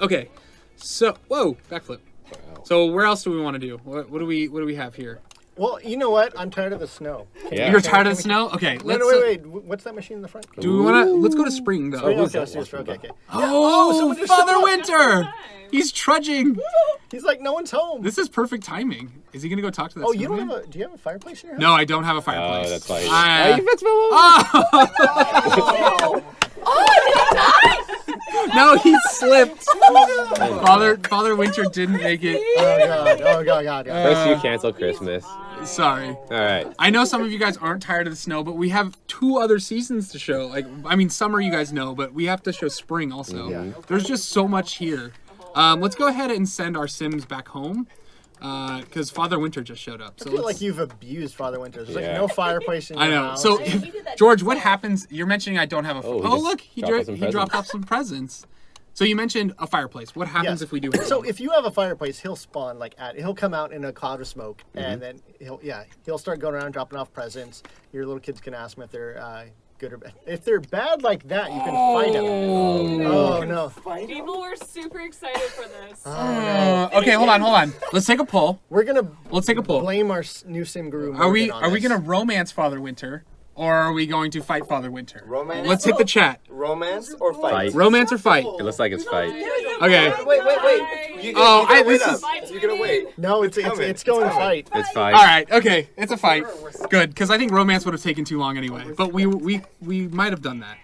Okay, so backflip. Wow. So where else do we want to do? What do we have here? Well, you know what? I'm tired of the snow. Yeah. You're tired of the snow? Okay, No, let's. wait. What's that machine in the front? Do we want to? Let's go to spring though. Wait, who's okay, that let's do this. walking Okay. Oh, someone Father just showed Winter! He's trudging. He's like, no one's home. This is perfect timing. Is he gonna go talk to that? Oh, you don't snowman? have a? Do you have a fireplace in your house? No, I don't have a fireplace. Oh, that's why. No, he slipped. Father Winter didn't make it. Oh god. First you cancel Christmas. Sorry. All right. I know some of you guys aren't tired of the snow, but we have 2 other seasons to show. Like, I mean, summer you guys know, but we have to show spring also. Yeah. There's just so much here. Let's go ahead and send our Sims back home, because Father Winter just showed up. So I feel let's- like you've abused Father Winter. There's like Yeah. no fireplace in your I know. house. So, He did that George, what happens? You're mentioning I don't have a. Oh, he Oh, just look, he dropped off some dropped presents. off some presents. So you mentioned a fireplace. What happens Yes. if we do? So if you have a fireplace, he'll spawn he'll come out in a cloud of smoke, and then he'll start going around dropping off presents. Your little kids can ask him if they're good or bad. If they're bad like that, you can fight them. Oh no! People were super excited for this. Okay, hold on. Let's take a poll. We're gonna Let's take a poll. blame our new sim guru. Are we Morgan on this. gonna romance Father Winter, or are we going to fight Father Winter? Romance? Let's hit the chat. Romance or fight? Fight. Romance or fight? It looks like it's fight. Okay. Wait. You Oh, gotta this wait is- up. You're gonna wait. No, it's coming. going It's coming. fight. It's fight. All right. Okay. It's a fight. Good, because I think romance would have taken too long anyway. But we might have done that.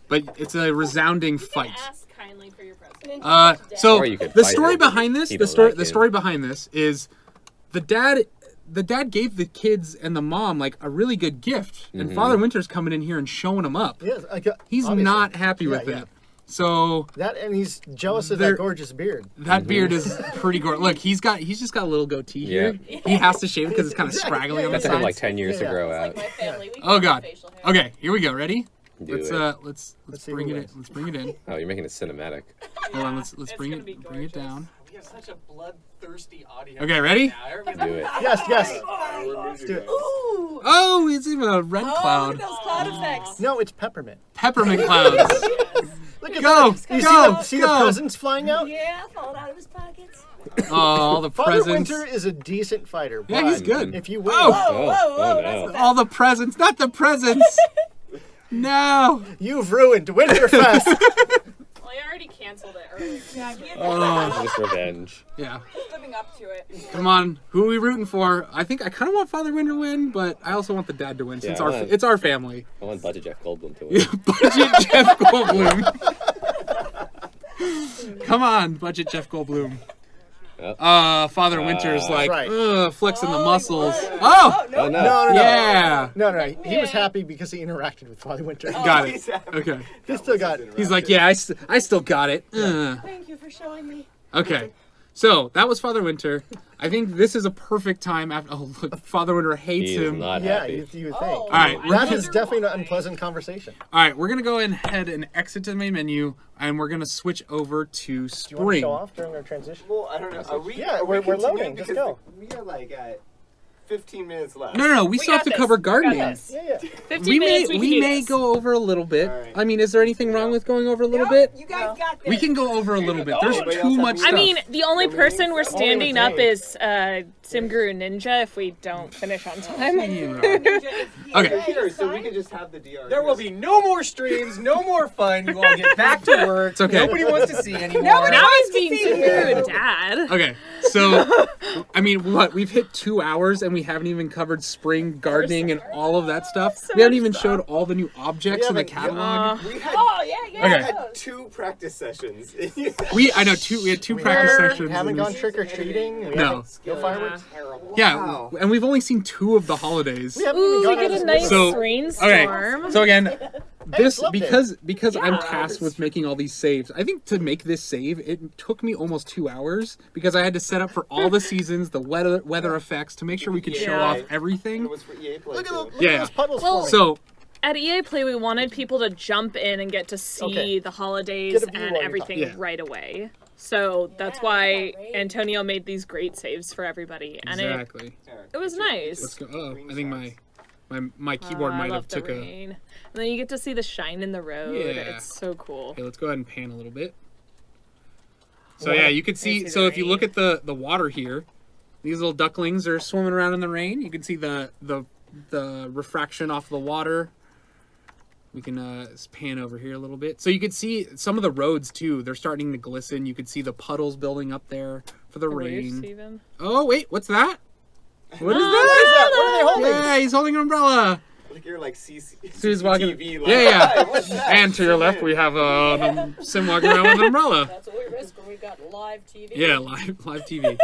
But it's a resounding fight. Ask kindly for your present. So Or you could the fight story him. behind this, He the don't story, like the him. story behind this is the dad gave the kids and the mom like a really good gift, and Father Winter's coming in here and showing them up. Yes, He's obviously. not happy with Yeah. it. So That and he's jealous of There- that gorgeous beard. that beard is pretty gorgeous. Look, he's just got a little goatee here. He has to shave it because it's kind of scraggly on the That took him like sides. 10 years to Yeah. grow Like out. my family. We Oh do God. facial hair. Okay, here we go. Ready? Do Let's it. let's see bring who it in. wins. Let's bring it in. Oh, you're making it cinematic. Hold on. Let's bring gonna be it bring it gorgeous. down. We have such a bloodthirsty audience. Okay, ready? Now. Everybody's Do it. Yes. Let's do it. Ooh. Oh, it's even a red Oh, look cloud. at those cloud effects. No, it's peppermint. Peppermint clouds. Look at Go, that. You go, see go. the presents flying out? Yeah, falling out of his pockets. Oh, all the Father presents. Winter is a decent fighter. Yeah, but he's good. If you win, Oh. Oh no. All the presents, not the presents. No. you've ruined Winterfest. Well, I already canceled it earlier. Oh, Just revenge. yeah. Living up to it. Come on, who are we rooting for? I think I kind of want Father Winter to win, but I also want the dad to win since Yeah, I want- it's our family. I want Budget Jeff Goldblum to win. Budget Jeff Goldblum. Come on, budget Jeff Goldblum. Father Winter's like, right. flexing the muscles. Oh, Oh no. No. yeah. No. He was happy because he interacted with Father Winter. Got it. Okay. He still got it. He's like, yeah, I still got it. Thank you for showing me. Okay. So that was Father Winter. I think this is a perfect time after. Oh, look, Father Winter hates He is him. not Yeah, happy. you would think. All right, That is definitely an unpleasant conversation. All right, we're gonna go ahead and exit to the main menu, and we're gonna switch over to Do you want to spring. show off during our transition? Well, I don't know. Are we? Yeah, are we're continuing? loading. Let's Because go. we are like at 15 minutes left. No, we still got have to this. cover We got gardening. this. Yeah. 15 We minutes, we can do may this. go over a little bit. All right. I mean, is there anything wrong with going over a little bit? You guys got this. We can go over a little bit. There's Anybody else too have much any- stuff. I mean, the only person we're standing up Dave. is Simguru Ninja if we don't finish on time. Okay. Here, so we can just have the DR. There will be no more streams, no more fun. You all get back to work. It's okay. Nobody wants to see anymore. Now he's being Simguru dad. Okay, so I mean, what we've hit 2 hours and we haven't even covered spring gardening and all of that stuff. So We haven't much even stuff. showed all the new objects in the haven't- catalog. We had, Oh, yeah. Okay. had 2 practice sessions. We had two practice We sessions. haven't and- gone trick or treating. No. No fireworks. Yeah, Wow. and we've only seen 2 of the holidays. We haven't Ooh, even we gone get out a of nice school. So- rainstorm. So again, this love it. because I'm Yeah. tasked with making all these saves. I think to make this save, it took me almost 2 hours because I had to set up for all the seasons, the weather effects to make sure we could show Yeah. off It everything. was for EA Play. Look at, too. look Yeah. at those puddles Well, forming. So At EA Play, we wanted people to jump in and get to see Okay. the holidays Get a view and while you're everything talking. Yeah. right away. So that's why Antonio made these great saves for everybody, and exactly. it was nice. Let's go. Oh, I think my keyboard I might love have the took a. rain. And then you get to see the shine in the road. Yeah. It's so cool. Okay, let's go ahead and pan a little bit. So Wow. yeah, you can see see. the So if you rain. look at the water here, these little ducklings are swimming around in the rain. You can see the refraction off the water. We can pan over here a little bit. So you can see some of the roads too. They're starting to glisten. You can see the puddles building up there for the Roofs rain. even. Oh wait, what's that? What is What is that? that? What are they holding? Yeah, he's holding an umbrella. Like you're like CC. So he's walking. CCTV, like, Yeah. "Hi, what's that?" And to your left, we have Sim walking around with an umbrella. That's what we risk when we got live TV. Yeah, live TV.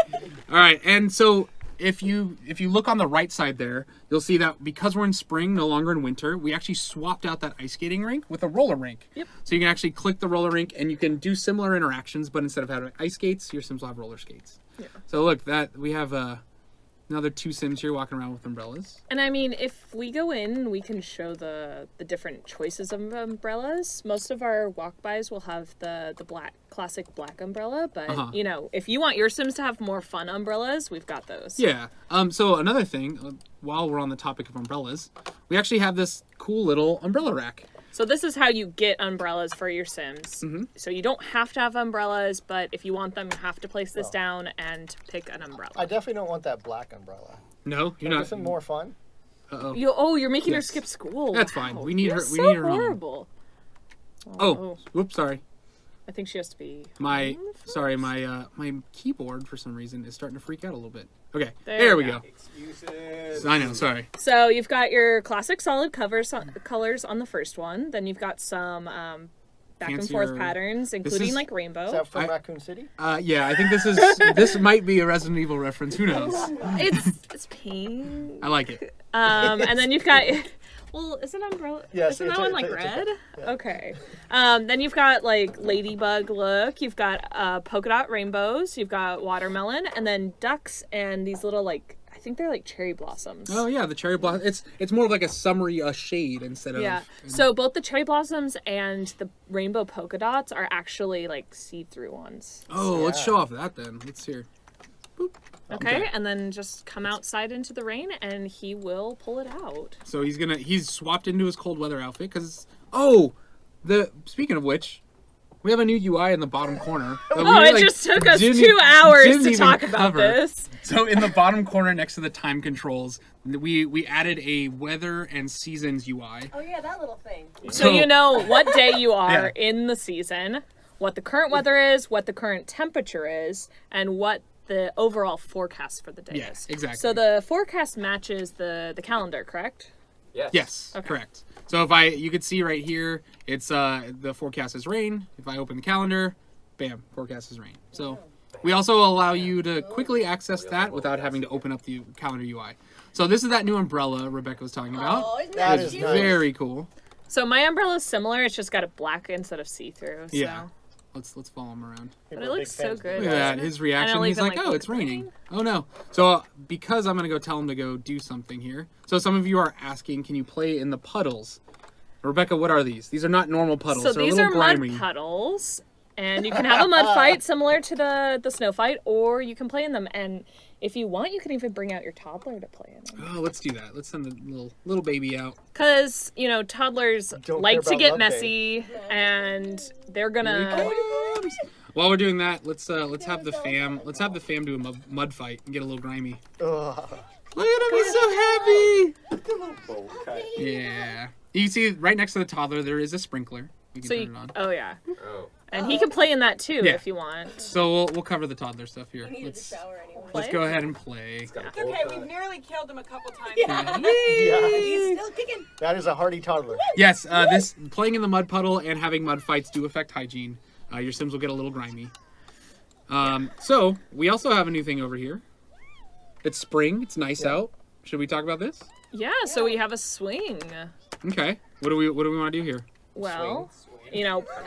All right, and so if you look on the right side there, you'll see that because we're in spring, no longer in winter, we actually swapped out that ice skating rink with a roller rink. Yep. So you can actually click the roller rink and you can do similar interactions, but instead of having ice skates, your Sims will have roller skates. Yeah. So look, that we have another 2 Sims here walking around with umbrellas. And I mean, if we go in, we can show the different choices of umbrellas. Most of our walk-bys will have the classic black umbrella, but you know, if you want your Sims to have more fun umbrellas, we've got those. Yeah. So another thing, while we're on the topic of umbrellas, we actually have this cool little umbrella rack. So this is how you get umbrellas for your Sims. Mm-hmm. So you don't have to have umbrellas, but if you want them, you have to place this down and pick an umbrella. I definitely don't want that black umbrella. No, you're Make not. this more fun. Uh-oh. You're making her Yes. skip school. That's fine. Wow. We need You're her- we so need her home. horrible. Oh, whoops, sorry. I think she has to be. My home sorry, first. my keyboard for some reason is starting to freak out a little bit. Okay, There there we we go. Excuses. I know, sorry. So you've got your classic solid colors on the first one. Then you've got some back and forth Fancier- patterns, including is- like Is rainbow. that from I- Raccoon City? Yeah, I think this might be a Resident Evil reference. Who knows? It's pink. I like it. And then you've got. Well, is it umbrella? Yes, Isn't it's that a- one like it's a- red? yeah. Okay. Then you've got like ladybug look. You've got polka dot rainbows. You've got watermelon, and then ducks and these little like I think they're like cherry blossoms. Oh yeah, the cherry blossom. It's more of like a summery shade instead of. Yeah. So both the cherry blossoms and the rainbow polka dots are actually like see-through ones. Oh, let's show off that then. Let's hear. Okay? And then just come outside into the rain and he will pull it out. So he's swapped into his cold weather outfit because speaking of which, we have a new UI in the bottom corner. that we, Oh, it like, just took us didn't 2 hours didn't to even talk about cover. this. So in the bottom corner next to the time controls, we added a weather and seasons UI. Oh, yeah, that little thing. So you know what day you are Yeah. in the season, what the current weather is, what the current temperature is, and what the overall forecast for the day Yes, is. exactly. So the forecast matches the calendar, correct? Yes, correct. So you could see right here, it's the forecast is rain. If I open the calendar, bam, forecast is rain. So we also allow you to quickly access that without having to open up the calendar UI. So this is that new umbrella Rebecca was talking about. Oh, isn't That that is cute? nice. Very cool. So my umbrella is similar. It's just got a black instead of see-through. So. Yeah. Let's follow him around. But it looks so good. Look at that, his reaction. I'll He's even, like, like, "Oh, look it's at the raining. rain. Oh no!" So because I'm gonna go tell him to go do something here. So some of you are asking, "Can you play in the puddles?" Rebecca, what are these? These are not normal puddles. So They're these a are little grimy. mud puddles. And you can have a mud fight similar to the snow fight, or you can play in them. And if you want, you can even bring out your toddler to play in them. Oh, let's do that. Let's send the little baby out. Because, toddlers Don't like care to about get love day. messy, and they're gonna... While we're doing that, let's have the fam do a mud fight and get a little grimy. Ugh. Look at him, he's so happy. The little bowl cut. Yeah. You can see right next to the toddler there is a sprinkler. We can So turn you, it on. oh, yeah. Oh. And he can play in that, too, Yeah. if you want. So we'll cover the toddler stuff here. Needed to Let's shower anyway. let's go ahead and play. It's got a It's bowl okay, cut. we've nearly killed him a couple times. Yeah. He's still kicking. That is a hardy toddler. Yes, this playing in the mud puddle and having mud fights do affect hygiene. Your Sims will get a little grimy. So we also have a new thing over here. It's spring. It's nice out. Should we talk about this? Yeah, so we have a swing. Okay. What do we want to do here? Well,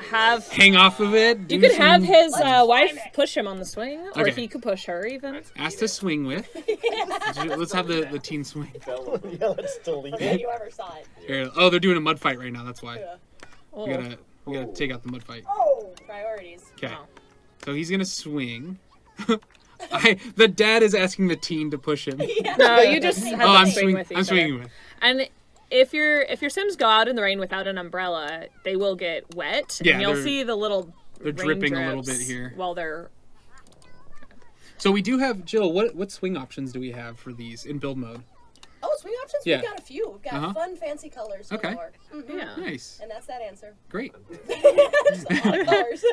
have... Hang off of it. You do could have some- his wife push him on the swing, or Okay. he could push her, even. Ask to swing with. Let's have the teen swing. Yeah, let's delete If it. you ever saw it. Here. Oh, they're doing a mud fight right now. That's why. Oh. We gotta take out the mud fight. Priorities. Okay. Oh. So he's gonna swing. The dad is asking the teen to push him. No, you just have Oh, to I'm swing with each I'm swinging other. with. And if your Sims go out in the rain without an umbrella, they will get wet. Yeah, and you'll they're- see the little they're rain dripping a little drips bit here. while they're... So we do have Jill. What swing options do we have for these in build mode? Oh, swing options? Yeah. We've got a few. We've got Uh-huh. fun, fancy colors. Okay. galore. Mhm. Yeah. Nice. And that's that answer. Great. There's a lot of colors.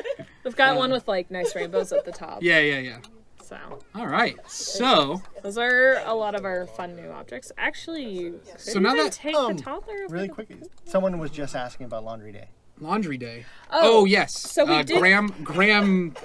We've got one with, like, nice rainbows at the top. Yeah. So, All right. So those are a lot of our fun new objects. Actually, you could So now even that- take the toddler over Really the- quickly, someone was just asking about laundry day. laundry day. Oh, Yes. so we did- Graham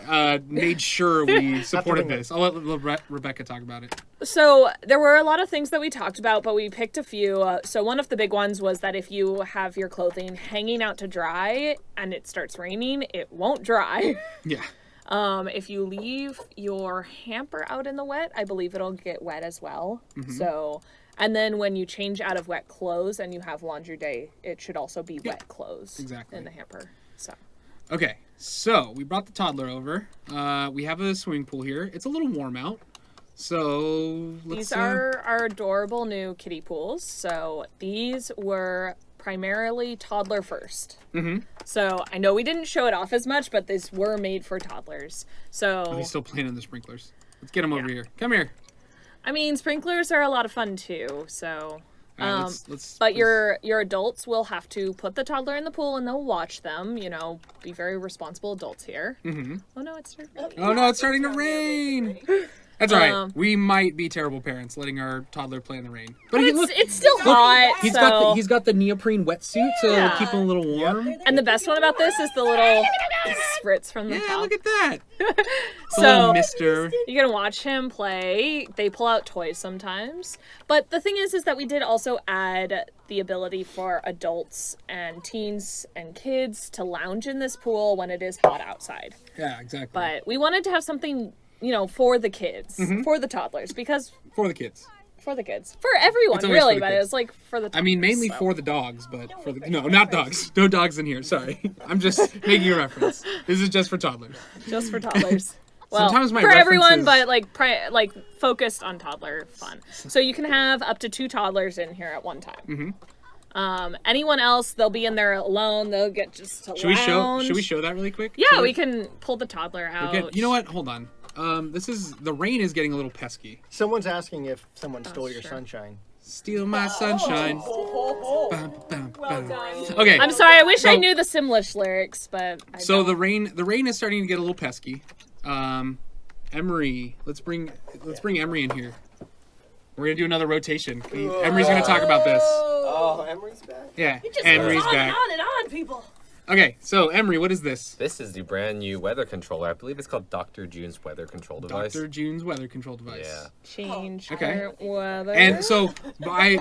made sure we supported wing it. this. I'll let Rebecca talk about it. So there were a lot of things that we talked about, but we picked a few. So one of the big ones was that if you have your clothing hanging out to dry and it starts raining, it won't dry. Yeah. If you leave your hamper out in the wet, I believe it'll get wet as well. Mm-hmm. So, and then when you change out of wet clothes and you have laundry day, it should also be wet clothes exactly. in the hamper. So, Okay. So we brought the toddler over. We have a swimming pool here. It's a little warm out. So let's. these are our adorable new kiddie pools. So these were primarily toddler first. Mhm. So I know we didn't show it off as much, but these were made for toddlers. So Oh, he's still playing in the sprinklers. Let's get him over here. Come here. I mean, sprinklers are a lot of fun too. So, All right, let's, but your adults will have to put the toddler in the pool and they'll watch them. Be very responsible adults here. Mhm. Oh no, it's starting. Oh no, it's starting to rain. That's all right. Um, We might be terrible parents letting our toddler play in the rain. But It's still hot. he's got the neneoprene wetsuit to Yeah. keep him a little warm. And the best one about this is the little spritz from the Yeah, top. look at that. The So little mister. you can watch him play. They pull out toys sometimes. But the thing is that we did also add the ability for adults and teens and kids to lounge in this pool when it is hot outside. Yeah, exactly. But we wanted to have something, for the kids, Mm-hmm. for the toddlers, because For the kids. for everyone, It's always really, for the but kids. it's like for the I toddlers. mean, mainly so. for the dogs, but for the not dogs. No dogs in here. Sorry, I'm just making a reference. This is just for toddlers. Just for toddlers. Well, Sometimes my for everyone, references- but like focused on toddler fun. So you can have up to 2 toddlers in here at one time. Mm-hmm. Anyone else, they'll be in there alone. They'll get just to Should lounge. we show that really quick? Yeah, Should we can pull the toddler out. Good. You know what? Hold on. The rain is getting a little pesky. Someone's asking if someone stole your sure. sunshine. Steal my sunshine. Bam, bam, Well bam. done. Okay. I'm sorry. I wish I So- knew the Simlish lyrics, but I So don't. the rain is starting to get a little pesky. Emery, let's bring Emery in here. We're gonna do another rotation. Emery's gonna talk about this. Oh, Emery's back. Yeah, Just Emery's on back. and on, people. Okay, so Emery, what is this? This is the brand new weather controller. I believe it's called Dr. June's weather control device. Dr. June's weather control device. Yeah. change Okay. our weather. And so,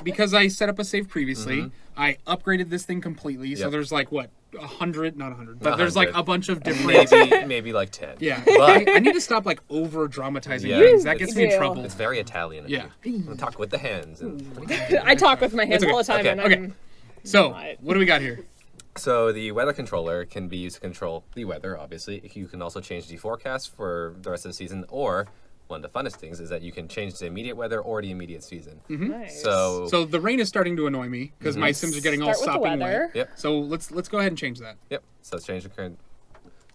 because I set up a save previously, I upgraded this thing completely. So Yep. there's like what, 100, not 100, but Not there's like 100. a bunch of different. Maybe like 10. Yeah, But I need to stop like over dramatizing Yeah. things. That gets me in do. trouble. it's very Italian. of Yeah. you. I'm talk with the hands. And I talk with my hands okay. all the time, Okay. and Okay. I'm So, Right. what do we got here? So the weather controller can be used to control the weather, obviously. You can also change the forecast for the rest of the season, or one of the funnest things is that you can change the immediate weather or the immediate season. Nice. So the rain is starting to annoy me because my Sims are getting all Start with the sopping weather. wet. Yep. So let's go ahead and change that. Yep. So let's change the current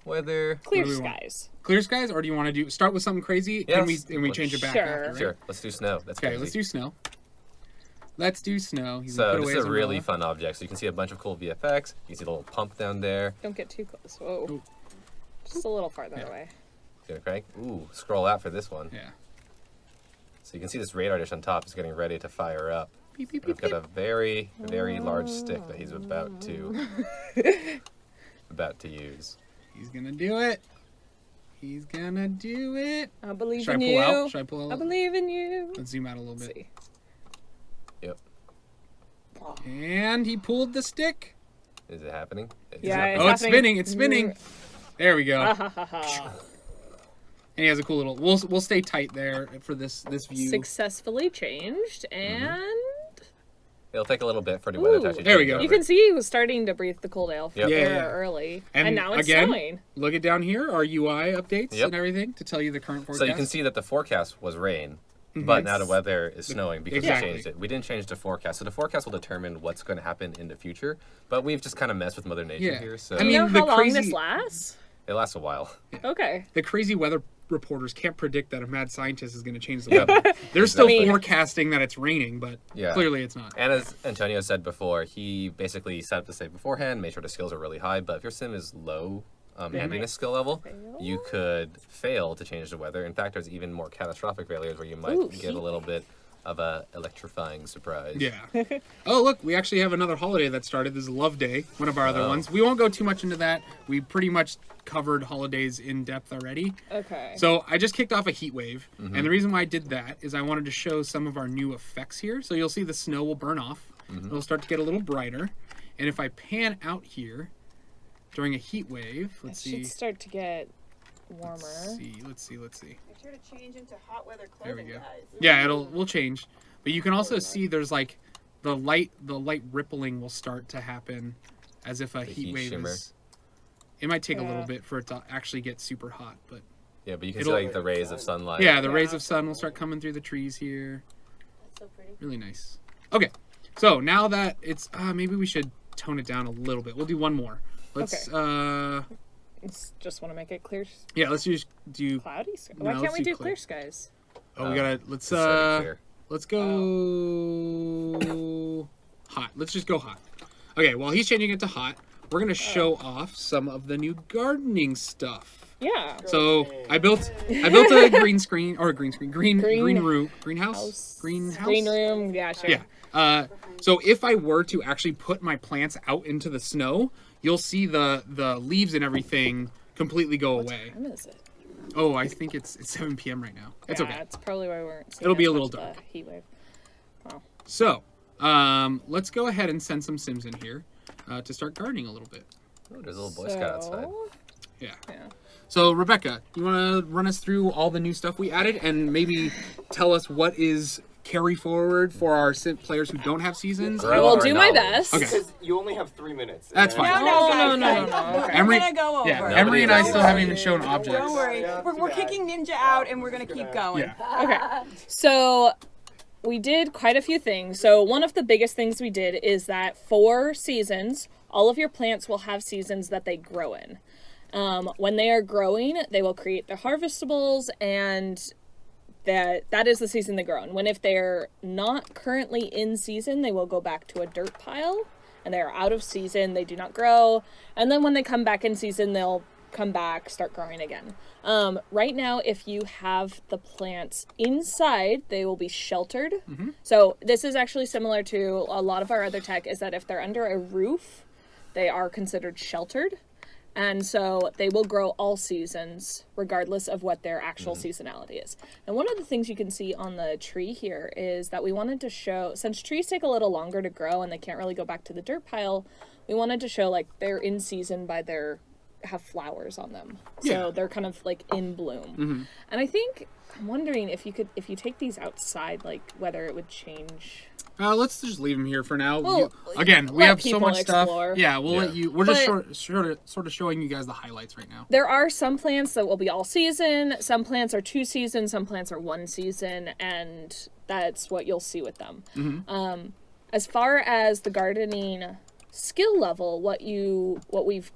weather. Clear What do we want? skies. Clear skies, or do you want to start with something crazy Yes. and we change it back Sure. after, right? Sure. Let's do snow. That's Okay, crazy. let's do snow. Let's do snow. He's So gonna put this away is his a really umbrella. fun object. So you can see a bunch of cool VFX. You can see the little pump down there. Don't get too close. Whoa. Just a little farther Yeah. away. Gonna crank. Ooh, scroll out for this one. Yeah. So you can see this radar dish on top is getting ready to fire up. Beep, beep, We've beep, got beep. a very, very large stick that he's about to use. He's gonna do it. He's gonna do it. I believe Should I in pull you. out? Should I pull I out? believe in you. Let's zoom out a little Let's bit. see. Yep. And he pulled the stick. Is it happening? It's Yeah, happening. Oh, it's happening. spinning. It's spinning. There we go. Ah, ha, ha, ha. And he has a cool little. We'll stay tight there for this view. Successfully changed, Mm-hmm. and It'll take a little bit for the weather to Ooh. actually There we change go. over. you can see he was starting to breathe the cold air Yep. Yeah, air yeah. early, And and now it's again, snowing. Look at down here, our UI updates Yep. and everything to tell you the current forecast. So you can see that the forecast was rain, but now the weather is snowing because Exactly. we changed it. We didn't change the forecast, so the forecast will determine what's going to happen in the future. But we've just kind of messed with Mother Nature Yeah. here, so I Do mean, you know the how long crazy- this lasts? it lasts a while. Okay. the crazy weather reporters can't predict that a mad scientist is going to change the weather. They're still I mean- forecasting that it's raining, but Yeah. clearly it's not. And as Antonio said before, he basically set up the save beforehand, made sure the skills are really high. But if your sim is low handiness skill level, you could fail to change the weather. In fact, there's even more catastrophic failures where you might Ooh, get a little bit of a electrifying surprise. Yeah. Oh, look, we actually have another holiday that started. This is Love Day, one of our other Oh. ones. We won't go too much into that. We pretty much covered holidays in depth already. Okay. So I just kicked off a heat wave, Mm-hmm. and the reason why I did that is I wanted to show some of our new effects here. So you'll see the snow will burn off. Mm-hmm. It'll start to get a little brighter. And if I pan out here during a heat wave, it let's should see. start to get warmer. Let's see. Make sure to change into hot weather There we clothing, go. guys. Yeah, we'll change. But you can also see there's like the light rippling will start to happen as if a heat heat wave shimmer. is. It might take a little Yeah. bit for it to actually get super hot, but Yeah, but you can see It'll- like the rays of sunlight. yeah, the Yeah. rays of sun will start coming through the trees here. That's so pretty. Really nice. Okay, so now that it's maybe we should tone it down a little bit. We'll do one more. Let's Just want to make it clear, yeah, let's just do. cloudy sky. No, Why let's can't we do do clear. clear skies? Oh, we gotta let's It's already clear. let's go hot. Let's just go hot. Okay, while he's changing it to hot, we're gonna show off some of the new gardening stuff. Yeah. So I built a green screen or a green room greenhouse House. greenhouse Green room. Yeah, sure. Yeah. So if I were to actually put my plants out into the snow, you'll see the leaves and everything completely go away. When is it? Oh, I think it's 7 p.m. right now. It's yeah, okay. It's probably why we weren't. Seeing It'll be as a little much of dark. the heat wave. So let's go ahead and send some Sims in here to start gardening a little bit. Oh, there's a little Boy Scout outside. Yeah. Yeah. So Rebecca, you want to run us through all the new stuff we added and maybe tell us what is carry forward for our players who don't have seasons? Grow I will our do my knowledge. best. Okay. Because you only have 3 minutes. That's and fine. then- No. Okay. Emery- We're gonna go over. Yeah, No. Emery and I Nobody still does. haven't even shown objects. Don't worry. Yeah, We're too bad. kicking Ninja out and we're gonna keep going. Yeah. Okay. So we did quite a few things. So one of the biggest things we did is that for seasons, all of your plants will have seasons that they grow in. When they are growing, they will create their harvestables, and that is the season they grow in. When if they're not currently in season, they will go back to a dirt pile, and they are out of season. They do not grow, and then when they come back in season, they'll come back, start growing again. Right now, if you have the plants inside, they will be sheltered. So this is actually similar to a lot of our other tech, is that if they're under a roof, they are considered sheltered. And so they will grow all seasons, regardless of what their actual seasonality is. And one of the things you can see on the tree here is that we wanted to show, since trees take a little longer to grow and they can't really go back to the dirt pile, we wanted to show like they're in season by their have flowers on them. Yeah. So they're kind of like in bloom. And I'm wondering if you take these outside, like whether it would change. Let's just leave them here for now. Well, Again, we let have so people much explore. stuff. Yeah, we'll let you. We're just But- sort of showing you guys the highlights right now. There are some plants that will be all season, some plants are 2 seasons, some plants are 1 season, and that's what you'll see with them. As far as the gardening skill level, what we've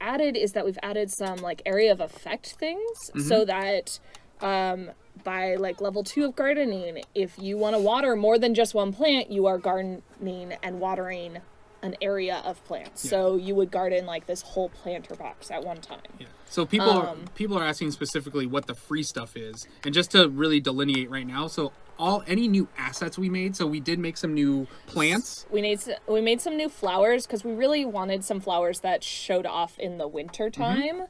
added is that we've added some like area of effect things so that by like level 2 of gardening, if you want to water more than just one plant, you are gardening and watering an area of plants. So you would garden like this whole planter box at one time. Yeah. So people are asking specifically what the free stuff is, and just to really delineate right now. So any new assets we made. So we did make some new plants. We made some new flowers because we really wanted some flowers that showed off in the winter time.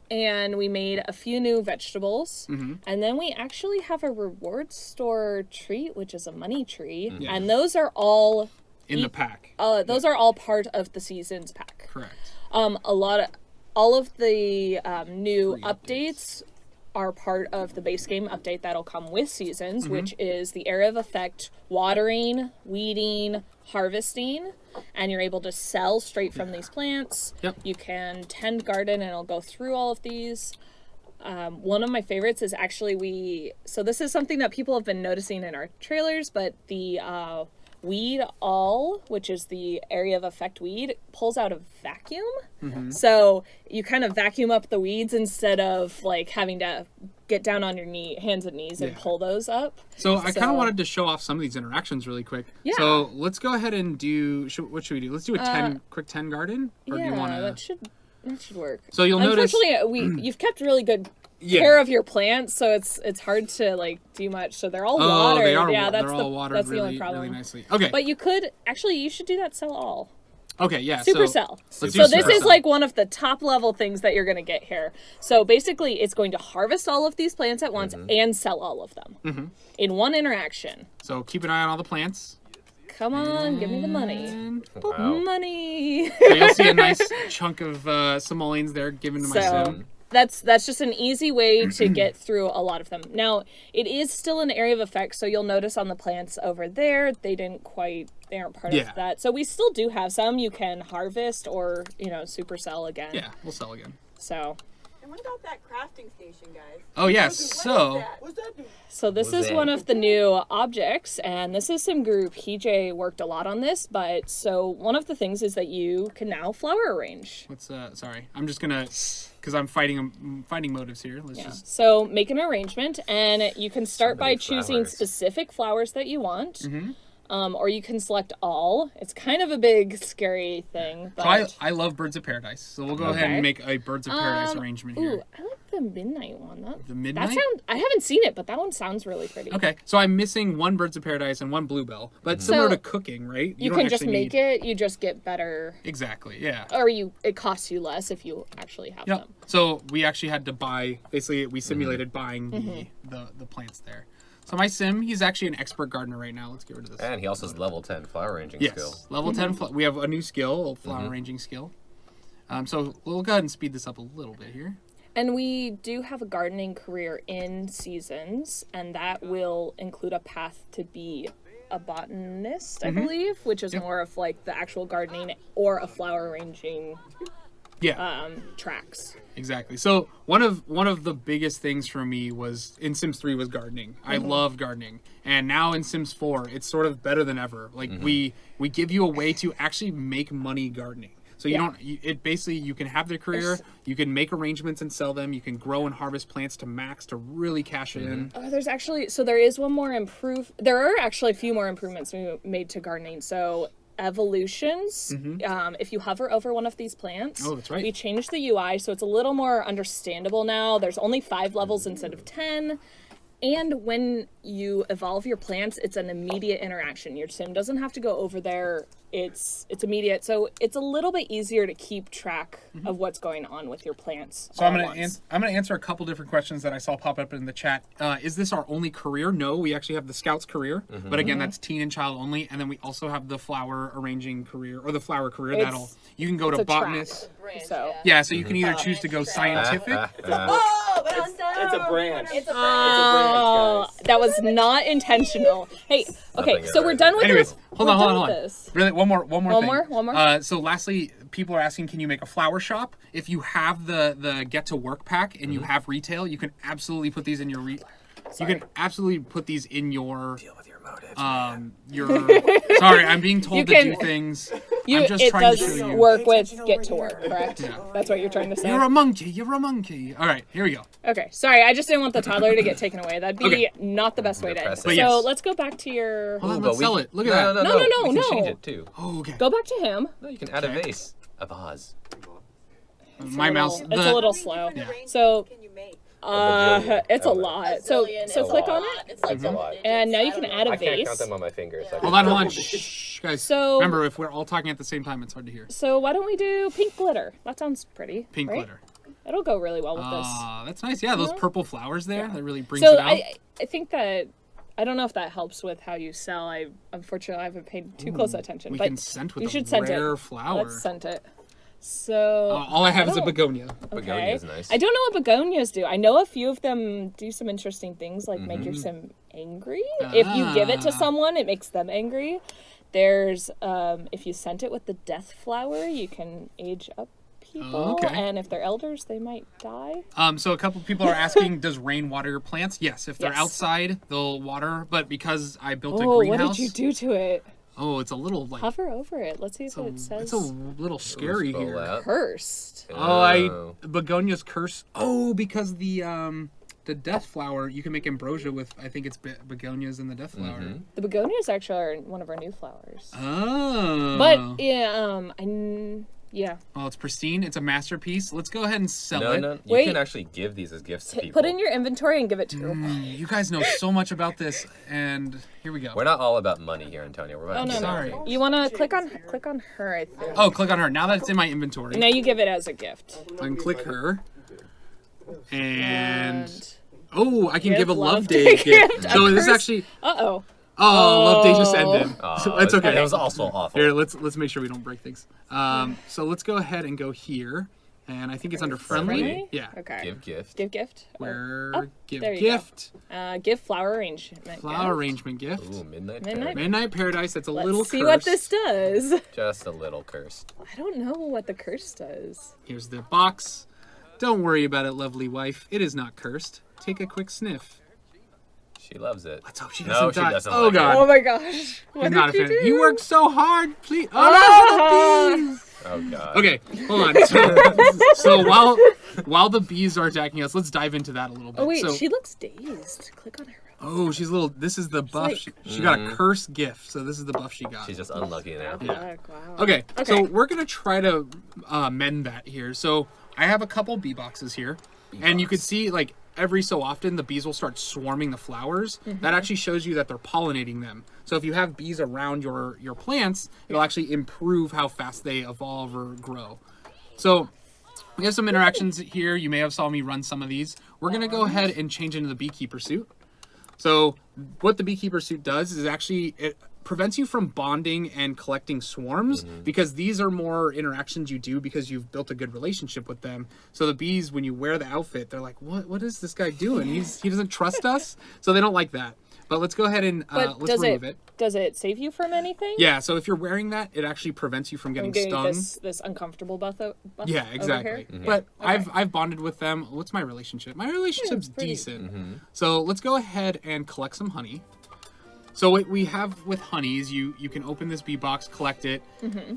And we made a few new vegetables. And then we actually have a reward store treat, which is a money tree. And those are all In the pack. those are all part of the season's pack. Correct. All of the new Free updates are part of the base game update that'll come with seasons, which is the area of effect, watering, weeding, harvesting, and you're able to sell straight from these plants. Yep. You can tend garden, and I'll go through all of these. One of my favorites is actually so this is something that people have been noticing in our trailers, but the weed all, which is the area of effect weed, pulls out a vacuum. So you kind of vacuum up the weeds instead of like having to get down on your hands and knees and pull those up. So I kind of wanted to show off some of these interactions really quick. Yeah. So let's go ahead and do. What should we do? Let's do a quick 10 garden. Or do you want that should work. So you'll notice. Unfortunately, you've kept really good care of your plants, so it's hard to like do much. So they're all watered. They are. Yeah, they're all watered that's the really, only problem. really nicely. Okay. But you should do that sell all. Okay. Yeah. Supercell. Let's So do this is Supercell. like one of the top level things that you're going to get here. So basically, it's going to harvest all of these plants at once and sell all of them in one interaction. So keep an eye on all the plants. Come on, give me the money. And Wow. Money. so you'll see a nice chunk of simoleons there given to my So sim. that's just an easy way to get through a lot of them. Now, it is still an area of effect, so you'll notice on the plants over there, they aren't part Yeah. of that. So we still do have some you can harvest or, supercell again. Yeah, we'll sell again. So And what about that crafting station, guys? Oh yes. What is So that? What's that do? So this is one of the new objects, and this is some group. PJ worked a lot on this, but so one of the things is that you can now flower arrange. let's. Sorry, I'm just gonna because I'm fighting motives here. Let's Yeah. just. So make an arrangement, and you can start by many choosing flowers. specific flowers that you want, or you can select all. It's kind of a big, scary thing. But So I love birds of paradise. So we'll go ahead Okay. and make a birds of paradise arrangement ooh, here. I like the midnight one. The midnight. I haven't seen it, but that one sounds really pretty. Okay, so I'm missing one birds of paradise and one bluebell, but similar So, to cooking, right? You don't can just actually make need... it. You just get better, Exactly. Yeah. or it costs you less if you actually have Yep. them. So we actually had to buy. Basically, we simulated buying the plants there. So my sim, he's actually an expert gardener right now. Let's get rid of this. And he also has level 10 flower arranging Yes, skill. level 10. We have a new skill, a flower arranging skill. So we'll go ahead and speed this up a little bit here. And we do have a gardening career in seasons, and that will include a path to be a botanist, I believe, which is more of like the actual gardening or a flower arranging Yeah. tracks. Exactly. So one of the biggest things for me was in Sims 3 was gardening. I love gardening, and now in Sims 4, it's sort of better than ever. Like we give you a way to actually make money gardening. So it basically you can have their career, you can make arrangements and sell them, you can grow and harvest plants to max to really cash it in. There is one more there are actually a few more improvements we made to gardening. So evolutions, if you hover over one of these plants, Oh, that's right. we changed the UI so it's a little more understandable now. There's only 5 levels instead of 10. And when you evolve your plants, it's an immediate interaction. Your sim doesn't have to go over there. It's immediate. So it's a little bit easier to keep track of what's going on with your plants. So I'm gonna answer a couple different questions that I saw pop up in the chat. Is this our only career? No, we actually have the Scouts career, but again, that's teen and child only. And then we also have the flower arranging career or the flower career. You can go to botanist. So Yeah, so you can either choose to go scientific. It's a branch. It's a oh, that was not intentional. Hey, okay, Nothing so we're right. done with Anyways, this. hold We're on. done with this. Really, one more One thing. more? One more? So lastly, people are asking, can you make a flower shop? If you have the get to work pack and you have retail, you can absolutely put these in your you can absolutely put these in your Deal with your motives. sorry, I'm being told You to do can- things. I'm just It trying to does show you. work with get to work, correct? That's what you're trying to say. You're a monkey. All right, here we go. Okay, sorry, I just didn't want the toddler to get taken away. That'd be Okay. not the best way to end. But So yes. let's go back to your. Hold on, But let's we sell can- it. Look at that. No, We can no. change it too. Oh, okay. Go back to him. No, you can add a vase, a vase. My mouse. It's a little slow. Yeah. So, Can you make? it's a Oh, lot. So click on it, It's like and now you can add a I can't count vase. them on my fingers. Hold on. Shh, guys. So- remember, if we're all talking at the same time, it's hard to hear. So why don't we do pink glitter? That sounds pretty. Pink right? glitter. It'll go really well with this. That's nice. Yeah, those Yeah. purple flowers there. That really brings So it out. I think that I don't know if that helps with how you sell. Unfortunately I haven't paid too close attention. we but can scent with you a should scent rare it. flower. Let's scent it. So All I have is a don't- begonia. Begonia is nice. I don't know what begonias do. I know a few of them do some interesting things, like make your sim angry. If you give it to someone, it makes them angry. There's if you scent it with the death flower, you can age up people, okay. and if they're elders, they might die. So a couple people are asking, does rain water your plants? Yes, if they're Yes. outside, they'll water. But because I built a Oh, what greenhouse, did you do to it? oh, it's a little like Hover over it. Let's see if it it's says a little scary Scroll here. out. cursed. Oh, begonia's curse. Oh, because the death flower, you can make ambrosia with. I think it's begonias and the death flower. The begonias actually are one of our new flowers. Oh, But yeah, well, it's pristine. It's a masterpiece. Let's go ahead and sell No, it. no, you Wait. can actually give these as gifts to people. put in your inventory and give it to her. You guys know so much about this, and here we go. We're not all about money here, Antonio. We're about Oh no, Sorry. no. You wanna click on her, I think. Oh, click on her. Now that it's in my inventory, Now you give it as a gift. I can click her, and oh, I can give a Give Love Love Day Day gift. gift. So A this is curse- actually. Uh-oh. Oh, Love Day just ended. Oh, It's okay. It was also awful. Here, let's make sure we don't break things. So let's go ahead and go here, and I think it's under friendly. Friendly? Yeah. Okay. Give gift. Give gift. Where Oh, give there you gift, Give flower arrangement. flower gift. arrangement gift, Ooh, midnight. Midnight. Paradise. Midnight Paradise. That's a little Let's see curse. what this does. Just a little cursed. I don't know what the curse does. Here's the box. Don't worry about it, lovely wife. It is not cursed. Take a quick sniff. She loves it. Let's hope she No, doesn't she die. doesn't Oh like it. God. Oh my gosh. He's What not a did fan. you do? He worked so hard. Please. Oh no, the bees. Oh god. Okay, hold on. So while the bees are attacking us, let's dive into that a little bit. Oh wait, So, she looks dazed. Click on her. oh, she's a little. This is the buff. like- She got a cursed gift, so this is the buff she got. She's just unlucky now. Yeah. Wow. Okay, so Okay. we're gonna try to mend that here. So I have a couple bee boxes here, and you can see like every so often the bees will start swarming the flowers. That actually shows you that they're pollinating them. So if you have bees around your plants, it'll actually improve how fast they evolve or grow. So we have some interactions here. You may have saw me run some of these. We're gonna go ahead and change into the beekeeper suit. So what the beekeeper suit does is actually it prevents you from bonding and collecting swarms because these are more interactions you do because you've built a good relationship with them. So the bees, when you wear the outfit, they're like, what is this guy doing? He doesn't trust us. So they don't like that. But let's go ahead and But let's remove it. does it save you from anything? Yeah, so if you're wearing that, it actually prevents you from I'm getting getting stung. this uncomfortable buff Yeah, over exactly. here? But I've bonded with them. What's my relationship? My relationship's pretty. decent. So let's go ahead and collect some honey. So what we have with honeys, you can open this bee box, collect it,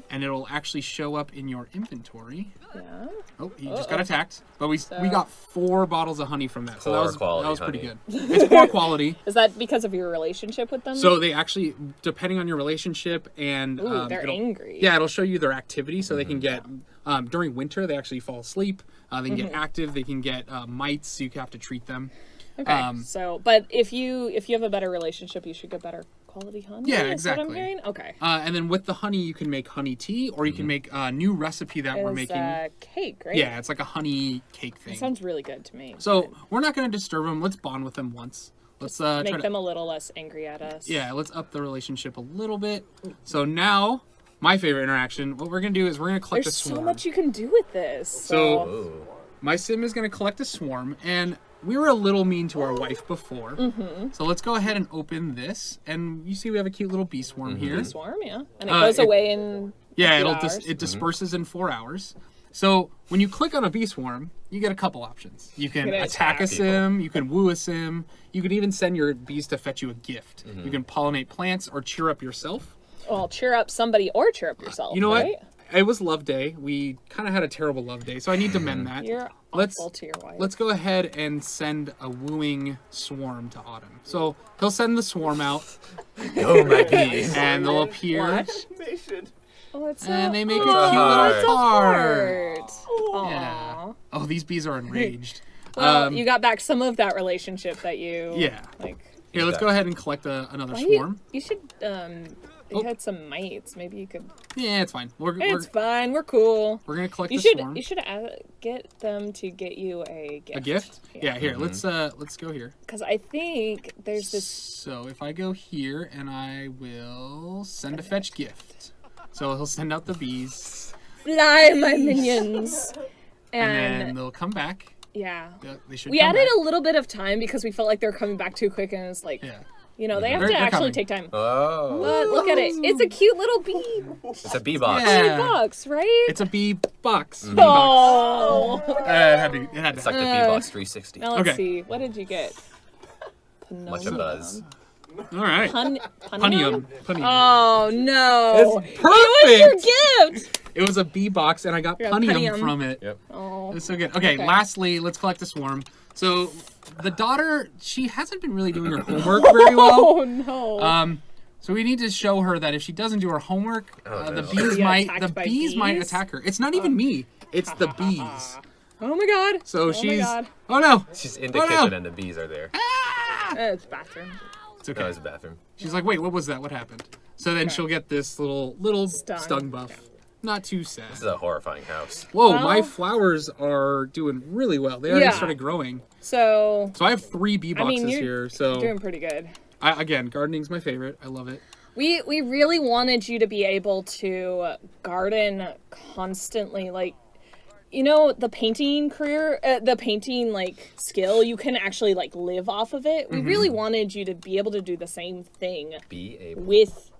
and it'll actually show up in your inventory. Yeah. Oh, he just got attacked. But we got 4 bottles of honey from that. So Poor that quality was pretty honey. good. It's poor quality. Is that because of your relationship with them? So they actually, depending on your relationship and Ooh, they're it'll- angry. Yeah, it'll show you their activity, so they can get During winter, they actually fall asleep. They can get active. They can get mites, so you have to treat them. Okay. But if you have a better relationship, you should get better quality honey. Yeah, Is what I'm exactly. hearing? Okay. And then with the honey, you can make honey tea, or you can make a new recipe that we're making. Cake, right? Yeah, it's like a honey cake thing. That sounds really good to me. So we're not going to disturb them. Let's bond with them once. Let's try Make to, them a little less angry at us. yeah, let's up the relationship a little bit. So now, my favorite interaction, what we're going to do is we're going to collect There's a swarm. so much you can do with this. So Ooh. my sim is going to collect a swarm, and we were a little mean to our wife before. So let's go ahead and open this, and you see we have a cute little bee swarm here. Swarm, yeah. And it goes away in Yeah, a few it hours. disperses in 4 hours. So when you click on a bee swarm, you get a couple options. You can You can attack a attack sim, you can woo a sim, you could even send your bees to fetch you a gift. You can pollinate plants or cheer up yourself. Well, cheer up somebody or cheer up yourself. You know right? what? It was love day. We kind of had a terrible love day, so I need to mend that. You're Let's- awful to your wife. Let's go ahead and send a wooing swarm to Autumn. So he'll send the swarm out, Oh my bees. and they'll appear, Animation. Oh, it's and they make a Aw, cute it's little a heart. Aw. Yeah. Oh, these bees are enraged. Well, you got back some of that relationship that you Yeah. like. Here, let's go ahead and collect another Why swarm. You should you Oh. had some mites. Maybe you could. Yeah, it's fine. It's fine. We're cool. We're gonna collect You the should swarm. get them to get you a gift. A gift? Yeah. Here, let's go here. Because I think there's this. So if I go here and I will send a fetch gift. So he'll send out the bees, Fly, my minions. and then And they'll come back. yeah. They should. We come added back. a little bit of time because we felt like they were coming back too quick, and it's like, Yeah. you know, they have They're- to they're actually coming. take time. Oh. But look at it. It's a cute little bee. It's a bee box. Yeah. Bee box, right? It's a bee box. Bee box. Oh. It had to be. It had It's to. like the bee box 360. Now let's Okay. see. What did you get? Much a buzz. All right. Punium? Punium. Oh no! It's It was your perfect. gift. It was a bee box, and I got Yeah, punium punium. from it. Yep. Oh. It's so good. Okay, Okay. lastly, let's collect a swarm. So the daughter, she hasn't been really doing her homework very well. Oh no! So we need to show her that if she doesn't do her homework, Oh, the no. bees Be might attacked by might bees? attack her. It's not even me. It's the bees. Oh my god! So my she's God. oh no. She's in the Oh, no. kitchen and the bees are there. It's bathroom. It's No, okay. it's a bathroom. She's like, wait, what was that? What happened? So then she'll get this little stung buff. Not too sad. This is a horrifying house. Whoa, Well- my flowers are doing really well. They already Yeah. started growing. So So I have 3 bee I mean, boxes you're here. So doing pretty good. again, gardening's my favorite. I love it. We really wanted you to be able to garden constantly, like, you know, the painting career, the painting like skill, you can actually like live off of it. We really wanted you to be able to do the same thing Be able. with.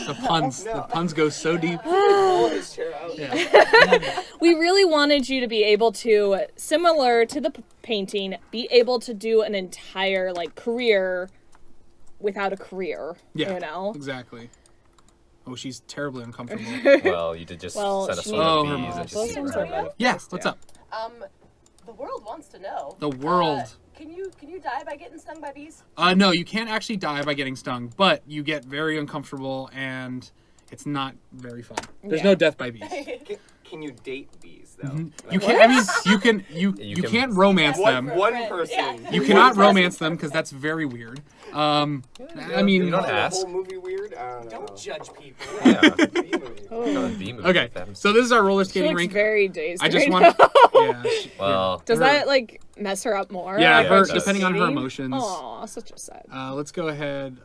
The puns, the puns go so deep. Pull his chair out. Yeah. We really wanted you to be able to, similar to the painting, be able to do an entire like career without a career. Yeah. You know. Exactly. Oh, she's terribly uncomfortable. Well, you did just Well, send a she swarm needs- of bees Oh, and those just ones ran are away. Yeah, what's up? The world wants to know. The world. Can you die by getting stung by bees? No, you can't actually die by getting stung, but you get very uncomfortable and it's not very fun. There's Yeah. no death by bees. Can you date bees though? You can't. I mean, you can- can't romance them. One person. You cannot romance them because that's very weird. I mean, You don't Is the ask. whole movie weird? I don't know. Don't judge people. Yeah. Bee movie. No, bee movie. okay. That happens. So this is our roller She skating looks rink. very dazed. I just right want. now. Yeah. Well, Does her- that like mess her up more? Yeah, Yeah, her, it does. depending on her emotions. Aw, such a sad. Let's go ahead.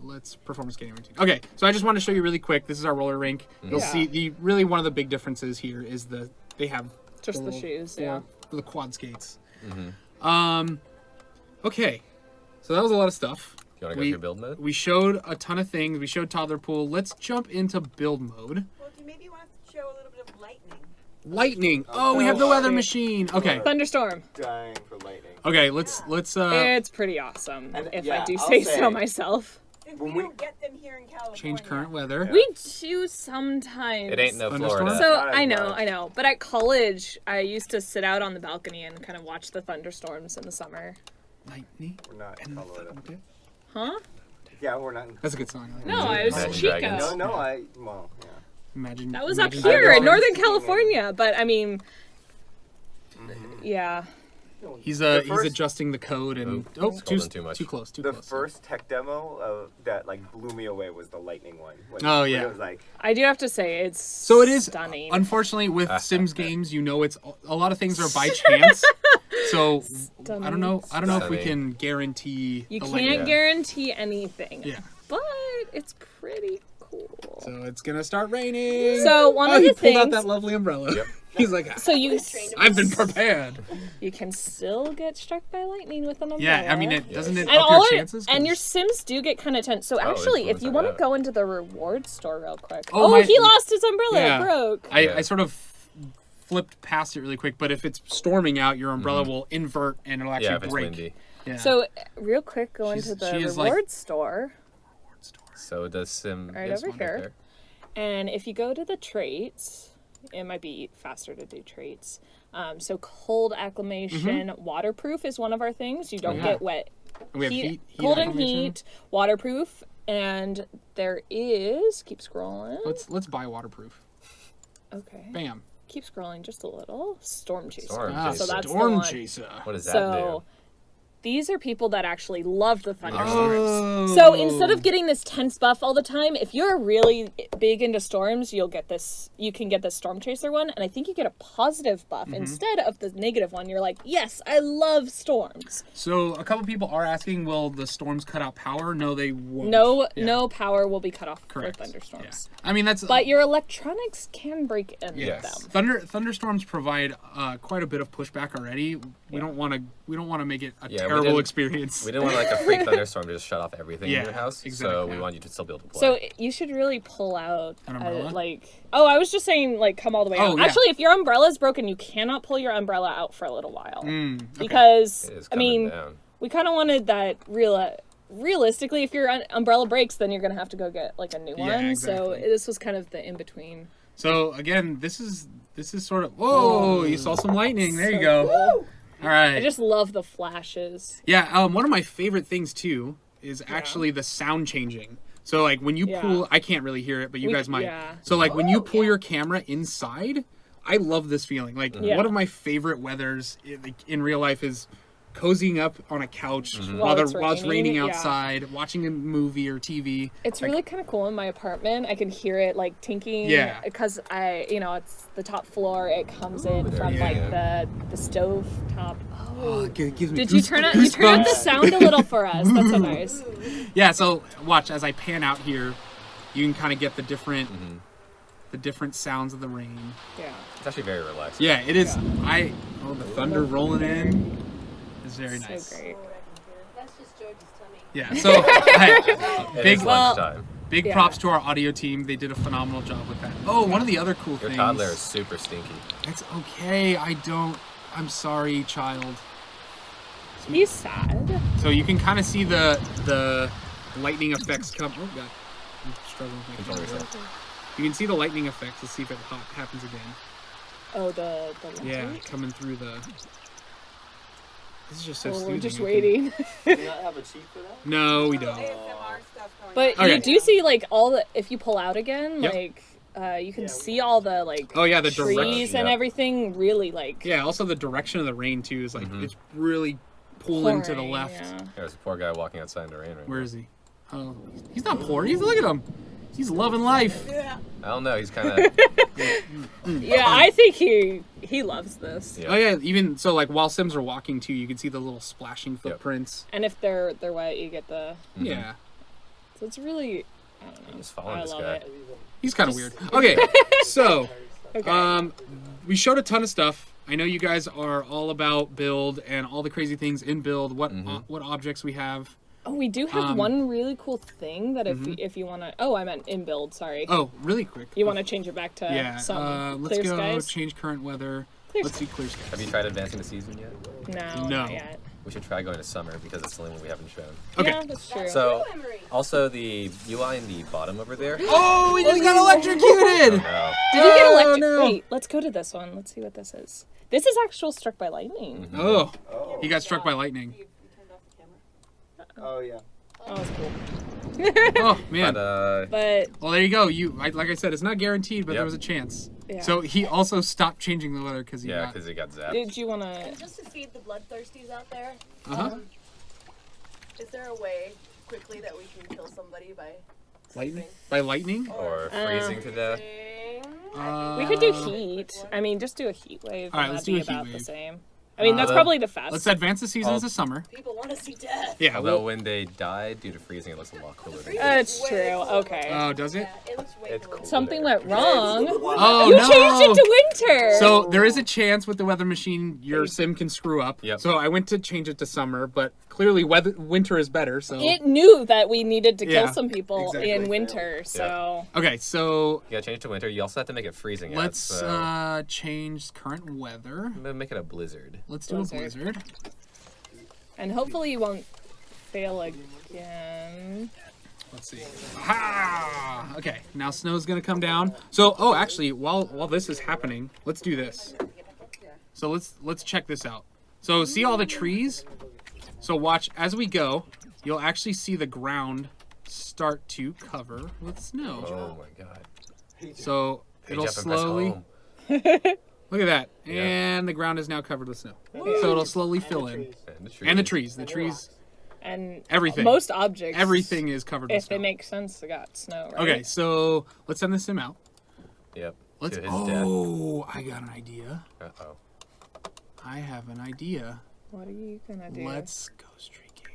Let's perform a skating routine. Okay, so I just want to show you really quick. This is our roller rink. You'll Yeah. see the really one of the big differences here is they have Just the little- shoes, yeah, yeah. the quad skates. Okay, so that was a lot of stuff. you want to go through build mode? We showed a ton of things. We showed toddler pool. Let's jump into build mode. Well, do you maybe want to show a little bit of lightning? Lightning. Oh, we have the weather shit. machine. Okay. Thunderstorm. Dying for lightning. Okay, let's It's pretty awesome, and- if yeah, I do I'll say say- so myself. If When we we- don't get them here in California. change current weather. We do sometimes. It ain't no Thunderstorm? Florida. So Not as I know, much. I know. But at college, I used to sit out on the balcony and kind of watch the thunderstorms in the summer. Lightning. We're not in And the Colorado. thunder. Huh? Yeah, we're not in. That's a good song. I like No, that. I was Imagine Chico. Dragons. No, I. Well, yeah. Imagine That was up imagine here that. in Northern California, but I mean, yeah. He's The first- adjusting the code and Scrolled in too much. too close. The first tech demo that like blew me away was the lightning one. Oh, when yeah. It was like, I do have to say it's So it is stunning. Unfortunately, with Sims games, it's a lot of things are by chance. So I don't know if we can guarantee. You the can't lightning. guarantee anything. Yeah. But it's pretty cool. So it's gonna start raining. So one oh, of he the pulled out things- that lovely umbrella. Yep. He's like, So you I've been prepared. you can still get struck by lightning with an umbrella. Yeah, I mean, it doesn't it and up all your it- chances? and 'Cause- your Sims do get kind of tense. So Oh, actually, if influence you like want to that. go into the reward store real quick. Oh, Oh, my- he lost his umbrella. Yeah. It broke. I sort of flipped past it really quick, but if it's storming out, your umbrella will invert and it'll actually Yeah, if it's break. windy. Yeah. So real quick, go She's- into the she is reward like- store. So does Sim. Right yes, over one here. there. And if you go to the traits, it might be faster to do traits. So cold acclimation, waterproof is one of our things. You don't Yeah. get wet. we have heat cold and acclimation. heat, waterproof, and there is. Keep scrolling. Let's buy waterproof. Okay. Bam. Keep scrolling just a little. Storm chaser. Storm Ah, chaser. So that's the Storm one. chaser. What does that So do? these are people that actually love the thunderstorms. Oh. So instead of getting this tense buff all the time, if you're really big into storms, you'll get this. You can get the storm chaser one, and I think you get a positive buff instead of the negative one. You're like, yes, I love storms. So a couple people are asking, will the storms cut out power? No, they won't. No, Yeah. no power will be cut off Correct. for thunderstorms. Yeah. I mean that's. But your electronics can break in Yes. with them. Thunderstorms provide quite a bit of pushback already. We don't want to make it a Yeah, we terrible didn't- experience. We didn't want like a freak thunderstorm to just shut off everything Yeah, in your house. So exactly. we want you to still be able to play. So you should really pull out An umbrella? I was just saying like come all the way Oh, out. yeah. Actually, if your umbrella is broken, you cannot pull your umbrella out for a little while Okay. because it is I coming mean down. we kind of wanted that realistically, if your umbrella breaks, then you're gonna have to go get like a new Yeah, one. So exactly. this was kind of the in between. So again, this is sort of. Whoa! You saw some lightning. There you So go. cool. All right. I just love the flashes. Yeah, one of my favorite things too is actually the sound changing. So like when you Yeah. pull, I can't really hear it, but you We- guys might. yeah. So like when you pull your camera inside, I love this feeling. Like Yeah. one of my favorite weathers in real life is cozying up on a couch While it's while it's raining raining, yeah. outside, watching a movie or TV. It's really kind of cool in my apartment. I can hear it like tinking. Yeah. Because it's the top floor. It comes in there from you like go. the stove top. Oh. It gives me Did you turn up the goosebumps. sound a little for us? That's so nice. Yeah, so watch as I pan out here, you can kind of get the different sounds of the rain. Yeah. It's actually very relaxing. Yeah, it is. The thunder rolling in is very So nice. great. That's just George's tummy. Yeah, so It big is Well- lunchtime. big Yeah. props to our audio team. They did a phenomenal job with that. Oh, one of the other cool Your things. toddler is super stinky. It's okay. I'm sorry, child. He's sad. So you can kind of see the lightning effects come. Oh god, I'm struggling with my Control camera. yourself. You can see the lightning effects. Let's see if it happens again. Oh, the Yeah, light? coming through the. This is just so Oh, soothing. we're just you can- waiting. do you not have a cheat for that? No, we don't. ASMR stuff going But on. Okay. you do see like all the if you pull out again, Yep. like you can see all the like Oh yeah, the trees direction. and yeah. everything really like Yeah, also the direction of the rain too is like it's really pulling to the pouring, left. yeah. There's a poor guy walking outside in the rain right Where is he? Oh, he's not poor. Look at him. He's loving life. now. I don't know. He's kind of. Yeah, I think he loves this. Yeah. Oh yeah, even so, like while Sims are walking too, you can see the little splashing footprints. And if they're wet, you get the. Yeah, So it's really, I don't know. Just following I this love guy. it. he's kind of weird. Okay, so Okay. we showed a ton of stuff. I know you guys are all about build and all the crazy things in build. What objects we have. Oh, we do have one really cool thing that if you want to. Oh, I meant in build. Sorry. Oh, really quick. You want to change it back to Yeah. some Let's clear go skies? change current weather. Clear Let's see clear skies. Have you tried advancing the season yet? No, No. not yet. We should try going to summer because it's the only one we haven't shown. Okay. Yeah, that's true. So, also the UI in the bottom over there. Oh, we just got electrocuted. No. Did you get Oh, electric? no. Wait, let's go to this one. Let's see what this is. This is actual struck by lightning. Oh, he got struck by lightning. You turned off the camera. Oh yeah. Oh, that's cool. Oh man. But Well, there you go. Like I said, it's not guaranteed, but Yep. there was a chance. yeah. So he also stopped changing the weather because he Yeah, got. because he got zapped. Did you want to? Just to feed the bloodthirsties out there, Uh-huh. is there a way quickly that we can kill somebody by Lightning? By lightning? Or freezing to death. We could do heat. I mean, just do a heat wave. All right, and let's that'd do be a heat about the wave. same. I mean, that's Although- probably the fastest. Let's advance the seasons to summer. People want to see death. Yeah. Although Well, when they die due to freezing, it looks a lot cooler. Than It's true. Okay. oh, does it? It looks way It's cooler. cool. Something went wrong. Oh You no! changed it to winter. So there is a chance with the weather machine your sim can screw up. Yep. So I went to change it to summer, but clearly winter is better. So it knew that we needed to kill Yeah, some people exactly. in winter. So okay. So You gotta change it to winter. You also have to make it freezing. out, let's so change current weather. make it a blizzard. Let's do a blizzard. and hopefully you won't fail again. Let's see. Ha! Okay, now snow's gonna come down. So, oh, actually, while this is happening, let's do this. So let's check this out. So see all the trees? So watch as we go. You'll actually see the ground start to cover with snow. Oh my god. So Page it'll up and press slowly. home. Look at that, Yeah. and the ground is now covered with snow. So it'll slowly fill in. And the trees. The trees. And Everything. most objects, Everything is covered with if snow. they make sense, they got snow. Right? Okay, so let's send the sim out. Yep. Let's. To his death. Oh, I got an idea. Uh-oh. I have an idea. What are you gonna do? Let's go streaking.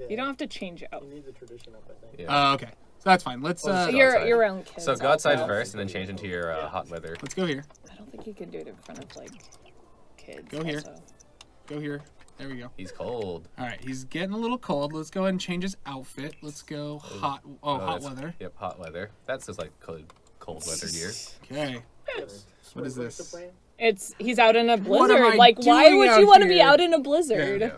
You don't have to change it. Oh, You need the tradition up, I think. Yeah. Okay, so that's fine. Let's go outside. your own kids. So go outside also. first and then change into your hot weather. let's go here. I don't think you can do it in front of like kids. Go here. also. Go here. There we go. He's cold. All right, he's getting a little cold. Let's go ahead and change his outfit. Let's go hot. Oh, hot that's- weather. Yep, hot weather. That's just like cold weather gear. Okay. What is this? He's out in a What am blizzard. I Like, why doing would out you want to be here? out in a blizzard? Yeah.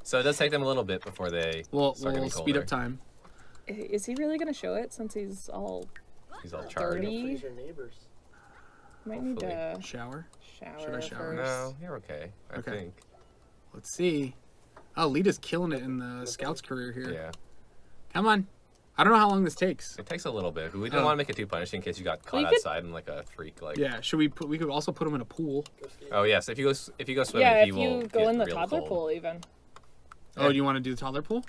So it does take them a little bit before they We'll start getting speed up colder. time. Is he really gonna show it since he's all He's all charred. dirty? Freeze your neighbors. Might need to Shower. shower. Should I shower? first. No, you're okay. I Okay. think. Let's see. Oh, Lita's killing it in the Scouts career here. Yeah. Come on. I don't know how long this takes. It takes a little bit. We didn't Oh. want to make it too punishing in case you got caught You could- outside in like a freak. Like. Yeah. Should we put? We could also put him in a pool. Oh yes. If you go swimming, Yeah, he if will you go get in the real toddler cold. pool, even. Oh, do you want to do the toddler pool?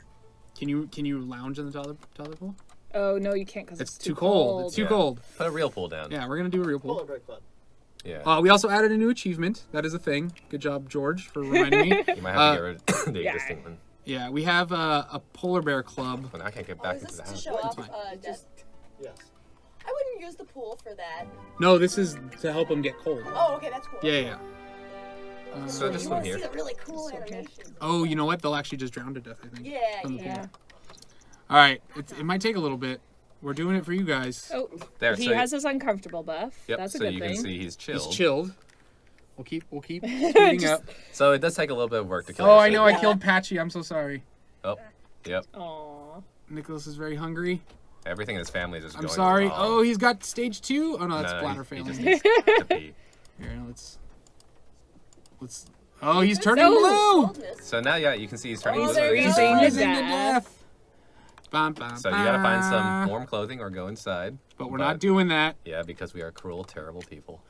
Can you lounge in the toddler pool? Oh no, you can't because It's too cold. It's too Yeah. cold. Put a real pool down. Yeah, we're gonna do a real pool. Polar Bear Club. Yeah. We also added a new achievement. That is a thing. Good job, George, for reminding me. You might have to get rid of the yeah. existing one. Yeah, we have a polar bear club. But I can't get Oh, back is into this the to house. show off fine. death? Yes. I wouldn't use the pool for that. No, this is to help him get cold. Oh, okay, that's cool. Yeah. So just You swim want to here. see the really cool animation? Oh, you know what? They'll actually just drown to death, I think. Yeah, From the yeah. pool. All right, it might take a little bit. We're doing it for you guys. Oh, There. he so, has his uncomfortable buff. Yep. That's a so good you thing. can see he's chilled. He's chilled. We'll keep speeding up. So it does take a little bit of work to kill. Oh, your I know. ship. I killed Patchy. I'm so sorry. Oh. Yep. Aww. Nicholas is very hungry. Everything in his family is just I'm going sorry. wrong. Oh, he's got stage 2. Oh no, that's No, bladder he failing. just needs to pee. Here, let's. Oh, he's turning No. blue. So now, yeah, you can see he's turning Oh, blue. there He's goes. Freezing to freezing to death. death. Bum, bum, So you gotta find some bum. warm clothing or go inside. But we're not doing that. Yeah, because we are cruel, terrible people.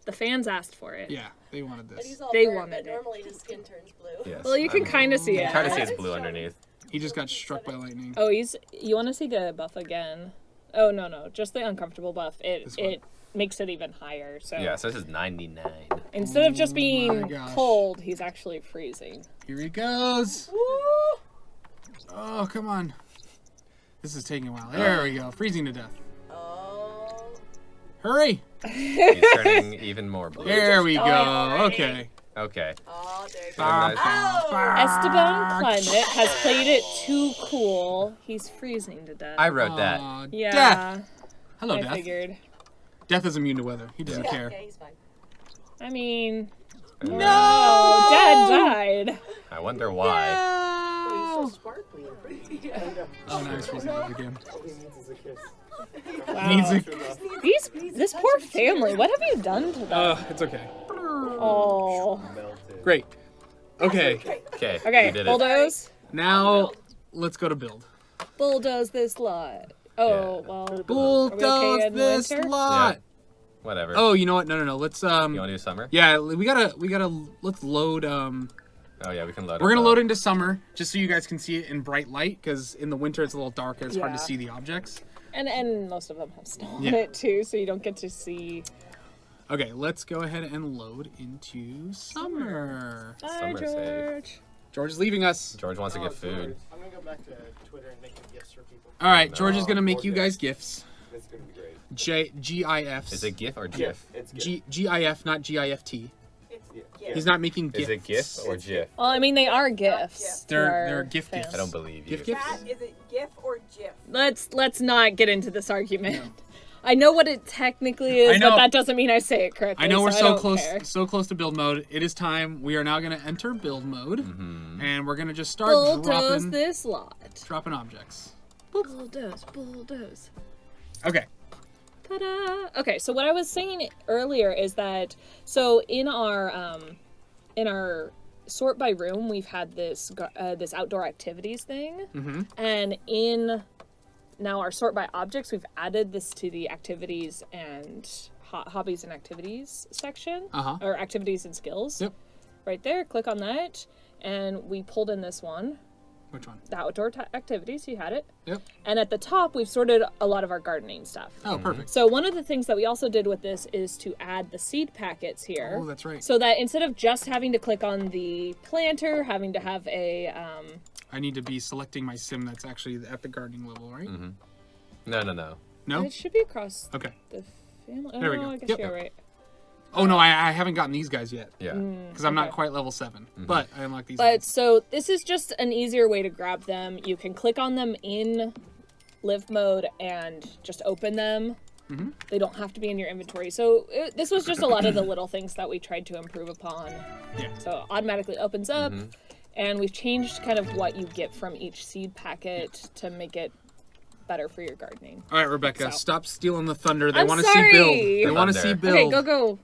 The fans asked for it. Yeah, they wanted But this. he's all They burnt, wanted but it. normally his skin turns blue. Yes. Well, you can kind of see You it. can kind of see it's blue underneath. He just got struck by lightning. Oh, you want to see the buff again? Oh no, just the uncomfortable buff. This one. It makes it even higher. So Yeah, so this is 99. instead of just being my gosh. cold, he's actually freezing. Here he goes. Oh, come on. This is taking a while. There we go. Freezing to death. Oh. Hurry. He's turning even more blue. There we go. already. Okay. Okay. Oh, there you go. Bum, nice. bum, bum. Esteban Climate has played it too cool. He's freezing to death. I wrote that. Aw, yeah, Death. Hello, I Death. figured. Death is immune to weather. He doesn't Yeah, care. yeah, he's fine. I mean, No! oh, Dad died. I wonder why. Oh, he's so sparkly and pretty. Oh, now he's freezing to death again. All he needs is a kiss. Wow. Needs a... This poor family. What have you done to them? It's okay. Oh. Melted. Great. Okay. Okay. Okay, we did it. bulldoze. Now, let's go to build. Bulldoze this lot. Oh, Yeah. well. Bulldoze in this winter? lot. Whatever. Oh, you know what? No. Let's You want to do summer? Yeah, we gotta. Let's load. Oh yeah, we can load. We're up gonna the- load into summer just so you guys can see it in bright light, because in the winter it's a little dark and it's hard to Yeah. see the objects. And most of them have snow on Yeah. it too, so you don't get to see. Okay, let's go ahead and load into summer. Bye, Summer safe. George. George is leaving us. George wants to get food. I'm gonna go back to Twitter and make gifts for people. All right, No, George is gonna make more you guys gifts. gifts. That's gonna be great. GIFs. Is it GIF or GIF. GIF? It's GIF. GIF, not GIFT. It's Yeah. gift. He's not making gifts. Is it GIF or GIF? Well, I mean, they are gifts. to They're our gift fans. gifts. I don't believe you. Gift gifts? Chat, is it GIF or GIF? Let's not get into this argument. I know what it technically is, I know. but that doesn't mean I say it correctly. I know we're so so don't close, care. so close to build mode. It is time. We are now gonna enter build mode, and we're gonna just start Bulldoze this lot. dropping objects. Bulldoze. Okay. Ta-da! Okay, so what I was saying earlier is that in our sort by room, we've had this outdoor activities thing, and in now our sort by objects, we've added this to the activities and hobbies and activities section, or activities and skills. Yep. Right there, click on that, and we pulled in this one, Which one? the outdoor activities. You had it. Yep. And at the top, we've sorted a lot of our gardening stuff. Oh, perfect. So one of the things that we also did with this is to add the seed packets here. Oh, that's right. So that instead of just having to click on the planter, having to have a I need to be selecting my sim that's actually at the gardening level, right? No. No. it should be across Okay. the family. There we Oh, go. I guess Yep. you're right. Oh no, I haven't gotten these guys yet Yeah. because I'm not Okay. quite level 7, but I unlocked these. But ones. so this is just an easier way to grab them. You can click on them in live mode and just open them. They don't have to be in your inventory. So this was just a lot of the little things that we tried to improve upon. Yeah. So it automatically opens up, and we've changed kind of what you get from each seed packet to make it better for your gardening. All right, Rebecca, So- stop stealing the thunder. They I'm want to see sorry. build. They want to Thunder. see build. Okay, go.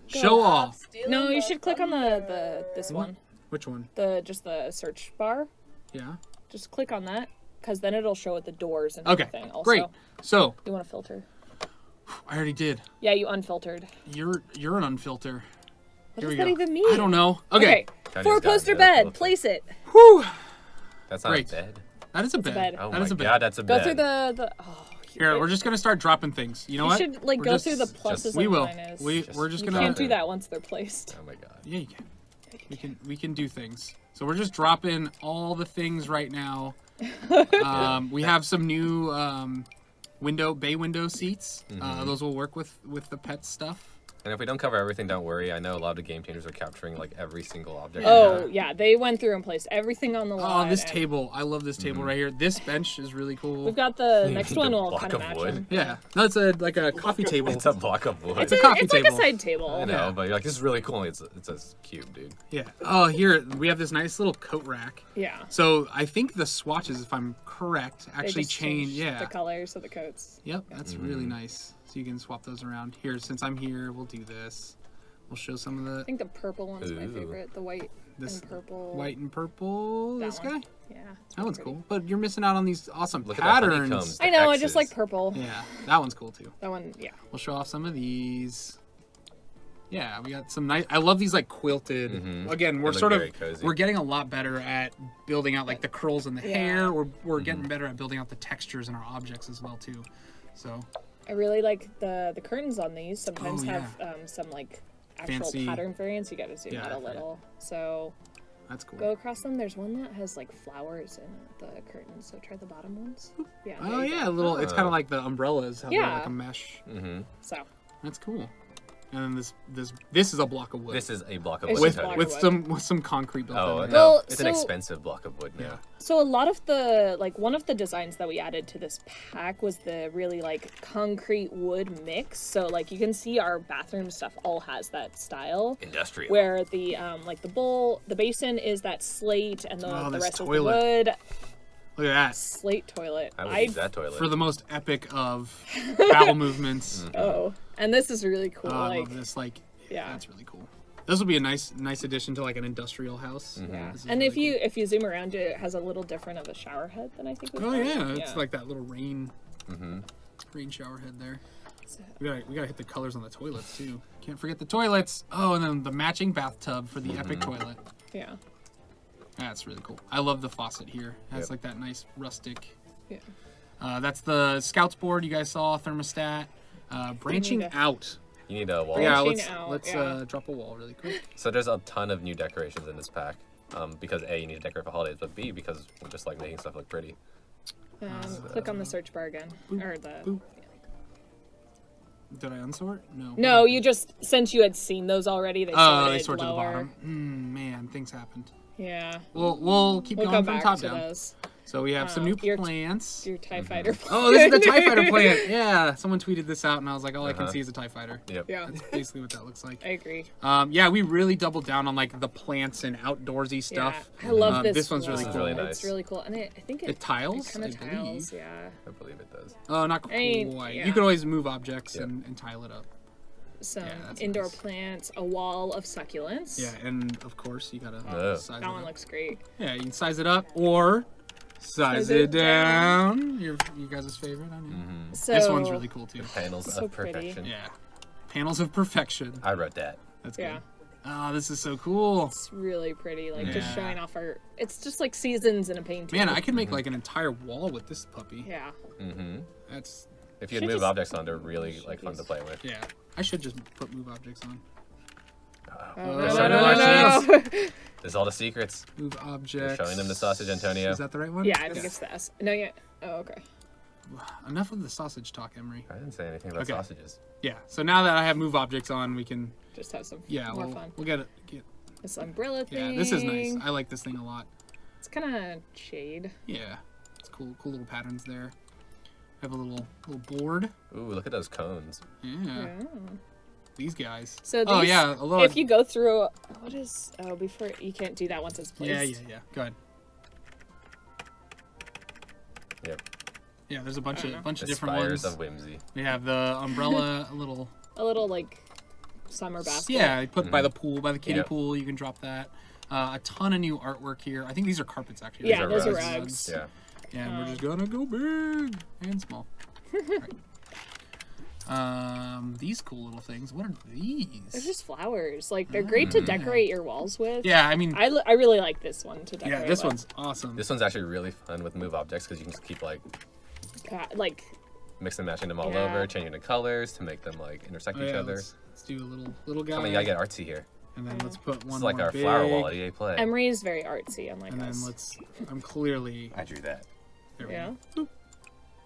Show off. No, you should click on this one. Which one? Just the search bar. Yeah. Just click on that, because then it'll show it the doors and Okay. everything. Also, Great. So you want to filter? I already did. Yeah, you unfiltered. You're an unfilter. What Here does we that go. even mean? I don't know. Okay. Tony's Four got poster no bed. filter. Place it. Whew. That's not Great. a bed. That is a bed. bed. Oh That my is a bed. god, that's a Go bed. through the. Oh, Here, we're just gonna start dropping things. You know You what? should like We're go just- through the pluses We and will. minuses. We're just You gonna. can't do that once they're placed. Oh my god. Yeah, you can. We can do things. So we're just dropping all the things right now. We have some new bay window seats. Those will work with the pet stuff. And if we don't cover everything, don't worry. I know a lot of the game changers are capturing like every single object. Oh yeah, they went through and placed everything on the lot. Oh, this and table. I love this table right here. This bench is really cool. We've got the next The one will block kind of of match wood. them. Yeah, no, it's like a coffee table. It's a block of wood. It's a coffee it's like a table. side table. I know, Yeah. but you're like, this is really cool. It's a cube, dude. Yeah. Oh, here we have this nice little coat rack. Yeah. So I think the swatches, if I'm correct, They actually just change. changed Yeah. the colors of the coats. Yep, that's really nice. So you can swap those around. Here, since I'm here, we'll do this. We'll show some of I think the purple one's my Ooh. favorite. The white This and purple. white and purple. That This one. guy. Yeah. it's That one's pretty. cool. But you're missing out on these awesome Look at the patterns. honeycombs. I know. I X's. just like purple. Yeah, that one's cool too. That one. Yeah. We'll show off some of these. Yeah, we got some nice. I love these like quilted. Again, we're look sort of very cozy. we're getting a lot better at building out like the curls in the Yeah. hair. We're getting better at building out the textures in our objects as well too. So I really like the curtains on these. Sometimes Oh, yeah. have some like actual Fancy- pattern variants. You got to zoom Yeah. out a little. So that's cool. go across them. There's one that has like flowers in the curtains. So try the bottom ones. Yeah. Oh there you yeah, a go. little. It's kind of like the umbrellas. How they're Yeah. like a mesh. Mm-hmm. So That's cool. And then this is a block of wood. This is a block of It's wood. just with block Tony. of with some concrete built Oh in. no, Well, it's an so- expensive block of wood now. Yeah. So a lot of the one of the designs that we added to this pack was the really like concrete wood mix. So like you can see our bathroom stuff all has that style. Industrial. Where the like the basin is that slate and Oh, the this rest toilet. is the wood. Look at that. Slate toilet. I would use that toilet. For the most epic of bowel movements. Oh, and this is really cool. Oh, I like love this. Like, yeah. that's really cool. This will be a nice addition to like an industrial house. Yeah. This is And really if you zoom around, it has a little different of a shower head than I think we've cool. Oh done. yeah, it's like that little rain shower head there. So- We gotta hit the colors on the toilets too. Can't forget the toilets. Oh, and then the matching bathtub for the epic toilet. Yeah. That's really cool. I love the faucet here. It has like that nice rustic. Yeah. That's the scouts board you guys saw. Thermostat. Branching need a- out. You need a wall. Yeah, Branching out, let's yeah. drop a wall really quick. So there's a ton of new decorations in this pack. Because A, you need to decorate for holidays, but B, because we just like making stuff look pretty. Click on the search bar again. Or the. boop. Did I unsort? No. No, you just, since you had seen those already, they sorted, they sort to the lower. bottom. Man, things happened. Yeah. We'll keep We'll going come from back top to down. those. So we have some new your- plants. Your TIE fighter. Oh, this is the TIE Fighter plant. Yeah, someone tweeted this out, and I was like, all I can see is a TIE Fighter. Yep. Yeah, That's basically what that looks like. I agree. Yeah, we really doubled down on like the plants and outdoorsy stuff. Yeah. I love this. This one's really wall. cool. Really nice. It's really cool, and I think It tiles, It kind I of tiles. believe. Yeah. I believe it does. Oh, not quite. mean, yeah. You can always move objects Yep. and tile it up. Some Yeah, that's indoor nice. plants, a wall of succulents. Yeah, and of course you gotta Oh. size That it one up. looks great. Yeah, you can size it up or size it down. You guys' favorite, I know. So This one's really cool too. Panels So of pretty. perfection. Yeah, panels of perfection. I wrote that. That's good. Yeah. Oh, this is so cool. It's really pretty, like just Yeah. showing off our. It's just like seasons in a painting. Man, I could make like an entire wall with this puppy. Yeah. That's If you Should move just- objects on, they're really like fun to play with. yeah. I should just put move objects on. Oh, There's no, our no, no, directions. There's all the secrets. Move objects. showing them the sausage, Antonio. Is that the right one? Yeah, I think it's the S. No, yeah. Oh, okay. Enough of the sausage talk, Emery. I didn't say anything about Okay. sausages. Yeah. So now that I have move objects on, we can. Just have some Yeah, more we'll, fun. we'll get it. This umbrella thing. Yeah, this is nice. I like this thing a lot. It's kind of shade. Yeah, it's cool. Cool little patterns there. I have a little board. Ooh, look at those cones. Yeah. Yeah. These guys. So Oh these- yeah, a little. If you go through, what is? Oh, before you can't do that once it's placed. Yeah. Go ahead. Yep. Yeah, there's a bunch of The different spires ones. of whimsy. We have the umbrella, a little. A little like summer basket. Yeah, put by the pool, by the kiddie Yep. pool. You can drop that. A ton of new artwork here. I think these are carpets actually. Yeah, those are rugs. rugs. Yeah. Yeah, and we're just gonna go big and small. Right. These cool little things. What are They're these? just flowers. Like they're great to decorate your walls with. Yeah, I mean, I really like this one to decorate. yeah, this with. one's awesome. This one's actually really fun with move objects because you can just keep like Like mixing and matching them all Yeah. over, changing the colors to make them like intersect Oh, each yeah, other. let's do a little guy. Come on, you gotta get artsy here. And then let's put one It's like more our big. flower wall at EA Play. Emery is very artsy, unlike And then us. I'm clearly. I drew that. There we Yeah. go.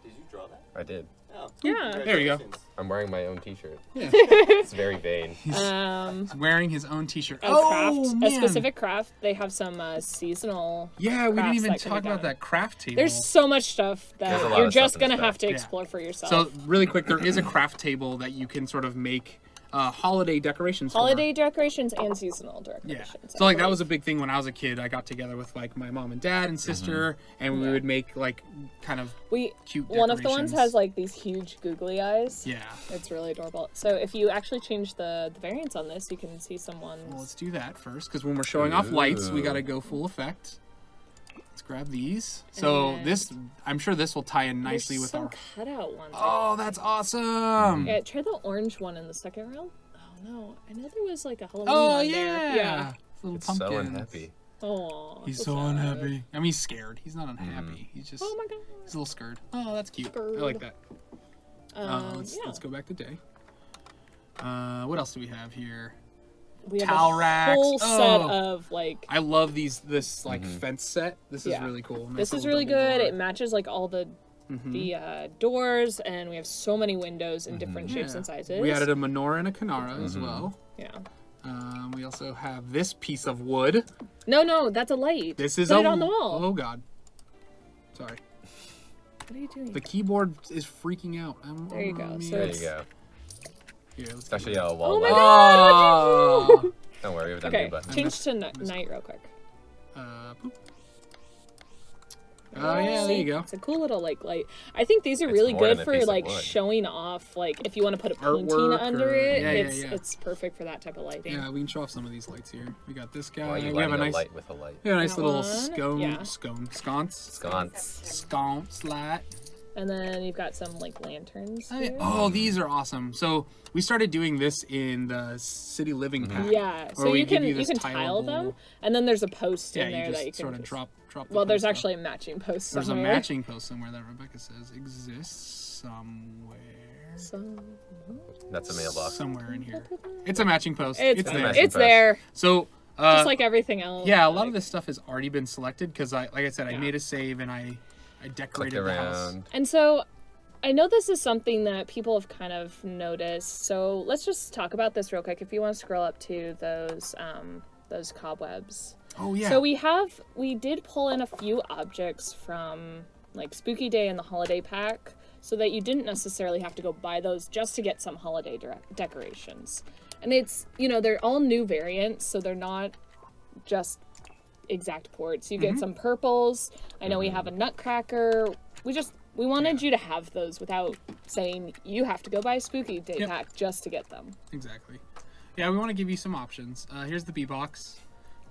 Did you draw that? I did. Oh. Yeah. There you go. Congratulations. I'm wearing my own T-shirt. Yeah. It's very vain. He's wearing his own T-shirt. A Oh craft, man! a specific craft. They have some seasonal. Yeah, we didn't crafts even that can be talk about done. that craft table. There's so much stuff There's a that lot you're of stuff just in this gonna have pack. to Yeah. explore for yourself. So really quick, there is a craft table that you can sort of make holiday decorations. Holiday decorations and seasonal Yeah. decorations. So like that was a big thing when I was a kid. I got together with like my mom and dad and sister, and we would make like kind of we cute. one of the ones decorations. has like these huge googly eyes. Yeah. It's really adorable. So if you actually change the variants on this, you can see some ones. Well, let's do that first, because when we're showing off lights, we Ooh. gotta go full effect. Let's grab these. So And- this, I'm sure this will tie in nicely There's with some our. cutout ones. Oh, that's awesome! Yeah, try the orange one in the second round. Oh no, I know there was like a Halloween Oh one yeah. there. Yeah. Little It's so pumpkins. unhappy. Oh. He's so unhappy. I mean, he's scared. He's not unhappy. He's just. Oh my god. He's a little scared. Oh, that's cute. I Scared. like that. Yeah. Let's go back to day. What else do we have here? We have towel a racks. whole set Oh. of like. I love this like fence set. This is Yeah. really cool. Nice This is little really double good. door. It matches like all the doors, and we have so many windows in different shapes Yeah. and sizes. We added a menorah and a Kanara as well. Yeah. We also have this piece of wood. No, that's a light. This is Put a it on the wall. Oh god. Sorry. What are you doing? The keyboard is freaking out. There you go. So There it's- you go. Here, let's It's actually a Oh wall my light. god! What'd you do? Don't worry, we've done Okay, new buttons. change to night real quick. Boop. Oh yeah, there you go. It's a cool little like light. I think these are It's really more than good a for piece of like wood. showing off. Like if you want to put a painting Artwork under or- it, yeah, it's perfect for that type of lighting. Yeah, we can show off some of these lights here. We got this guy. Why are you we have a lighting nice, light with a light? we have a nice That little one, sconce light. And then you've got some like lanterns. Oh, yeah. here. Oh, these are awesome. So we started doing this in the city living pack. Yeah, where so we you give can you this can tile tileable- them, and then there's a post Yeah, in there you that just you can sort of just- drop the Well, there's post actually a matching post. There's a somewhere. matching post somewhere that Rebecca says exists somewhere. That's a mailbox. Somewhere in here. It's a matching post. It's there. a matching it's post. there, So just like everything else. yeah, a lot like- of this stuff has already been selected because like I said, I Yeah. made a save and I Click decorated the house. around. And so I know this is something that people have kind of noticed. So let's just talk about this real quick. If you want to scroll up to those cobwebs. Oh yeah. So we did pull in a few objects from like Spooky Day and the Holiday Pack so that you didn't necessarily have to go buy those just to get some holiday decorations. And it's, they're all new variants, so they're not just exact ports. You get some purples. I know we have a nutcracker. We wanted you to have those without saying you have to go buy a Spooky Day Yep. pack just to get them. Exactly. Yeah, we want to give you some options. Here's the B box.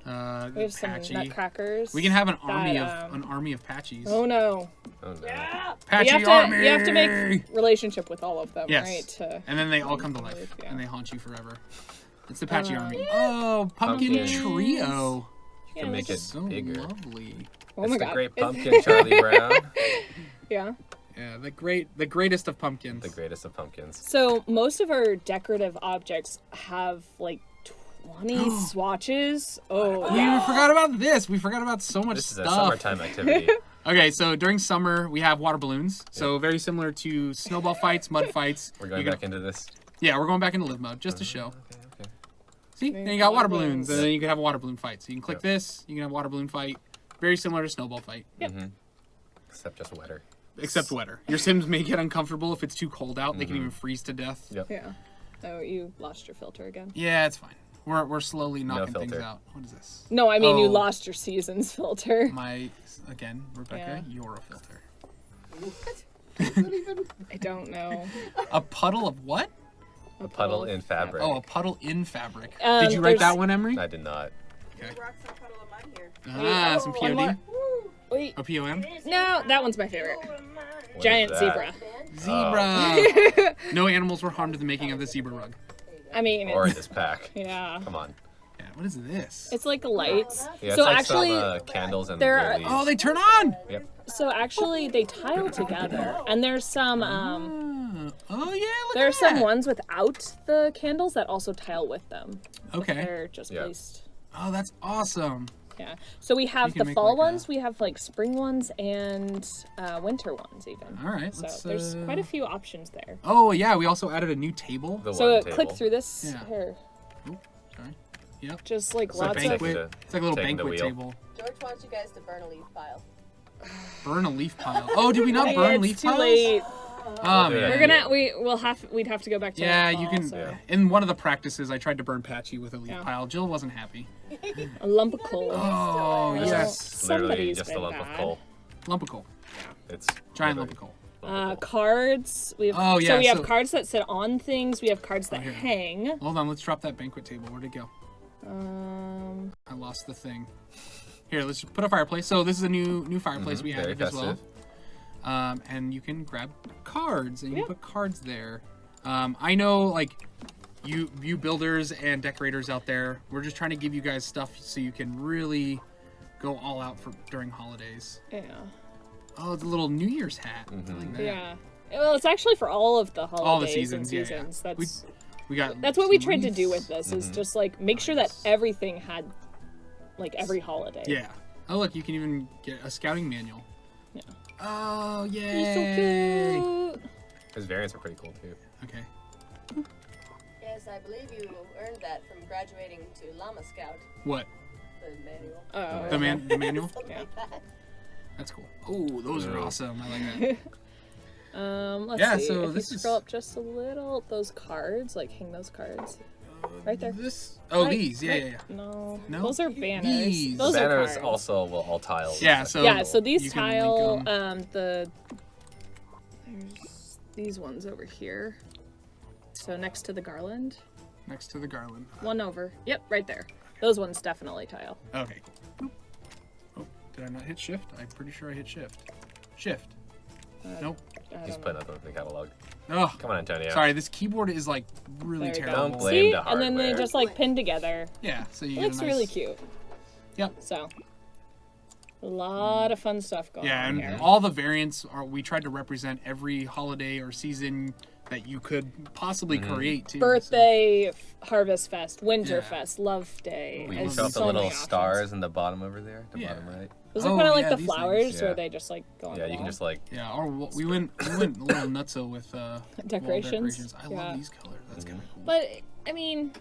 We have some Patchy. nutcrackers. We can have an that, army of Patchies. Oh no. Oh no. But Patchy you have to make relationship with all of them, Yes. right? To, And then they all come to life Yeah. and they haunt you forever. It's the Patchy army. Oh, pumpkin Pumpkins. trio. yeah, can make they're it just- So bigger. lovely. Oh It's my the god. great pumpkin, Charlie Brown. Yeah. Yeah, the greatest of pumpkins. The greatest of pumpkins. So most of our decorative objects have like 20 swatches. Oh, We forgot about this. We forgot about so much This is a stuff. summertime activity. Okay, so during summer we have water balloons. So very similar to snowball fights, mud fights. We're going You back into this. Yeah, we're going back into live mode just to show. Okay. See, There's then you got water water balloons, balloons. and then you can have a water balloon fight. So you can click Yep. this, you can have water balloon fight. Very similar to snowball fight, Except just wetter. except wetter. Your Sims may get uncomfortable if it's too cold out. They can even freeze to death. Yep. yeah. Oh, you lost your filter again. Yeah, it's fine. We're slowly knocking things filter. out. What is this? No, I mean you Oh. lost your seasons filter. Again, Rebecca, you're a filter. I don't know. A puddle of what? A puddle in fabric. Oh, a puddle in fabric. Um, Did you write there's- that one, Emery? I did not. Okay. Rock some puddle of mud here. Ah, some One more. POD. Wait. A POM? No, that one's my favorite. What Giant is that? zebra. Zebra. No animals were harmed in the making of the zebra rug. I mean, Or in this pack. yeah. Come on. Yeah, what is this? It's like lights. Yeah, it's So like actually, some candles and there are- lilies. Oh, they turn on. Yep. so actually they tile together, and there's some Oh yeah, look there are at some that. ones without the candles that also tile with them. Okay. They're just Yeah. placed. Oh, that's awesome. Yeah. So we have can the make fall like a- ones, we have like spring ones, and winter ones even. All right. So Let's, there's quite a few options there. Oh yeah, we also added a new table. The So one click table. through this Yeah. here. Sorry. Yep. Just like It's a lots of banquet. the- It's like a little taking the banquet wheel. table. George wants you guys to burn a leaf pile. Burn a leaf pile. Oh, did we not Dang burn it, leaf it's too piles? late. Oh do man. that. We'd have to go back to Yeah, the you fall, can. so. In one of the practices, I tried to burn Patchy with a leaf Yeah. pile. Jill wasn't happy. A lump of coal. Oh Well, yes, Literally somebody's just a been lump bad. of coal. lump of coal, It's giant lump literally of coal. lump of coal. Cards. We have, Oh, so yeah, we have so- cards that sit on things. We have cards that here. hang. Hold on, let's drop that banquet table. Where'd it go? I lost the thing. Here, let's just put a fireplace. So this is a new fireplace we Very added as well. festive. And you can grab cards and you can put cards there. I know, like, you builders and decorators out there, we're just trying to give you guys stuff so you can really go all out for during holidays. Yeah. Oh, the little New Year's hat. I like that. Yeah. Well, it's actually for all of the holidays All the seasons, and yeah, yeah. seasons. We got. That's what we some tried to do wreaths. with this. Is just like make sure that everything had, like every holiday. Yeah. Oh look, you can even get a scouting manual. Yeah. Oh He's yay! so cute. His variants are pretty cool too. Okay. Yes, I believe you earned that from graduating to Llama Scout, What? the manual. Oh. The manual? Yeah. Like that. That's cool. Oh, those are Yeah. awesome. I like that. Let's Yeah, see. so if this you is- scroll up just a little, those cards, like hang those cards. Right there. This. Oh, Right, these. Yeah, right. yeah, yeah. No, No? those are banners. These. Those are Banners cards. also will all tiles. Yeah, so Yeah, so you these can link tile, 'em. there's these ones over here. So next to the garland. Next to the garland. One over. Yep, right there. Those ones definitely tile. Okay. Boop. Oh, did I not hit shift? I'm pretty sure I hit shift. Shift. Nope. I He's don't putting know. up the catalog. Oh, Come on, Antonio. sorry. This keyboard is like really There you go. terrible. Don't blame See? the And then they hardware. just like pin together. Yeah, so you It get a looks nice... really cute. Yep. So, a lot of fun stuff going Yeah, on and here. all the variants are. We tried to represent every holiday or season that you could possibly create too. Birthday, Harvest Fest, Winter Yeah. Fest, Love Day. We and show up the so many little options. stars in the bottom over there, the Yeah. bottom right. Those are Oh, kind of like yeah, the these flowers things. Yeah. where they just like go on Yeah, the you can wall. just like Yeah, or we went a little nutso with wall Decorations? I Yeah. love these colors. That's kind of cool. But I mean,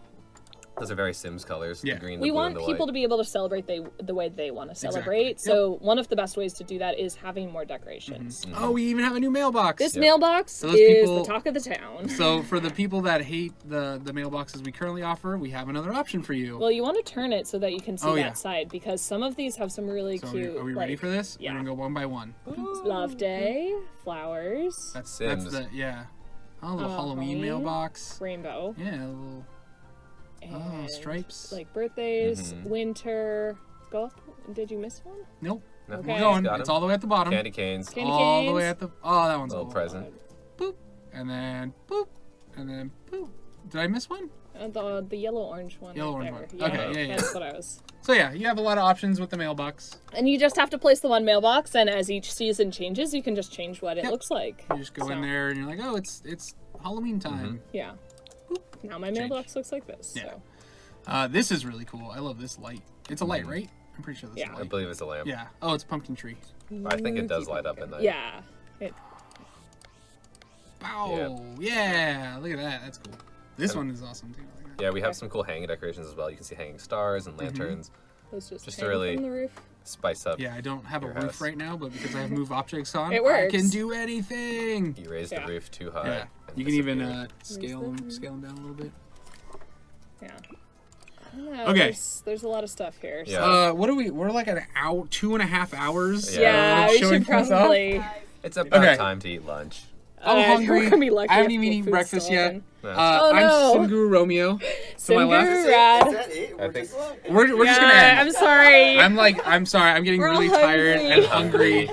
those are very Sims colors. Yeah. The green, the we blue, want and the people white. to be able to celebrate the way they want to celebrate. Yep. So one of the best ways to do that is having more decorations. Oh, we even have a new mailbox. This Yep. mailbox So those is people- the talk of the town. So for the people that hate the mailboxes we currently offer, we have another option for you. Well, you want to turn it so that you can see Oh, that yeah. side because some of these have some really So cute. are we ready like, for this? yeah. We're gonna go one by one. Love Day, flowers, That's Sims. the yeah. Oh, a little Halloween Halloween. mailbox. rainbow, Yeah, a little and stripes. like birthdays, Mhm. winter. Go up. Did you miss one? Nope. No, Okay. We're going. got It's 'em. all the way at the bottom. Candy canes. Candy all the way canes. at the. Oh, that one's Little old. present. Boop, and then boop, and then boop. Did I miss one? The yellow orange one. Yellow right orange there. one. Okay, yeah, yeah. That's what I was. So yeah, you have a lot of options with the mailbox. And you just have to place the one mailbox, and as each season changes, you can just change what it Yep. looks like. You just go in So, there and you're like, oh, it's Halloween time. Yeah. Now my Change. mailbox looks like this. Yeah. So. This is really cool. I love this light. It's a light, right? I'm pretty sure this Yeah. is a I light. believe it's a lamp. Yeah. Oh, it's a pumpkin tree. I think it does light up at night. Yeah. It, Wow. Yeah. Look at that. That's cool. This one is awesome too. I like that. Yeah, we have some cool hanging decorations as well. You can see hanging stars and lanterns. those just Just hang really- from the roof. Spice up. Yeah, I don't have a Your roof house. right now, but because I have move objects on, It I works. can do anything. You raise Yeah. the roof too high. Yeah. and You can even disappear. scale them down a little bit. Yeah. I don't know, Okay. There's a lot of stuff here. Yeah. So. What are we? We're like an hour, 2.5 hours. Yeah, of we showing should stuff. probably. It's about Okay. time to eat lunch. I'm hungry. We're gonna be lucky I haven't if even eaten food's breakfast still yet. open. Nice. no. I'm Sim Guru Romeo. To my left. Simbu Is Rad. that it? I We're think- just We're just gonna Yeah, end. I'm sorry. I'm sorry. I'm getting We're really all tired hungry. and hungry.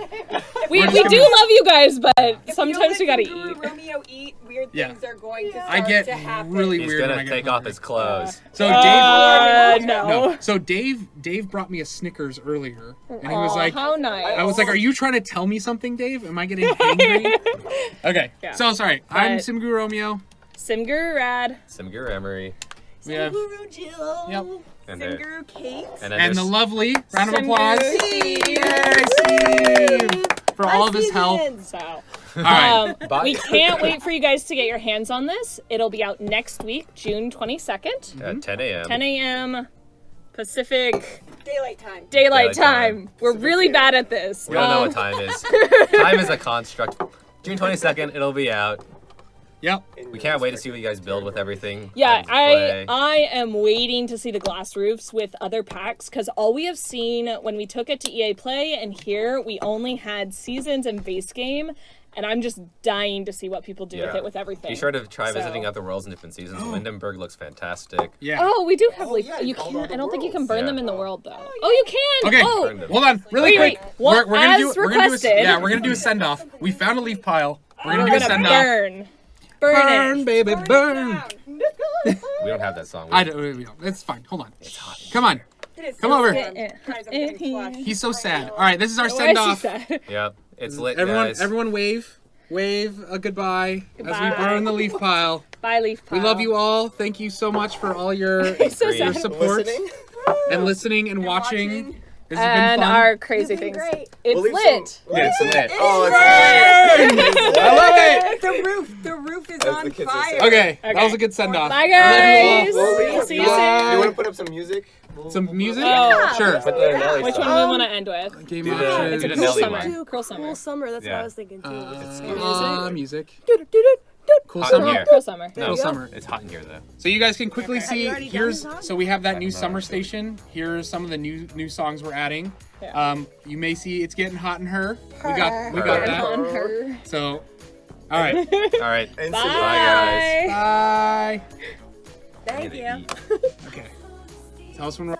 we just we gonna- do love you guys, but If sometimes you we let gotta Guru eat. Romeo eat, weird Yeah. things are going to I start get to happen. really He's weird when I gonna get take off hungry. his clothes. So No. So Dave brought me a Snickers earlier, and he was Aw, like, how nice. I was like, "Are you trying to tell me something, Dave? Am I getting hungry?" Okay. Yeah. So sorry. I'm But- Sim Guru Romeo. Simgur Rad. Simgur Emery. We have Guru Jill. Yep. And Guru Kate. then and the there's- lovely round of Sim applause. Guru Yay, Steve, for all of his help. So, All right. Bye. we can't wait for you guys to get your hands on this. It'll be out next week, June 22nd, at 10 a.m. 10 a.m. Pacific Daylight time. Daylight Daylight Time. time. We're really bad at this. We don't know what time is. Time is a construct. June 22nd, it'll be out. Yep. We can't wait to see what you guys build with everything. Yeah, and play. I am waiting to see the glass roofs with other packs because all we have seen when we took it to EA Play and here we only had seasons and base game, and I'm just dying to see what people do with Yeah. it with everything. Be sure to try So- visiting other worlds in different seasons. Windenburg looks fantastic. Yeah. Oh, we do have Oh, leaf. yeah, you all can't. the I don't think you can worlds. burn Yeah. them in the world though. Oh, you can. Okay. Oh, Burn them. Hold on, really Wait, quick. wait. What- We're gonna do. as We're gonna do. requested- We're gonna do a send off. We found a leaf pile. We're gonna we're do a gonna send off. burn. Burn Burn, it. baby, burn. We don't have that song. I don't. We don't. It's fine. Hold on. Come on. It is Come so over. warm. Guys, I'm getting flushed. He's so sad. All right, this is our Why send is she off. sad? Yep. It's lit, Everyone, guys. everyone, wave a goodbye, as we Goodbye. burn the leaf pile. Bye, leaf pile. We love you all. Thank you so much for all your So Your your sad. support listening. and listening and watching. This has And been fun. our crazy You've been things. great. It's We'll leave lit. Yeah, It's lit. Oh, it's I love it. The roof is As on the kids would fire. say. Okay, that was a good send off. Bye, guys. We'll See you Bye. soon. You want to put up some music? Some music? Oh. Sure. Put the Nelly Which song. one do we want to end with? Game Do the- options. do the Cruel Nelly Summer. one. Cruel Summer. Cool summer. That's what Yeah. I was thinking too. It's Music. Do-do-do-do-do. Cool Hot in summer. here. Cruel summer. No, Cool summer. It's hot in here though. So you guys can quickly Have you see. already done Here's this, Tom? so we have that new Haven't, summer actually. station. Here's some of the new songs we're adding. Yeah. You may see it's getting hot in her. We got Her. that. On her. So, all right. All right. And Bye. Bye, guys. Bye. Thank I'm gonna you. eat. Okay. Tell us when we're.